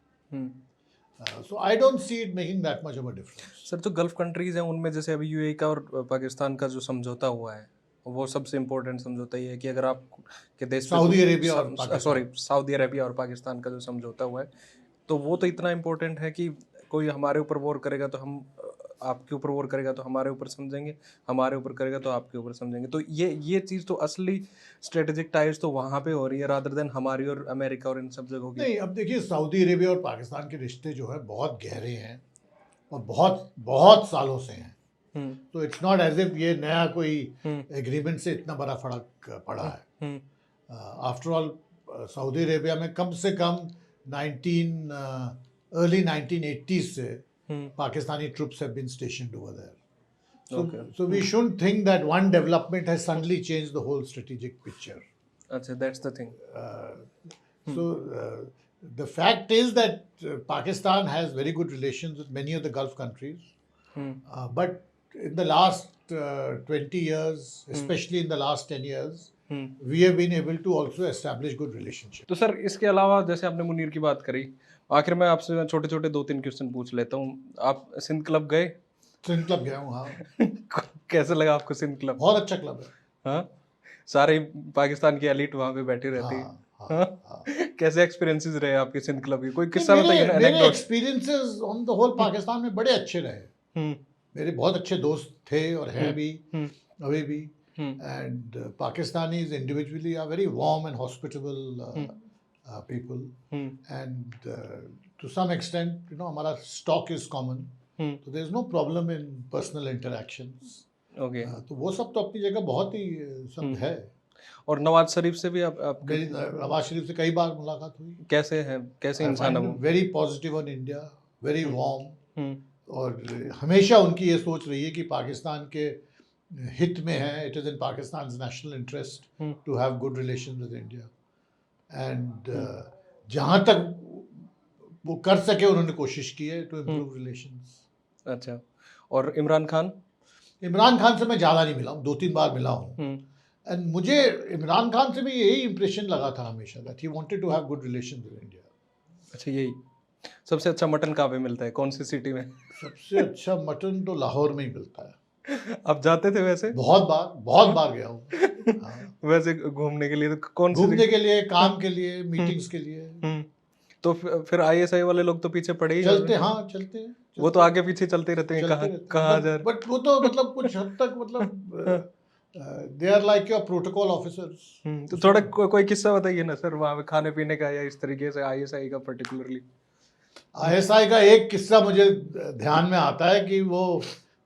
So I don't see it making that much of a difference. Sir, जो gulf countries हैं उनमें जैसे अभी UAE का और पाकिस्तान का जो समझौता हुआ है, वो सबसे इम्पोर्टेंट समझौता ये है कि अगर आप के देश सऊदी अरेबिया और पाकिस्तान, सऊदी अरेबिया और पाकिस्तान का जो समझौता हुआ है, तो वो तो इतना इम्पोर्टेंट है कि कोई हमारे ऊपर वॉर करेगा तो हम आपके ऊपर वॉर करेगा तो हमारे ऊपर समझेंगे, हमारे ऊपर करेगा तो आपके ऊपर समझेंगे। तो ये चीज़ तो असली स्ट्रेटेजिक टाइज तो वहाँ पे हो रही है रादर देन हमारी और अमेरिका और इन सब जगहों की। नहीं, अब देखिए सऊदी अरेबिया और पाकिस्तान के रिश्ते जो है बहुत गहरे हैं और बहुत बहुत सालों से हैं। तो इट्स नॉट एज इफ ये नया कोई एग्रीमेंट से इतना बड़ा फर्क पड़ा है। आफ्टर ऑल सऊदी अरेबिया में कम से कम अर्ली 1980s से Pakistani troops have been stationed over there. So we shouldn't think that one development has suddenly changed the whole strategic picture. अच्छा, that's the thing. The fact is that Pakistan has very good relations with many of the Gulf countries, but in the last 20 years, especially in the last 10 years, we have been able to also establish good relationships. तो sir, इसके अलावा जैसे आपने मुनीर की बात करी, आखिर में आपसे छोटे छोटे 2-3 क्वेश्चन पूछ लेता हूँ। आप सिंध क्लब गए? सिंध क्लब गया हूँ, हाँ। कैसे लगा आपको सिंध क्लब? बहुत अच्छा क्लब है। हाँ, सारे पाकिस्तान की एलिट वहाँ पे बैठी रहती है। हाँ। कैसे एक्सपीरियंसेस रहे आपके सिंध क्लब के? कोई किस्सा बताइए ना। मेरे experiences on the whole Pakistan में बड़े अच्छे रहे। मेरे बहुत अच्छे दोस्त थे और हैं भी, अभी भी। And Pakistanis individually are very warm and hospitable people, and to some extent, you know, हमारा stock is common, so there is no problem in personal interactions. Okay. तो वो सब तो अपनी जगह बहुत ही सब है। और नवाज शरीफ से भी आप मेरी नवाज शरीफ से कई बार मुलाकात हुई। कैसे हैं, कैसे इंसान है वो? Very positive on India, very warm, और हमेशा उनकी ये सोच रही है कि पाकिस्तान के हित में है, it is in Pakistan national interest to have good relation with India. And जहाँ तक वो कर सके उन्होंने कोशिश की है टू इम्प्रूव रिलेशंस। अच्छा, और इमरान खान? इमरान खान से मैं ज़्यादा नहीं मिला हूँ, 2-3 बार मिला हूँ। एंड मुझे इमरान खान से भी यही इम्प्रेशन लगा था हमेशा, that he wanted to have good relation with India. अच्छा, यही। सबसे अच्छा मटन कहाँ पे मिलता है, कौन सी सिटी में? सबसे अच्छा मटन तो लाहौर में ही मिलता है। आप जाते थे वैसे? बहुत बार गया हूँ। हाँ। वैसे घूमने के लिए तो कौन सी? घूमने के लिए, काम के लिए, मीटिंग्स के लिए। तो फिर आईएसआई वाले लोग तो पीछे पड़े ही चलते, होंगे। हाँ चलते हैं, वो तो आगे पीछे चलते रहते हैं, चलते कहाँ रहते हैं, कहाँ जा रहे। बट वो तो मतलब कुछ हद तक मतलब they are like your protocol officers. तो थोड़ा कोई किस्सा बताइए ना सर, वहाँ पे खाने पीने का या इस तरीके से आईएसआई का पर्टिकुलरली। आईएसआई का एक किस्सा मुझे ध्यान में आता है कि वो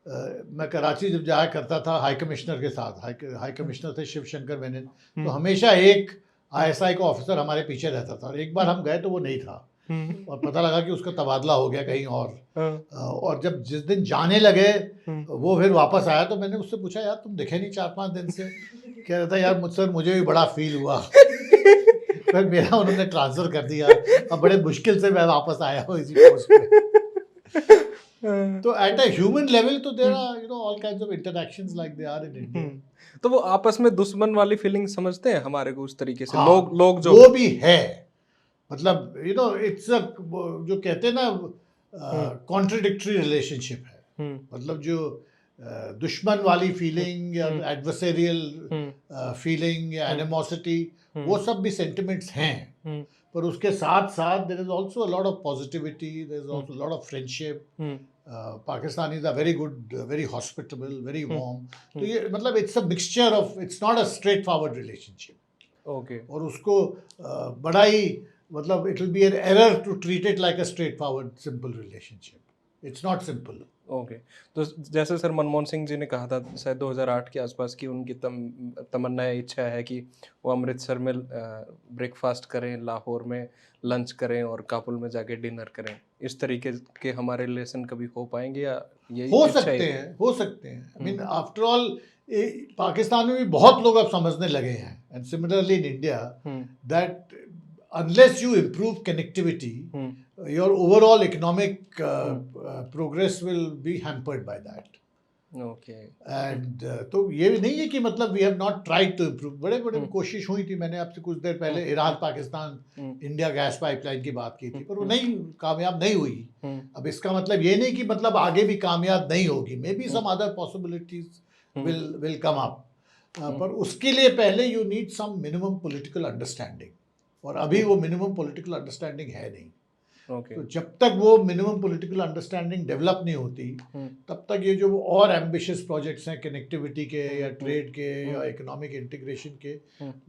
मैं कराची जब जाया करता था हाई कमिश्नर के साथ, हाई कमिश्नर थे शिव शंकर मेनन, तो हमेशा एक आईएसआई का ऑफिसर हमारे पीछे रहता था। और एक बार हम गए तो वो नहीं था, और पता लगा कि उसका तबादला हो गया कहीं और जब जिस दिन जाने लगे वो फिर वापस आया, तो मैंने उससे पूछा, यार तुम दिखे नहीं 4-5 दिन से। कह रहा था, यार मुझसे मुझे भी बड़ा फील हुआ। फिर मेरा उन्होंने ट्रांसफर कर दिया, अब बड़े मुश्किल से मैं वापस आया हूँ इसी पोस्ट पे। तो एट अ ह्यूमन लेवल तो there are all kinds of interactions like they are in India. तो वो आपस में दुश्मन वाली फीलिंग समझते हैं हमारे को उस तरीके से, हाँ, लोग जो वो भी है, मतलब इट्स अ जो कहते हैं ना कॉन्ट्रडिक्टरी रिलेशनशिप है। मतलब जो दुश्मन वाली फीलिंग या एडवर्सेरियल फीलिंग या एनिमोसिटी, वो सब भी सेंटिमेंट्स हैं, पर उसके साथ साथ there is also a lot of positivity, there is also a lot of friendship. Pakistanis are very good, very hospitable, very warm. तो ये मतलब it's a mixture of, it's not a straight forward relationship. Okay. और उसको बड़ा ही मतलब it will be an error to treat it like a straight forward simple relationship. It's not simple. Okay. तो जैसे सर मनमोहन सिंह जी ने कहा था शायद 2008 के आसपास की उनकी तमन्ना या इच्छा है कि वो अमृतसर में ब्रेकफास्ट करें, लाहौर में लंच करें और काबुल में जाके डिनर करें। इस तरीके के हमारे रिलेशन कभी हो पाएंगे या यही हो इच्छा सकते है? हैं, हो सकते हैं। I mean after all Pakistan में भी बहुत लोग अब समझने लगे हैं, and similarly in India, that unless you improve connectivity, your overall economic progress will be hampered by that. Okay. And तो ये भी नहीं है कि मतलब we have not tried to improve, बड़े बड़े कोशिश हुई थी। मैंने आपसे कुछ देर पहले Iran Pakistan India gas pipeline की बात की थी, पर वो नहीं, कामयाब नहीं हुई। अब इसका मतलब ये नहीं कि मतलब आगे भी कामयाब नहीं होगी, maybe some other possibilities will come up, पर उसके लिए पहले you need some minimum political understanding, और अभी वो मिनिमम पॉलिटिकल अंडरस्टैंडिंग है नहीं। तो जब तक वो मिनिमम पॉलिटिकल अंडरस्टैंडिंग डेवलप नहीं होती, तब तक ये जो और एम्बिशियस प्रोजेक्ट्स हैं कनेक्टिविटी के या ट्रेड के या इकोनॉमिक इंटीग्रेशन के,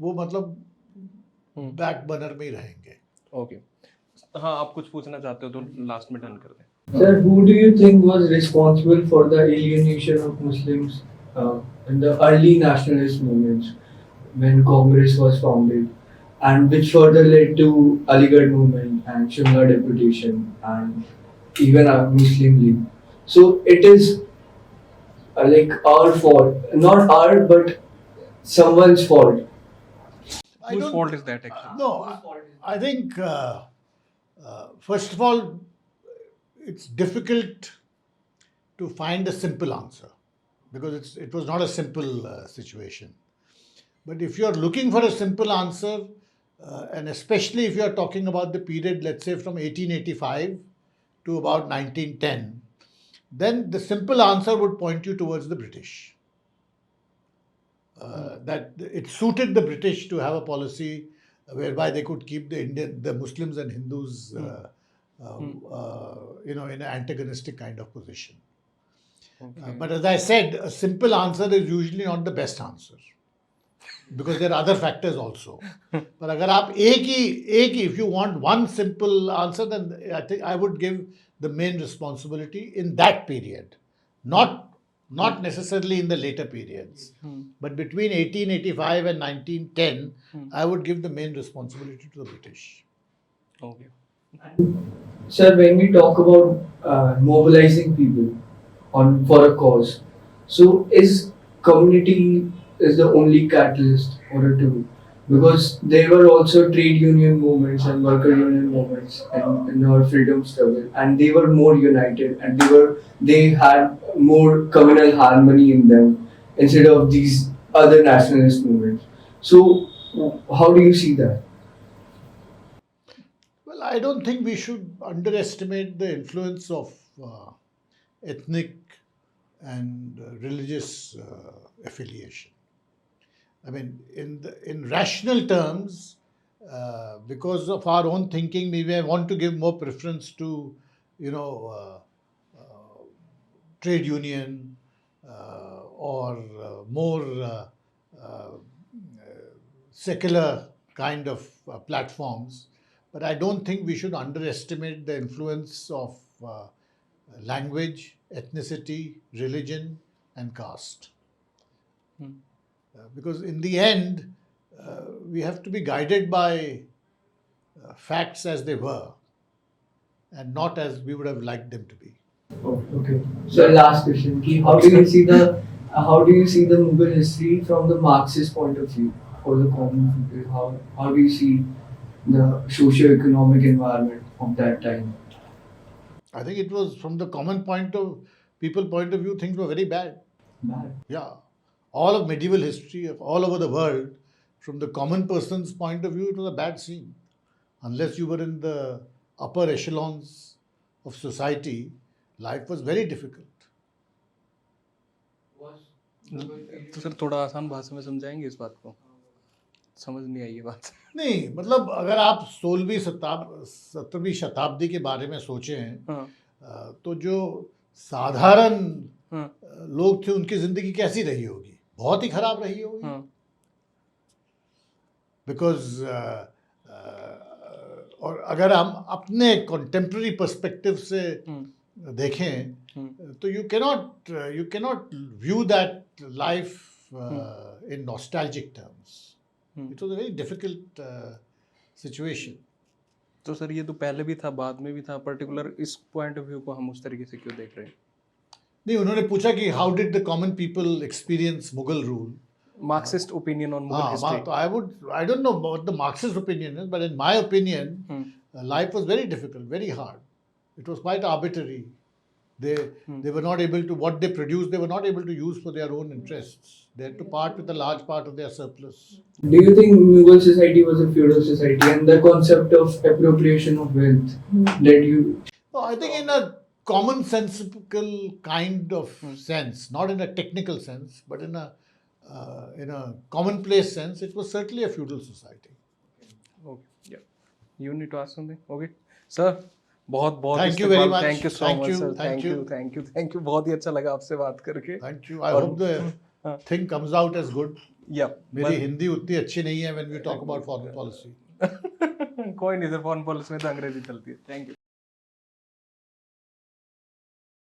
वो मतलब बैक बर्नर में ही रहेंगे। ओके। हाँ, आप कुछ पूछना चाहते हो तो लास्ट में डन कर दें। Sir, who do you think was responsible for the alienation of Muslims in the early nationalist movements when Congress was founded, and which further led to Aligarh movement and Shimla deputation and even a Muslim League? So it is like our fault, not our but someone's fault. Whose fault is that actually? No, I think first of all, it's difficult to find a simple answer because it was not a simple situation. But if you're looking for a simple answer, and especially if you're talking about the period, let's say from 1885 to about 1910, then the simple answer would point you towards the British. That it suited the British to have a policy whereby they could keep the Muslims and Hindus, in an antagonistic kind of position. Okay. But as I said, a simple answer is usually not the best answer, because there are other factors also. But अगर आप एक ही if you want one simple answer, then I think I would give the main responsibility in that period, not necessarily in the later periods, but between 1885 and 1910, I would give the main responsibility to the British. Okay. Sir, when we talk about mobilizing people for a cause, so is community is the only catalyst or a tool? Because there were also trade union movements and worker union movements in our freedom struggle, and they were more united, and they had more communal harmony in them instead of these other nationalist movements. So how do you see that? Well, I don't think we should underestimate the influence of ethnic and religious affiliation. I mean, in rational terms, because of our own thinking, we may want to give more preference to, trade union or more secular kind of platforms. But I don't think we should underestimate the influence of language, ethnicity, religion, and caste. Because in the end, we have to be guided by facts as they were and not as we would have liked them to be. Oh, okay. So last question: how do you see the Mughal history from the Marxist point of view for the common people? How do you see the socio-economic environment of that time? I think it was from the common point of view, things were very bad. Bad. Yeah. All of medieval history, of all over the world, from the common person's point of view, it was a bad scene. Unless you were in the upper echelons of society, life was very difficult. तो sir थोड़ा आसान भाषा में समझाएंगे इस बात को, समझ नहीं आई ये बात। नहीं, मतलब अगर आप 17वीं शताब्दी के बारे में सोचें, हाँ, तो जो साधारण हाँ, लोग थे उनकी जिंदगी कैसी रही होगी? बहुत ही खराब रही होगी। हाँ, बिकॉज और अगर हम अपने कंटेम्प्रेरी पर्सपेक्टिव से देखें, तो you cannot view that life in nostalgic terms. It was a very difficult situation. तो सर ये तो पहले भी था, बाद में भी था, पर्टिकुलर इस पॉइंट ऑफ व्यू को हम उस तरीके से क्यों देख रहे हैं? नहीं, उन्होंने पूछा कि how did the common people experience Mughal rule. Marxist opinion on Mughal history. तो I don't know what the Marxist opinion is, but in my opinion, life was very difficult, very hard. It was quite arbitrary. They were not able to, what they produced, they were not able to use for their own interests. They had to part with a large part of their surplus. Do you think Mughal society was a feudal society, and the concept of appropriation of wealth that you? No, I think in a commonsensical kind of sense, not in a technical sense, but in a commonplace sense, it was certainly a feudal society. Okay, yeah. You need to ask something. Okay, sir. बहुत Thank you very much. Thank you so Thank much, you, sir. thank you. Thank you. बहुत ही अच्छा लगा आपसे बात करके. Thank you. I hope the thing comes out as good. Yeah. मेरी हिंदी उतनी अच्छी नहीं है when we talk about foreign policy. कोई नहीं सर, फॉरेन पॉलिसी में तो अंग्रेजी चलती है. Thank you.